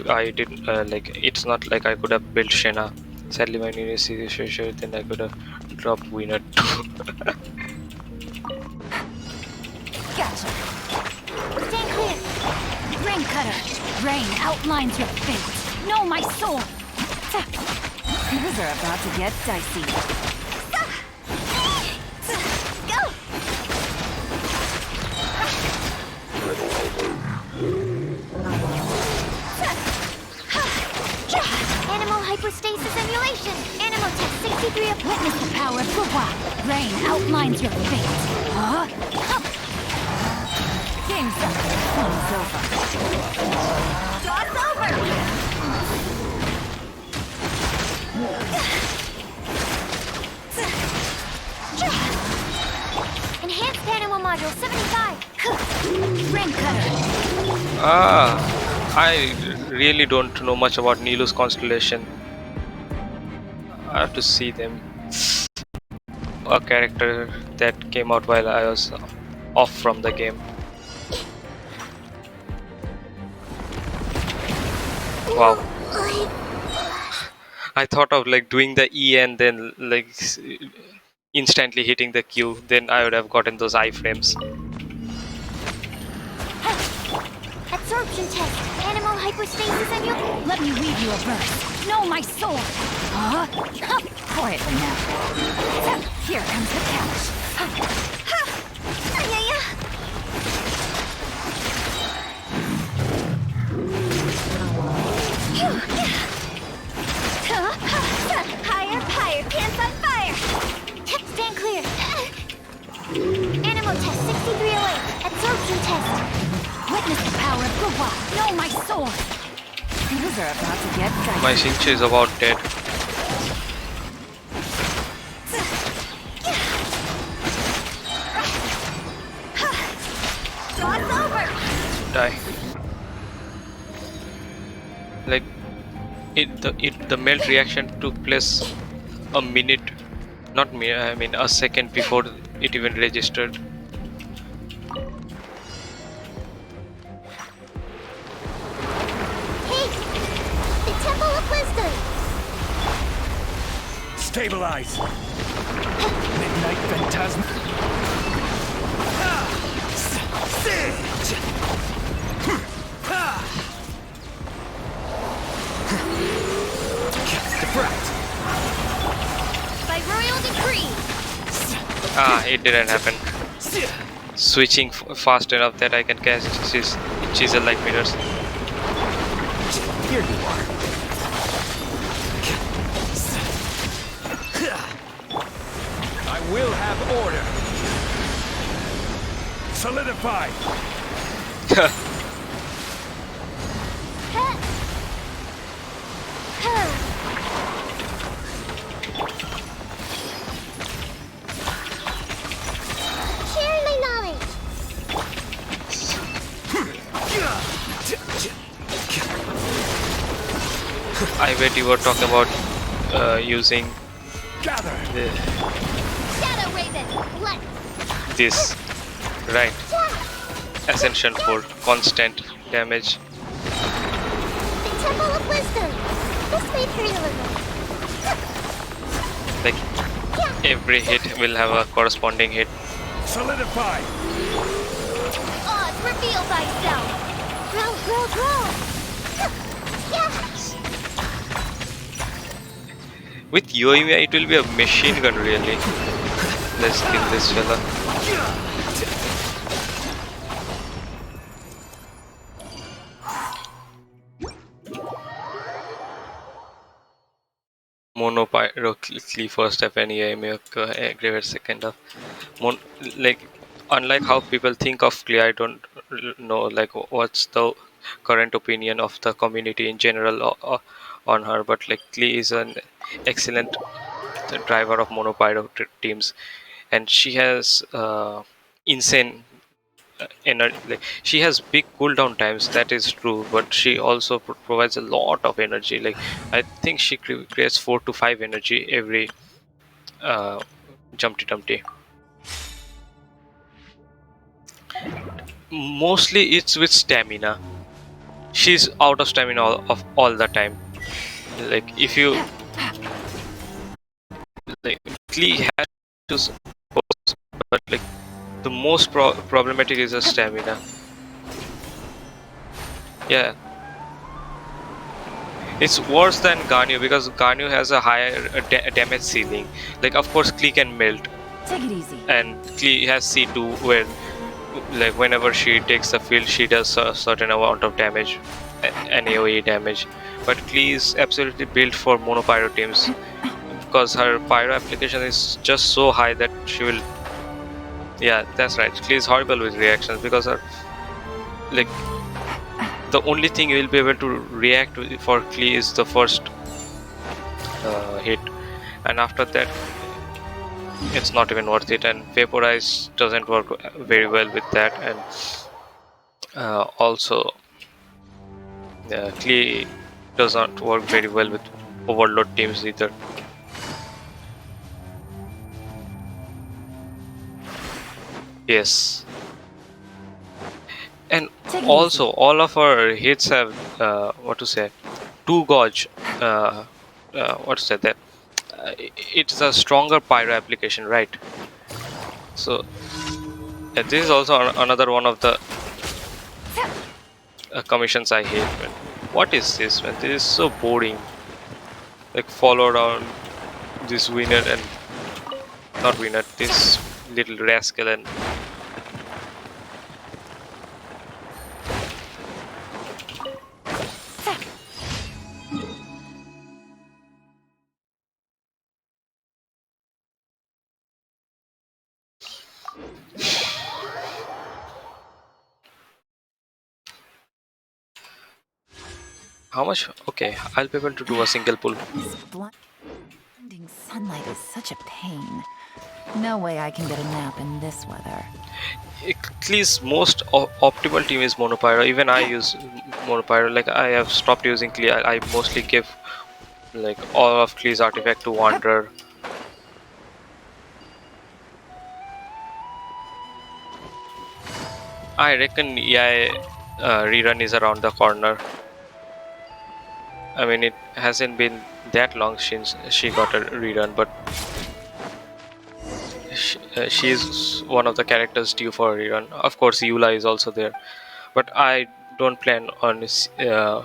I didn't like. It's not like I could have built Shena. Sadly, my new is then I could have dropped winner too. Gotcha. Stand clear. Rain Cutter! Rain outlines your fate! Know my sword! Things are about to get dicey. Go. Animal hypostasis emulation. Animal test 63 of Witness the power of Gua! Rain outlines your fate! Huh? Game's up. Fun's over. Dog's over. Enhanced animal module 75. Rain Cutter! Ah, I really don't know much about Nilu's constellation. I have to see them. A character that came out while I was off from the game. Wow. I thought of like doing the E and then like instantly hitting the Q, then I would have gotten those iframes. Absorption test. Animal hypostasis and you. Let me weave you a verse. Know my sword. Huh? Quietly now. Here comes the catch. Higher, higher, pants on fire. Stand clear. Animal test 6308. Absorption test. Witness the power of Gugwa. Know my sword. Things are about to get dicey. My Shinchi is about dead. Draw's over. Die. Like the melt reaction took place a minute, not me. I mean a second before it even registered. Hey, the Temple of Wisdom. Stabilize. Midnight Phantasm. Sit. Defract. By royal decree. It didn't happen. Switching fast enough that I can cast chisel like mirrors. Here you are. I will have order. Solidify. Share my knowledge. I bet you were talking about using Gather. Shadow Raven. Let's. this, right? Ascension for constant damage. The Temple of Wisdom. This materialism. Like every hit will have a corresponding hit. Solidify. Oz, reveal thyself. Grow, grow, grow. Yeah. With Yoimiya, it will be a machine gun, really. Let's kill this fella. Monopyrocly first half and Yoimiya aggravated second half. Like, unlike how people think of Klee, I don't know like what's the current opinion of the community in general on her, but like Klee is an excellent driver of monopyro teams, and she has insane energy. Like, she has big cooldown times, that is true, but she also provides a lot of energy. Like, I think she creates 4 to 5 energy every uh, Jumpty Dumpty. Mostly it's with stamina. She's out of stamina all the time. Like, if you like Klee has to suppose, but like the most problematic is the stamina. Yeah, it's worse than Ganyu because Ganyu has a higher damage ceiling. Like, of course Klee can melt, Take it easy. and Klee has C2 where like whenever she takes the field she does a certain amount of damage, an AoE damage. But Klee is absolutely built for monopyro teams because her pyro application is just so high that she will. Yeah, that's right. Klee is horrible with reactions because her, like, the only thing you will be able to react for Klee is the first hit, and after that it's not even worth it. And Vaporize doesn't work very well with that, and also Klee does not work very well with overload teams either. Yes, and Take it also easy. all of our hits have what to say, two gauge. What to say that? It's a stronger pyro application, right? So this is also another one of the commissions I hate, man. What is this, man? This is so boring. Like follow around this winner and not winner, this little rascal and how much? Okay, I'll be able to do a single pull. This blinding sunlight is such a pain. No way I can get a nap in this weather. Klee's most optimal team is Monopyro. Even I use Monopyro. Like I have stopped using Klee. I mostly give like all of Klee's artifact to Wanderer. I reckon yeah, rerun is around the corner. I mean, it hasn't been that long since she got a rerun, but she is one of the characters due for a rerun. Of course, Eula is also there, but I don't plan on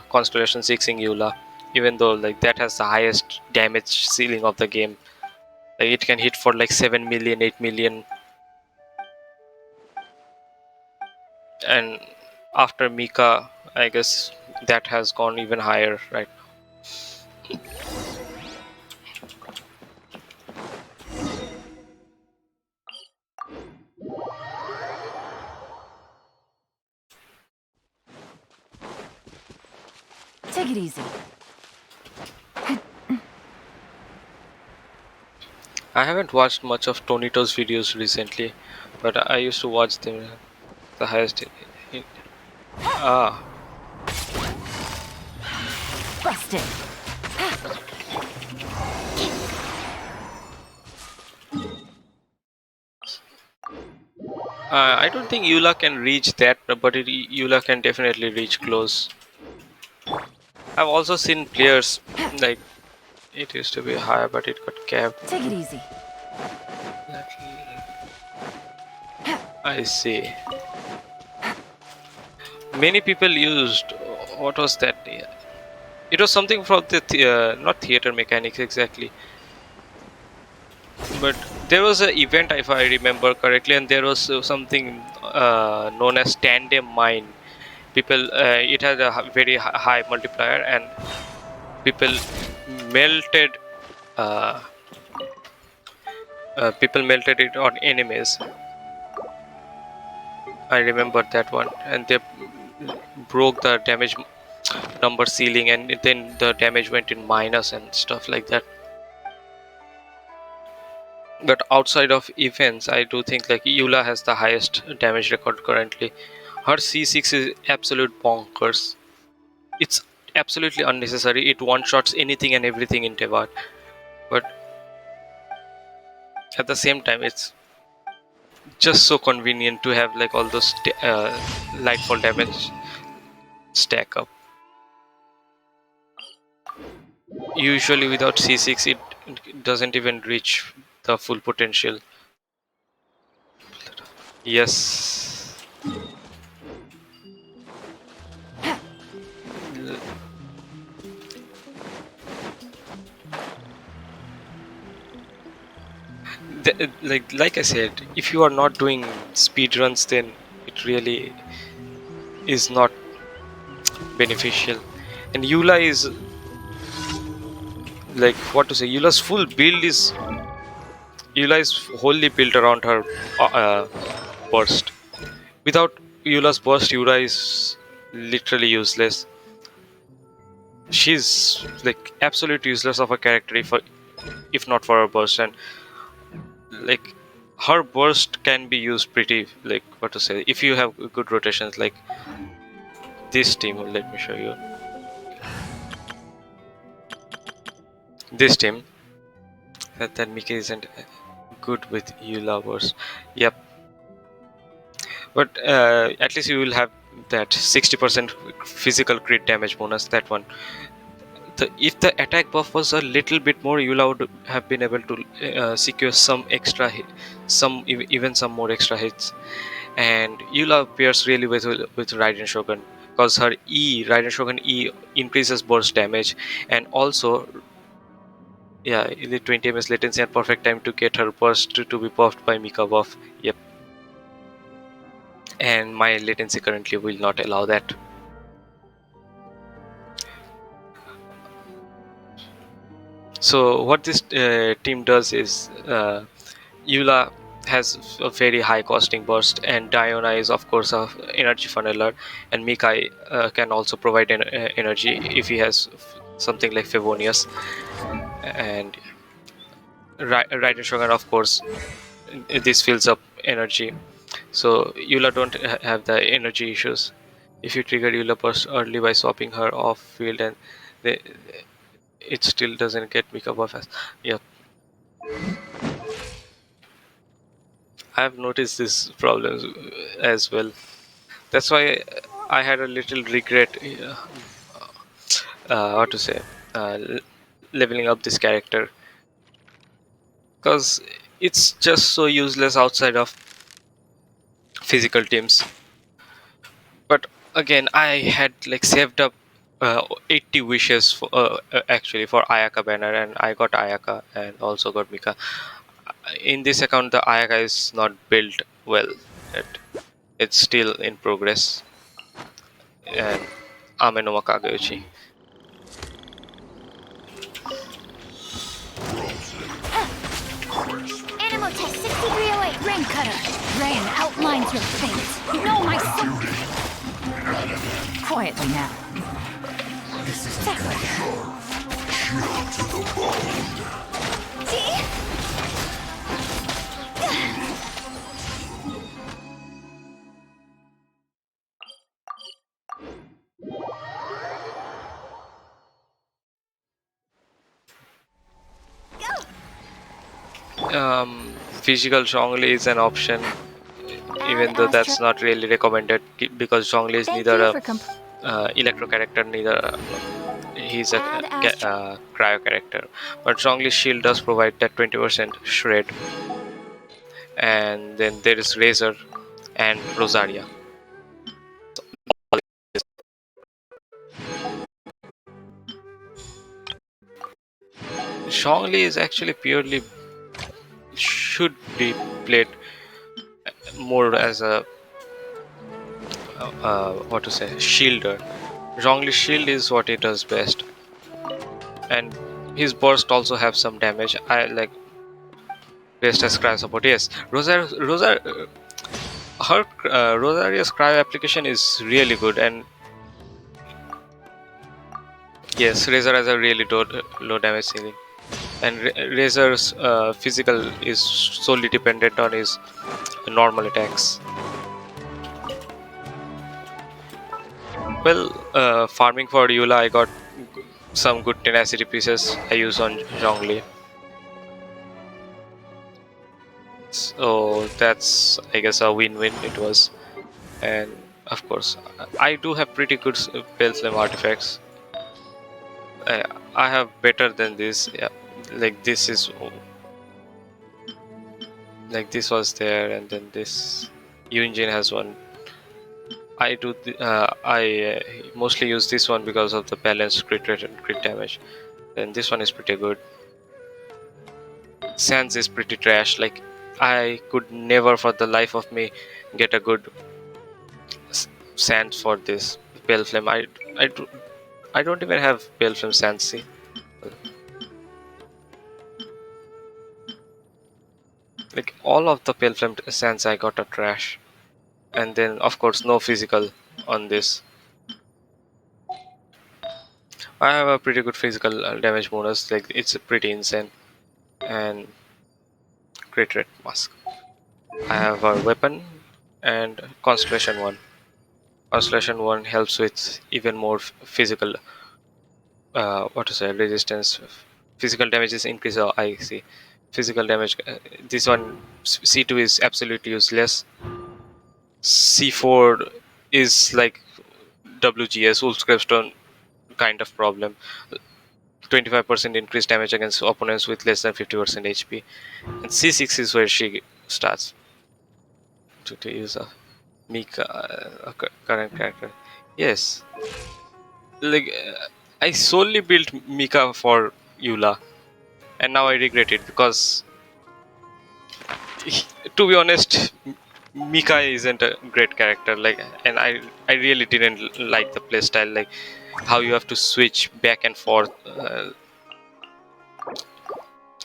Constellation 6ing Eula, even though like that has the highest damage ceiling of the game. Like, it can hit for like 7 million, 8 million, and after Mika, I guess that has gone even higher, right? Take it easy. I haven't watched much of Tonito's videos recently, but I used to watch them. The highest. Ah, Busted. I don't think Eula can reach that, but Eula can definitely reach close. I've also seen players like it used to be higher, but it got capped. Take it easy. I see. Many people used what was that? It was something from the not theater mechanics exactly, but there was an event if I remember correctly, and there was something known as tandem mine. People, it had a very high multiplier, and people melted. Uh, People melted it on enemies. I remember that one, and they broke the damage number ceiling, and then the damage went in minus and stuff like that. But outside of events, I do think like Eula has the highest damage record currently. Her C6 is absolute bonkers. It's absolutely unnecessary. It one-shots anything and everything in Tevat. But at the same time, it's just so convenient to have like all those lightfall damage stack up. Usually without C6, it doesn't even reach the full potential. Yes. Like I said, if you are not doing speed runs, then it really is not beneficial. And Eula is like what to say. Eula is wholly built around her burst. Without Eula's burst, Eula is literally useless. She's like absolute useless of a character if not for her burst, and like her burst can be used pretty like what to say if you have good rotations like this team. Let me show you. this team that Mika isn't good with Eula burst. Yep, but at least you will have that 60% physical crit damage bonus. That one. If the attack buff was a little bit more, Eula would have been able to secure some extra hit, even some more extra hits. And Eula pairs really with Raiden Shogun because her Raiden Shogun E increases burst damage, and also yeah, the 20 ms latency and perfect time to get her burst to be buffed by Mika buff. Yep, and my latency currently will not allow that. So what this team does is Eula has a very high costing burst, and Diona is of course a energy funneler, and Mikai can also provide energy if he has something like Favonius, and Raiden Shogun of course this fills up energy. So Eula don't have the energy issues. If you trigger Eula burst early by swapping her off field, and they, it still doesn't get Mika buff as. Yeah, I've noticed this problems as well. That's why I had a little regret. What to say? Leveling up this character, because it's just so useless outside of physical teams. But again, I had like saved up 80 wishes for, actually for Ayaka banner, and I got Ayaka and also got Mika. In this account, the Ayaka is not built well yet. It's still in progress. And Amenoma Kageuchi. Animal test 6308. Rain Cutter. Rain outlines your fate. No, my son. Quietly now. See? Physical Zhongli is an option, even though that's not really recommended because Zhongli is Thank neither you a for electro character, neither he's a Add Astra. cryo character. But Zhongli's shield does provide that 20% shred, and then there is Razor and Rosaria. Zhongli is actually purely should be played more as a what to say shielder. Zhongli's shield is what he does best, and his burst also have some damage. I like best as cryo support. Yes, her Rosaria's cryo application is really good, and yes, Razor has a really low damage ceiling, and Razor's physical is solely dependent on his normal attacks. Well, farming for Eula, I got some good tenacity pieces I use on Zhongli. So that's, I guess, a win-win it was. And of course, I do have pretty good Pale artifacts. I have better than this. Yeah, like this is like this was there, and then this Yunjin has one. I mostly use this one because of the balanced crit rate and crit damage. Then this one is pretty good. Sans is pretty trash. Like I could never for the life of me get a good Sans for this Pale Flame. I don't even have Pale Flame Sans. See? Like all of the Pale Flame Sans I got a trash. And then of course no physical on this. I have a pretty good physical damage bonus, like it's pretty insane. And crit rate mask. I have a weapon and Constellation 1. Constellation 1 helps with even more physical what to say resistance Physical damage is increased. Oh, I see. Physical damage. This one C2 is absolutely useless. C4 is like WGS, Wolf's Gravestone kind of problem. 25% increased damage against opponents with less than 50% HP. And C6 is where she starts to use a Mika, current character. Yes, like I solely built Mika for Eula, and now I regret it because, to be honest, Mika isn't a great character. Like, and I really didn't like the playstyle, like how you have to switch back and forth.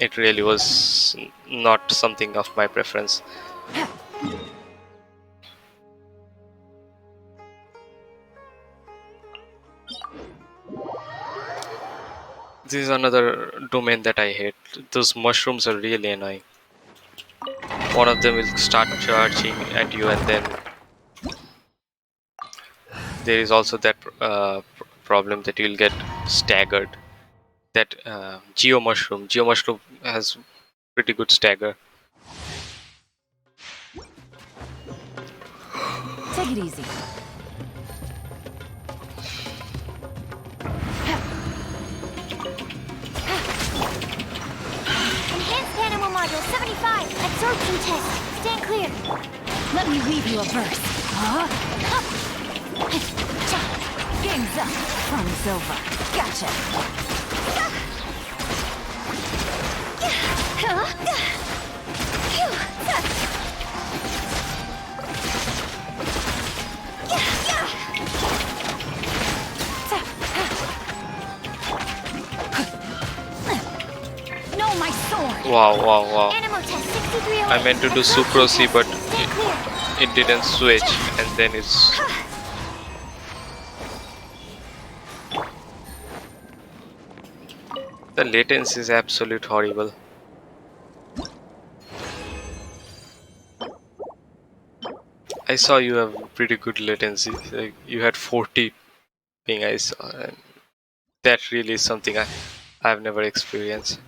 It really was not something of my preference. This is another domain that I hate. Those mushrooms are really annoying. One of them will start charging at you, and then there is also that problem that you'll get staggered. That Geo mushroom has pretty good stagger. Take it easy. Enhanced animal module 75. Absorption test. Stand clear. Let me weave you a verse. Huh? Game's up. Fun's over. Gotcha. No, my sword. Wow. Animal test 6308. I meant to do Supro C, but Stand clear. it didn't switch, and then it's. The latency is absolute horrible. I saw you have pretty good latency. Like you had 40 ping, I saw, and that really is something I've never experienced.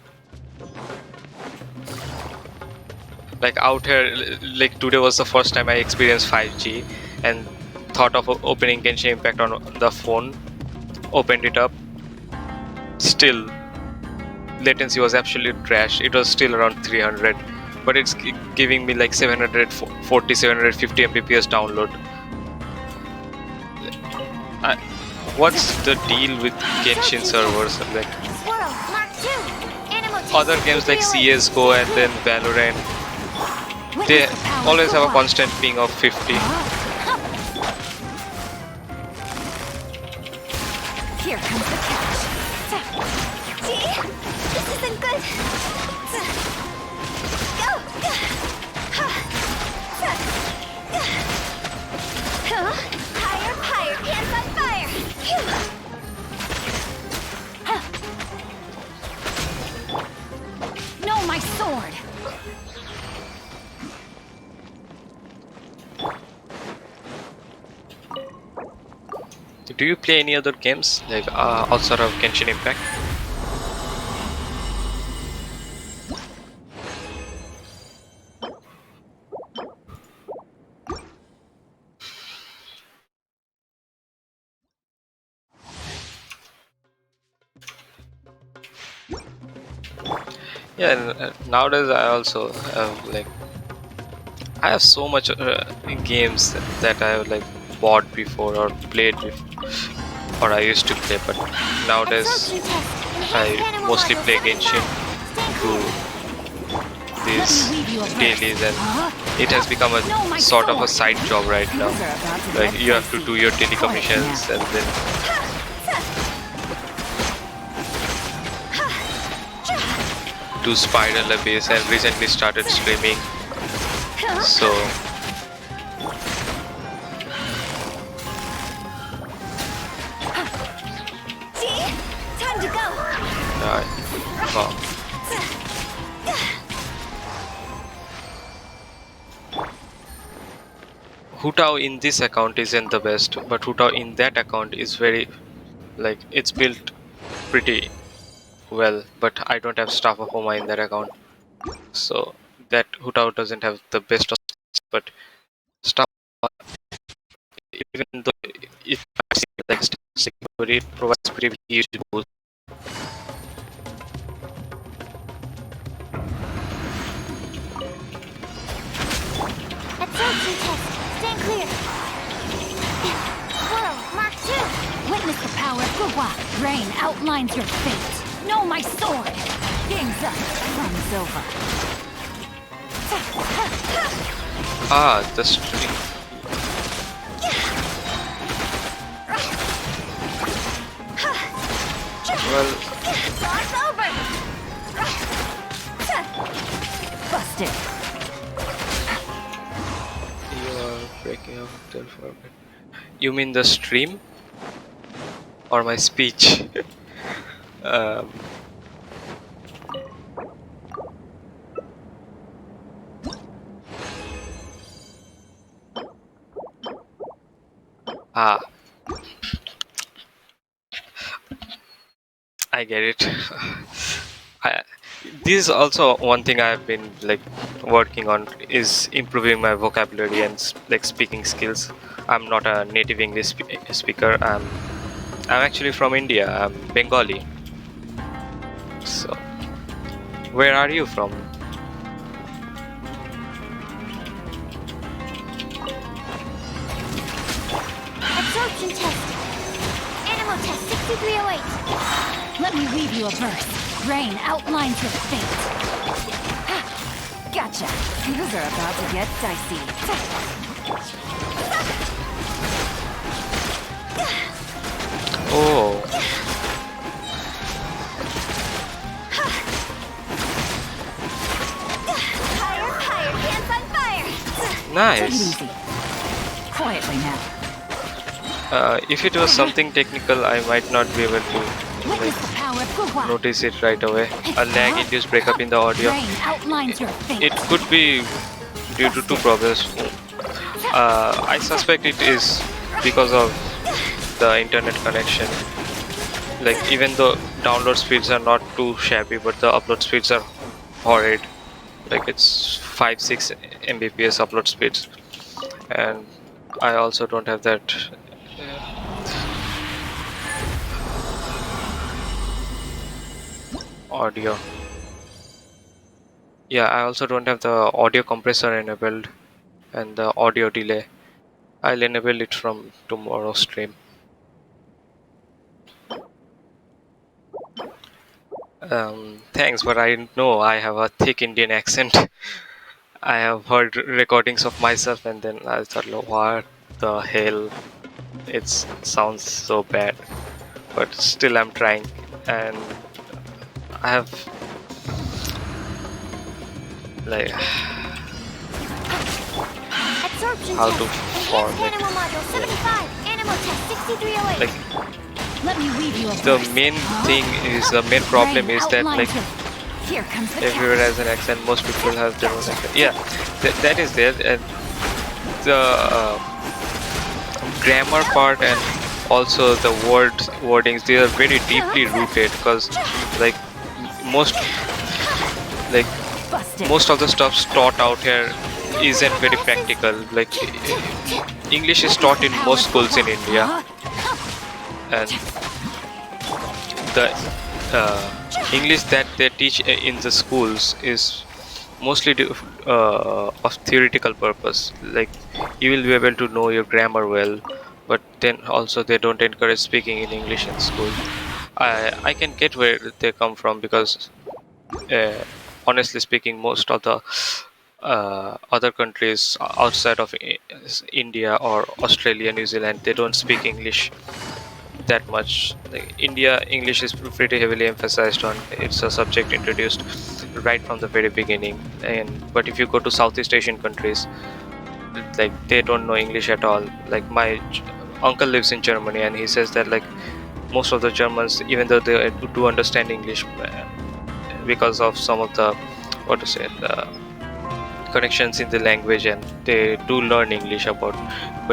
Like out here, like today was the first time I experienced 5G, and thought of opening Genshin Impact on the phone. Opened it up. Still, latency was absolute trash. It was still around 300, but it's giving me like 740, 750 Mbps download. What's the deal with Genshin servers? Like Squirrel, Mark 2. Animal test other games like 6308. CS:GO and then Valorant, they always have a constant ping of 50. Here comes the catch. See? This isn't good. Go! Higher, higher, pants on fire! No, my sword. Do you play any other games like outside of Genshin Impact? Yeah, and, nowadays I also have like I have so much games that I have like bought before or played before, or I used to play, but nowadays Absorption test. Enhanced I animal mostly module play 75. Genshin Stand through clear. these weave you a verse. dailies, and Huh? it has become a No, my sort of a sword. side job right now. Things are about to Like get you have to dicey. do your daily Quiet commissions now. and then do Spiral Abyss, and recently started streaming. So See? Time to go. wow. Hutao in this account isn't the best, but Hutao in that account is very, like, it's built pretty well, but I don't have Staff of Homa in that account, so that Hutao doesn't have the best of stats, but Staff, even though it might seem like security, it provides pretty huge boost. Absorption test. Stand clear. Whirl, Mark 2. Witness the power of Gua. Rain outlines your fate. Know my sword. Game's up. Run's over. Ah, the string. Well, It's over. Busted. you are breaking up there for a bit. You mean the stream or my speech? um, ah, I get it. I, this is also one thing I've been like working on is improving my vocabulary and like speaking skills. I'm not a native English speaker. I'm actually from India. I'm Bengali. So, where are you from? Absorption test. Animal test 6308. Let me weave you a verse. Rain outlines your fate. Ha! Gotcha. Things are about to get dicey. Oh, Higher, higher, hands on fire. Take it nice. easy. Quietly now. If it was something technical, I might not be able to Witness the power of Gua. notice it right away. A lag-induced breakup in the audio. Rain outlines your fate. It could be due to two problems. I suspect it is because of the internet connection. Like, even though download speeds are not too shabby, but the upload speeds are horrid. Like, it's 5-6 Mbps upload speeds, and I also don't have that. Audio. Yeah, I also don't have the audio compressor enabled and the audio delay. I'll enable it from tomorrow's stream. Thanks, but I know I have a thick Indian accent. I have heard recordings of myself and then I thought, "Oh, what the hell? It sounds so bad." But still I'm trying, and I have like Absorption how test. to Enhanced form it. animal module 75. Animal test 6308. Like, Let me weave you a the verse. main thing is the main problem Rain is that outlines like your- Here comes the everywhere cat. has an accent. Most people have their own accent. Yeah, that is there, and the grammar part and also the wordings, they are very deeply rooted because like most like Busted. most of the stuff taught out here isn't very practical. Like English is taught in most schools in India, and the English that they teach in the schools is mostly of theoretical purpose. Like you will be able to know your grammar well, but then also they don't encourage speaking in English in school. I can get where they come from because honestly speaking, most of the other countries outside of India or Australia, New Zealand, they don't speak English that much. Like India, English is pretty heavily emphasized on. It's a subject introduced right from the very beginning. And but if you go to Southeast Asian countries, like they don't know English at all. Like my uncle lives in Germany, and he says that like most of the Germans, even though they do understand English, because of some of the what to say the connections in the language, and they do learn English about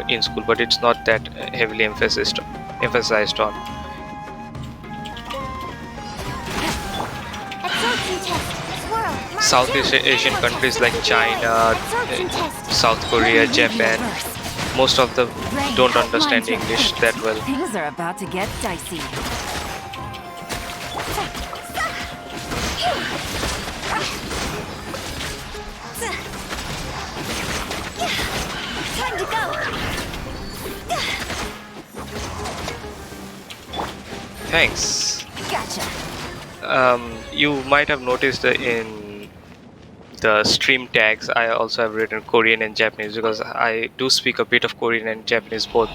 in school, but it's not that heavily emphasized on. test. Swirl. Mark Southeast 2. Asian Power countries test. like Visual. China, Absorption test. South Let Korea, me lead you Japan, first. most of them Rain don't outlines understand your English fate. that well. Things are about to get dicey. Time to go. Thanks. Gotcha. You might have noticed in the stream tags I also have written Korean and Japanese because I do speak a bit of Korean and Japanese both.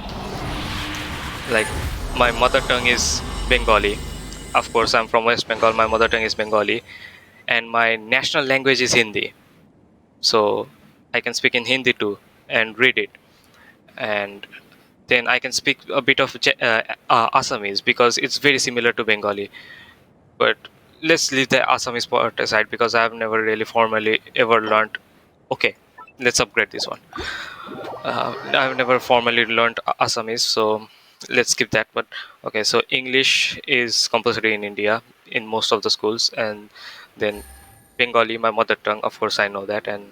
Like my mother tongue is Bengali. Of course, I'm from West Bengal. My mother tongue is Bengali, and my national language is Hindi. So I can speak in Hindi too and read it. And then I can speak a bit of Assamese because it's very similar to Bengali. But let's leave the Assamese part aside because I've never really formally ever learned. Okay, let's upgrade this one. I've never formally learned Assamese, so let's skip that. But okay, so English is compulsory in India in most of the schools, and then Bengali, my mother tongue, of course I know that, and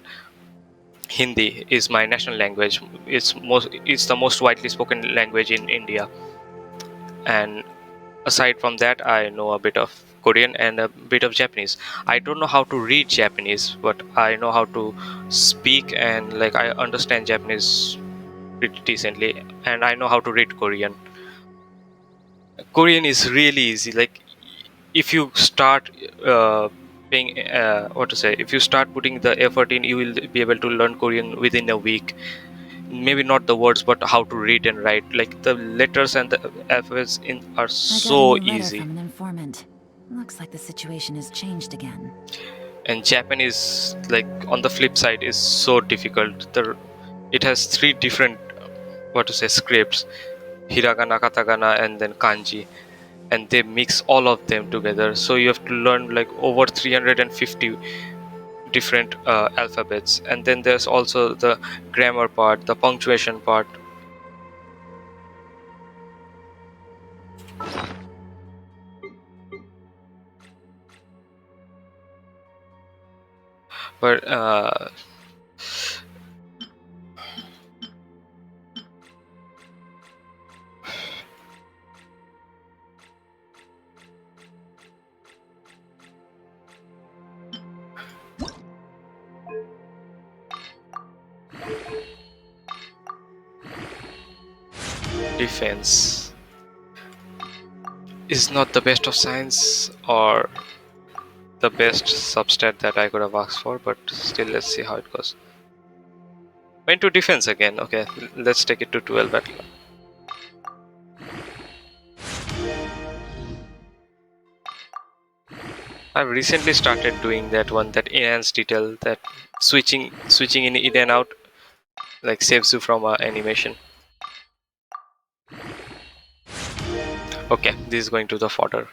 Hindi is my national language. It's the most widely spoken language in India. And aside from that, I know a bit of Korean and a bit of Japanese. I don't know how to read Japanese, but I know how to speak and like I understand Japanese pretty decently, and I know how to read Korean. Korean is really easy. Like if you start paying what to say, if you start putting the effort in, you will be able to learn Korean within a week. Maybe not the words, but how to read and write. Like the letters and the alphabets in are I got a so new letter easy. from an informant. Looks like the situation has changed again. And Japanese, like on the flip side, is so difficult. It has three different what to say scripts: hiragana, katakana, and then kanji, and they mix all of them together. So you have to learn like over 350 different alphabets, and then there's also the grammar part, the punctuation part. But defense is not the best of science or the best substat that I could have asked for, but still, let's see how it goes. Went to defense again. Okay, let's take it to 12 battle. I've recently started doing that one, that enhanced detail, that switching in and out, like saves you from animation. Okay, this is going to the fodder.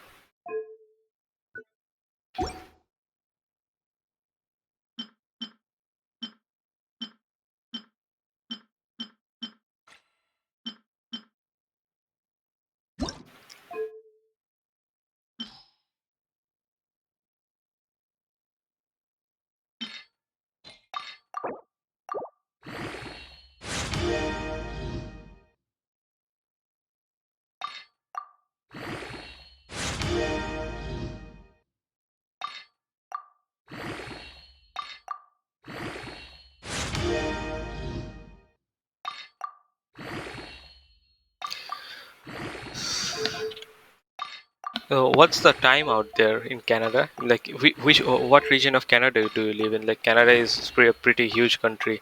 What's the time out there in Canada? Like, what region of Canada do you live in? Like, Canada is a pretty huge country.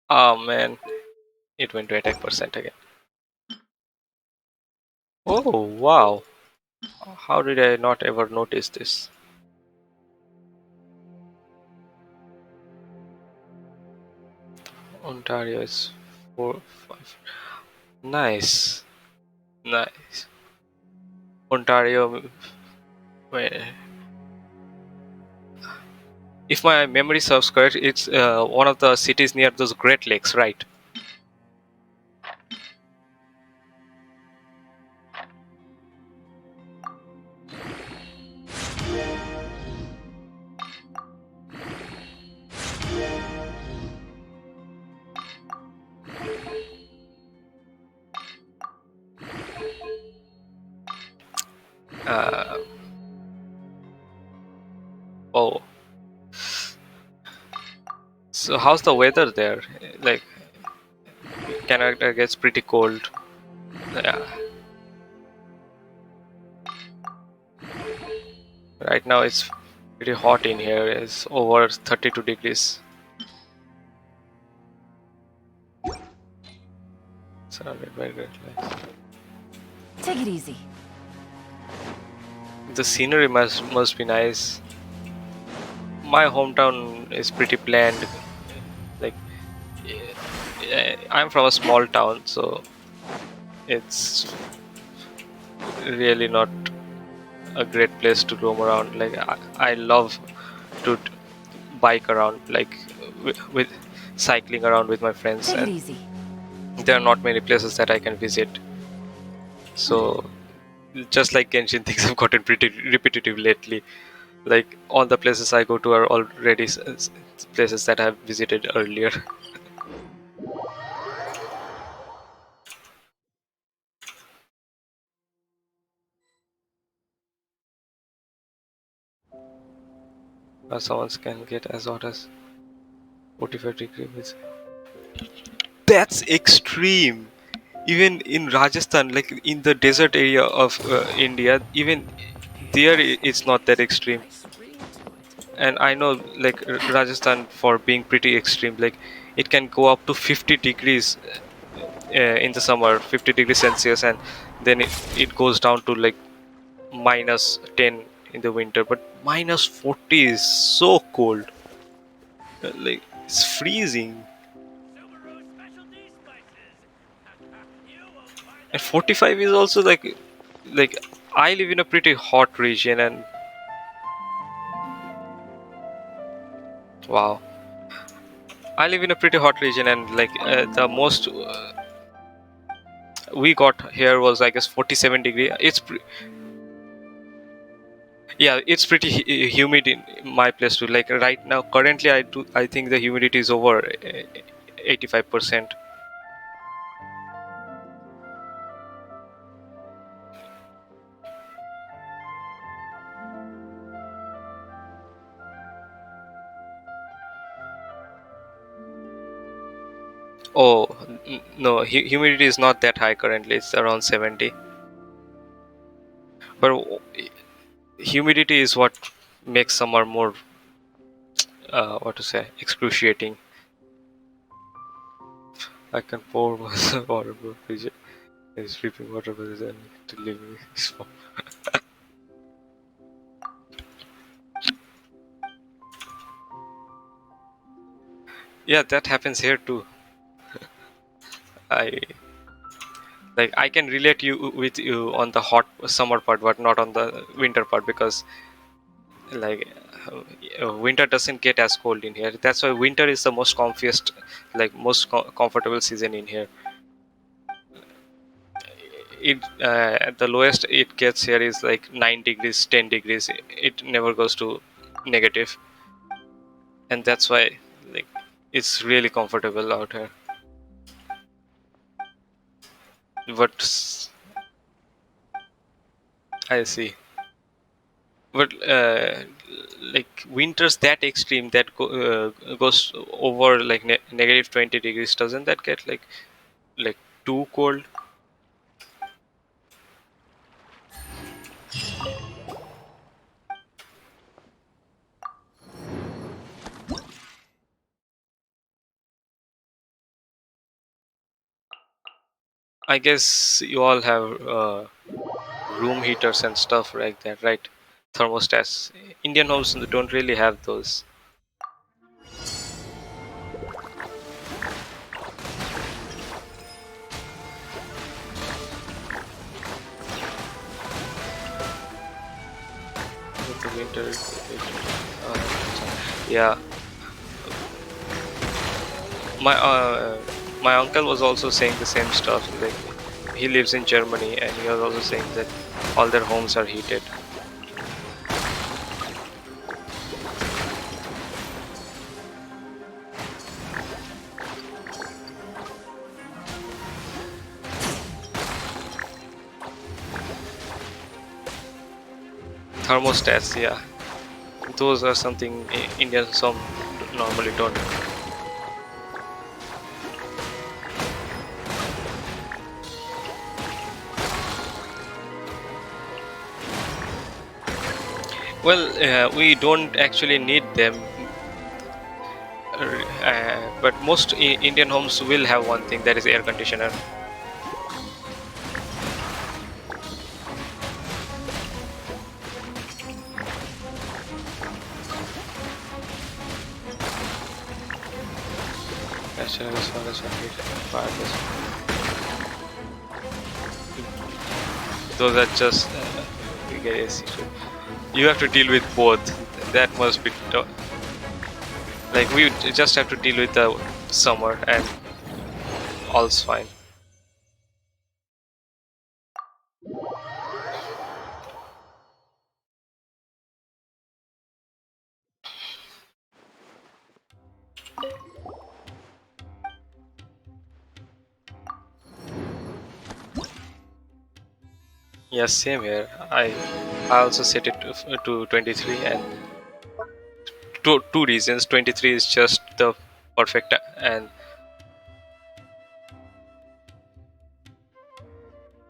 Oh man, it went to attack percent again. Oh wow, how did I not ever notice this? Ontario is 4-5. Nice, nice. Ontario. Where, if my memory serves correct, it's one of the cities near those Great Lakes, right? Uh, oh, so how's the weather there? Like, Canada gets pretty cold. Yeah, right now it's pretty hot in here. It's over 32 degrees. Surrounded by great lakes. Take it easy. The scenery must be nice. My hometown is pretty bland. Like, I'm from a small town, so it's really not a great place to roam around. Like, I love to bike around, like with cycling around with my friends, Take it and easy. there are not many places that I can visit. So, just like Genshin, things have gotten pretty repetitive lately. Like, all the places I go to are already places that I've visited earlier. Someone can get as hot as 45 degrees. That's extreme. Even in Rajasthan, like in the desert area of India, even there it's not that extreme. And I know, like, Rajasthan for being pretty extreme, like it can go up to 50 degrees in the summer, 50 degrees Celsius, and then it goes down to like minus 10 in the winter. But minus 40 is so cold. Like, it's freezing. And 45 is also like I live in a pretty hot region, and wow, I live in a pretty hot region, and like the most we got here was, I guess, 47 degree. Yeah, it's pretty humid in my place too. Like right now, currently, I think the humidity is over 85%. Oh, no, humidity is not that high currently. It's around 70. But humidity is what makes summer more, what to say, excruciating. I can pour water fridge is sweeping water with and delivering. Yeah, that happens here too. I I can relate you with you on the hot summer part, but not on the winter part, because like winter doesn't get as cold in here. That's why winter is the most comfiest, like most comfortable season in here. It at the lowest it gets here is like 9 degrees, 10 degrees. It never goes to negative, and that's why, like, it's really comfortable out here. But I see. But like winters that extreme that goes over like negative 20 degrees, doesn't that get like too cold? I guess you all have room heaters and stuff like that, right? Thermostats. Indian homes don't really have those. With the winter, yeah. My my uncle was also saying the same stuff. Like, he lives in Germany, and he was also saying that all their homes are heated. Thermostats, yeah. Those are something Indians some normally don't. Well, we don't actually need them, but most Indian homes will have one thing, that is air conditioner. Natural resources are wireless. Those are just you get AC. You have to deal with both. That must be like we just have to deal with the summer and all's fine. Yes, same here. I also set it to 23, and two reasons. 23 is just the perfect, and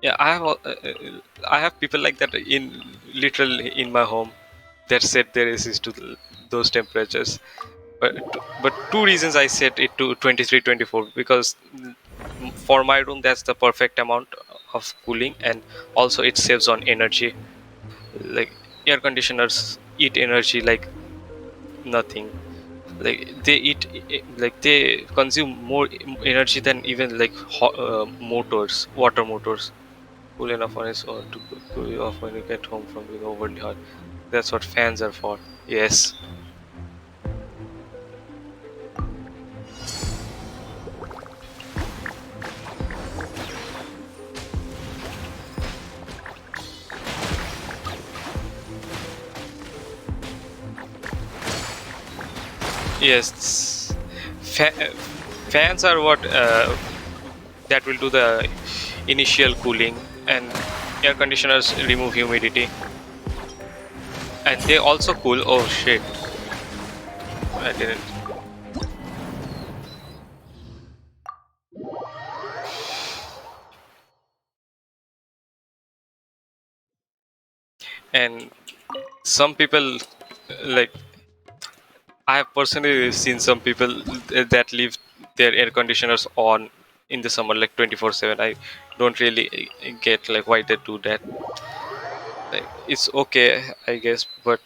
yeah, I have people like that in literally in my home that set their ACs to those temperatures. But two reasons I set it to 23, 24, because for my room that's the perfect amount of cooling, and also it saves on energy. Like air conditioners eat energy like nothing. Like they eat, like they consume more energy than even like motors, water motors. Cool enough on its own to cool you off when you get home from being overly hot. That's what fans are for. Yes. Yes. Fans are what that will do the initial cooling, and air conditioners remove humidity, and they also cool. Oh shit! I didn't. And some people like I have personally seen some people that leave their air conditioners on in the summer like 24/7. I don't really get like why they do that. Like it's okay, I guess, but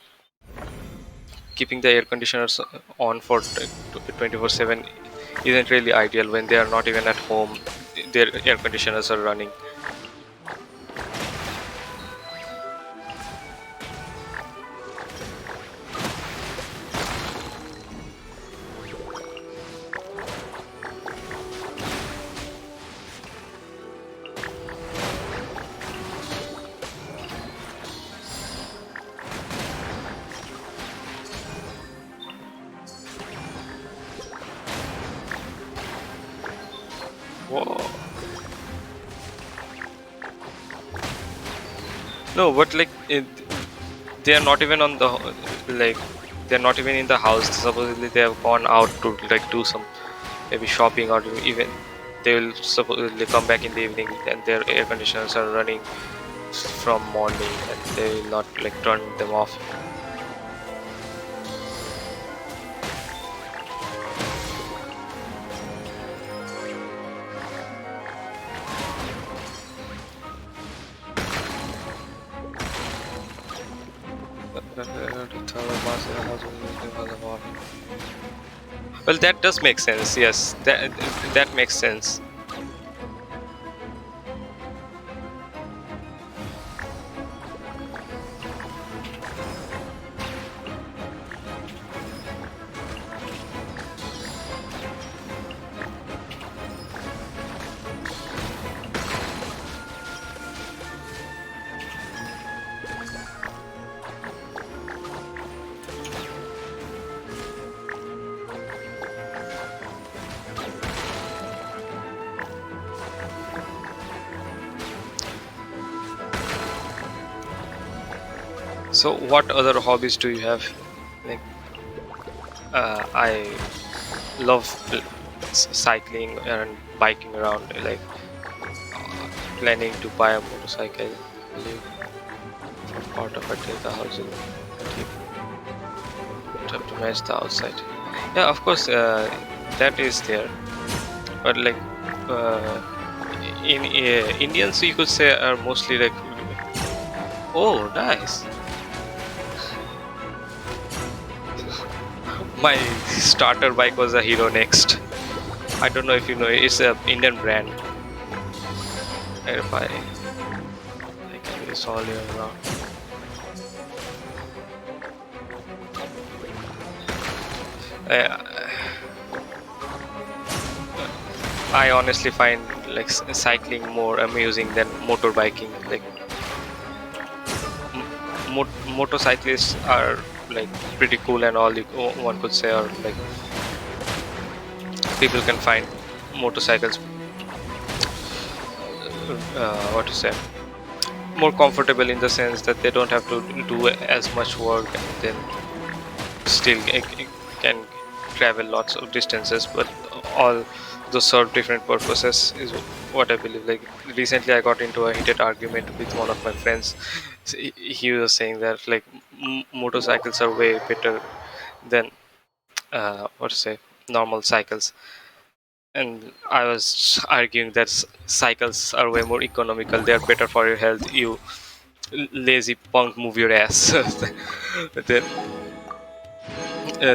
keeping the air conditioners on for 24/7 isn't really ideal when they are not even at home. Their air conditioners are running. Whoa. No, but like they are not even on the like they're not even in the house. Supposedly they have gone out to like do some maybe shopping, or even they will supposedly come back in the evening and their air conditioners are running from morning, and they will not like turn them off. Well, that does make sense. Yes, that makes sense. So what other hobbies do you have? Like I love cycling and biking around, like planning to buy a motorcycle. Live from part of it is the housing. Keep have to match the outside. Yeah, of course, that is there. But like uh, in Indians, you could say are mostly like, oh, nice. My starter bike was a Hero Next. I don't know if you know it. It's a Indian brand. If I can use all year round. Uh, I honestly find like cycling more amusing than motorbiking. Like motorcyclists are like pretty cool and all, one could say, or like people can find motorcycles what to say, more comfortable in the sense that they don't have to do as much work, and then still can travel lots of distances, but all those serve different purposes is what I believe. Like recently I got into a heated argument with one of my friends. He was saying that like motorcycles are way better than what to say, normal cycles, and I was arguing that cycles are way more economical, they are better for your health, you lazy punk, move your ass. Then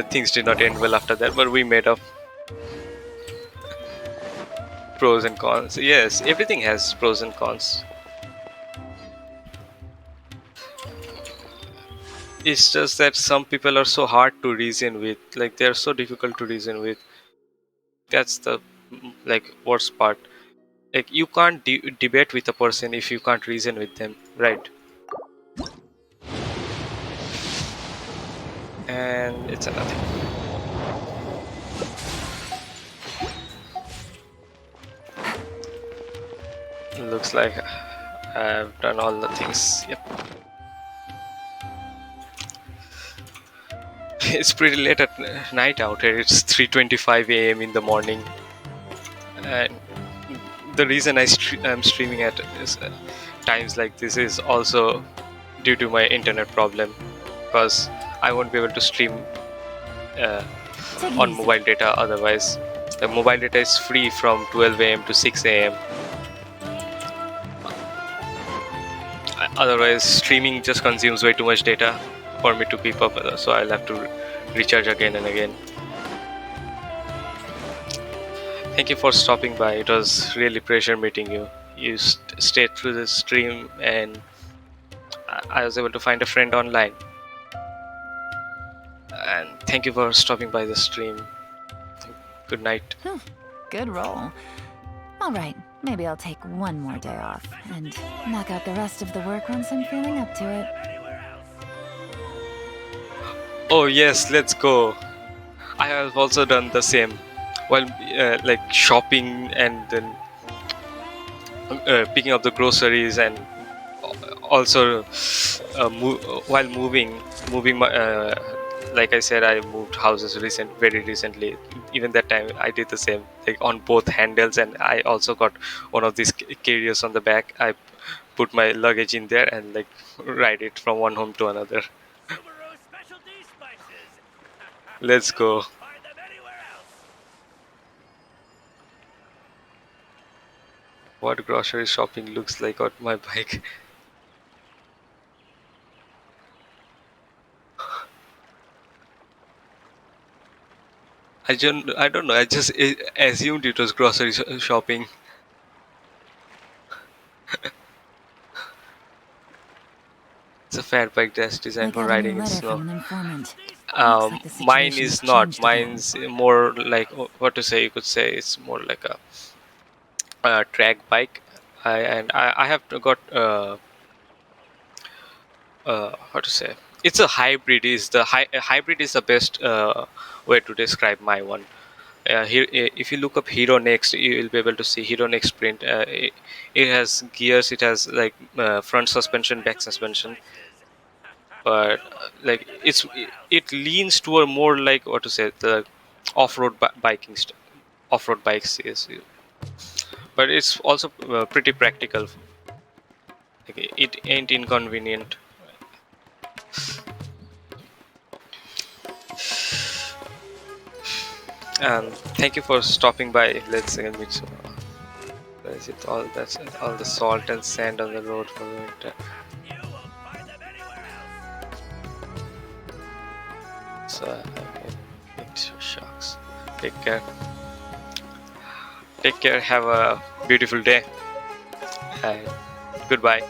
things did not end well after that, but we made up. Pros and cons, yes, everything has pros and cons. It's just that some people are so hard to reason with, like they're so difficult to reason with. That's the like worst part. Like you can't debate with a person if you can't reason with them, right? And it's another. Looks like I've done all the things. Yep. It's pretty late at night out here. It's 3:25 a.m. in the morning, and the reason I'm streaming at is, times like this is also due to my internet problem, because I won't be able to stream uh, Take it on easy. mobile data otherwise. The mobile data is free from 12 a.m. to 6 a.m. Otherwise, streaming just consumes way too much data for me to keep up, so I'll have to recharge again and again. Thank you for stopping by. It was really pleasure meeting you. You stayed through the stream, and I was able to find a friend online. And thank you for stopping by the stream. Good night. Good roll. All right, maybe I'll take one more day off and knock out the rest of the work once I'm feeling up to it. Oh yes, let's go. I have also done the same while like shopping, and then picking up the groceries, and also while moving my like I said, I moved houses very recently. Even that time I did the same, like on both handles, and I also got one of these carriers on the back. I put my luggage in there and like ride it from one home to another. Let's go. What grocery shopping looks like on my bike. I don't know. I just assumed it was grocery shopping. It's a fat bike that's I designed for got a new riding in letter snow. from an informant. Looks like the Mine situation has is not. changed again. Mine's more like, what to say. You could say it's more like a track bike. I have got what to say. It's a hybrid. Hybrid is the best way to describe my one. Here, if you look up Hero Next, you will be able to see Hero Next print. It has gears. It has like front suspension, back suspension. but like it leans toward more like what to say the off-road biking stuff. Off-road bikes is, but it's also pretty practical. Like, it ain't inconvenient. And thank you for stopping by. Let's meet some. Where is it? All the salt and sand on the road for the winter. So sharks. Take care. Take care. Have a beautiful day. And goodbye.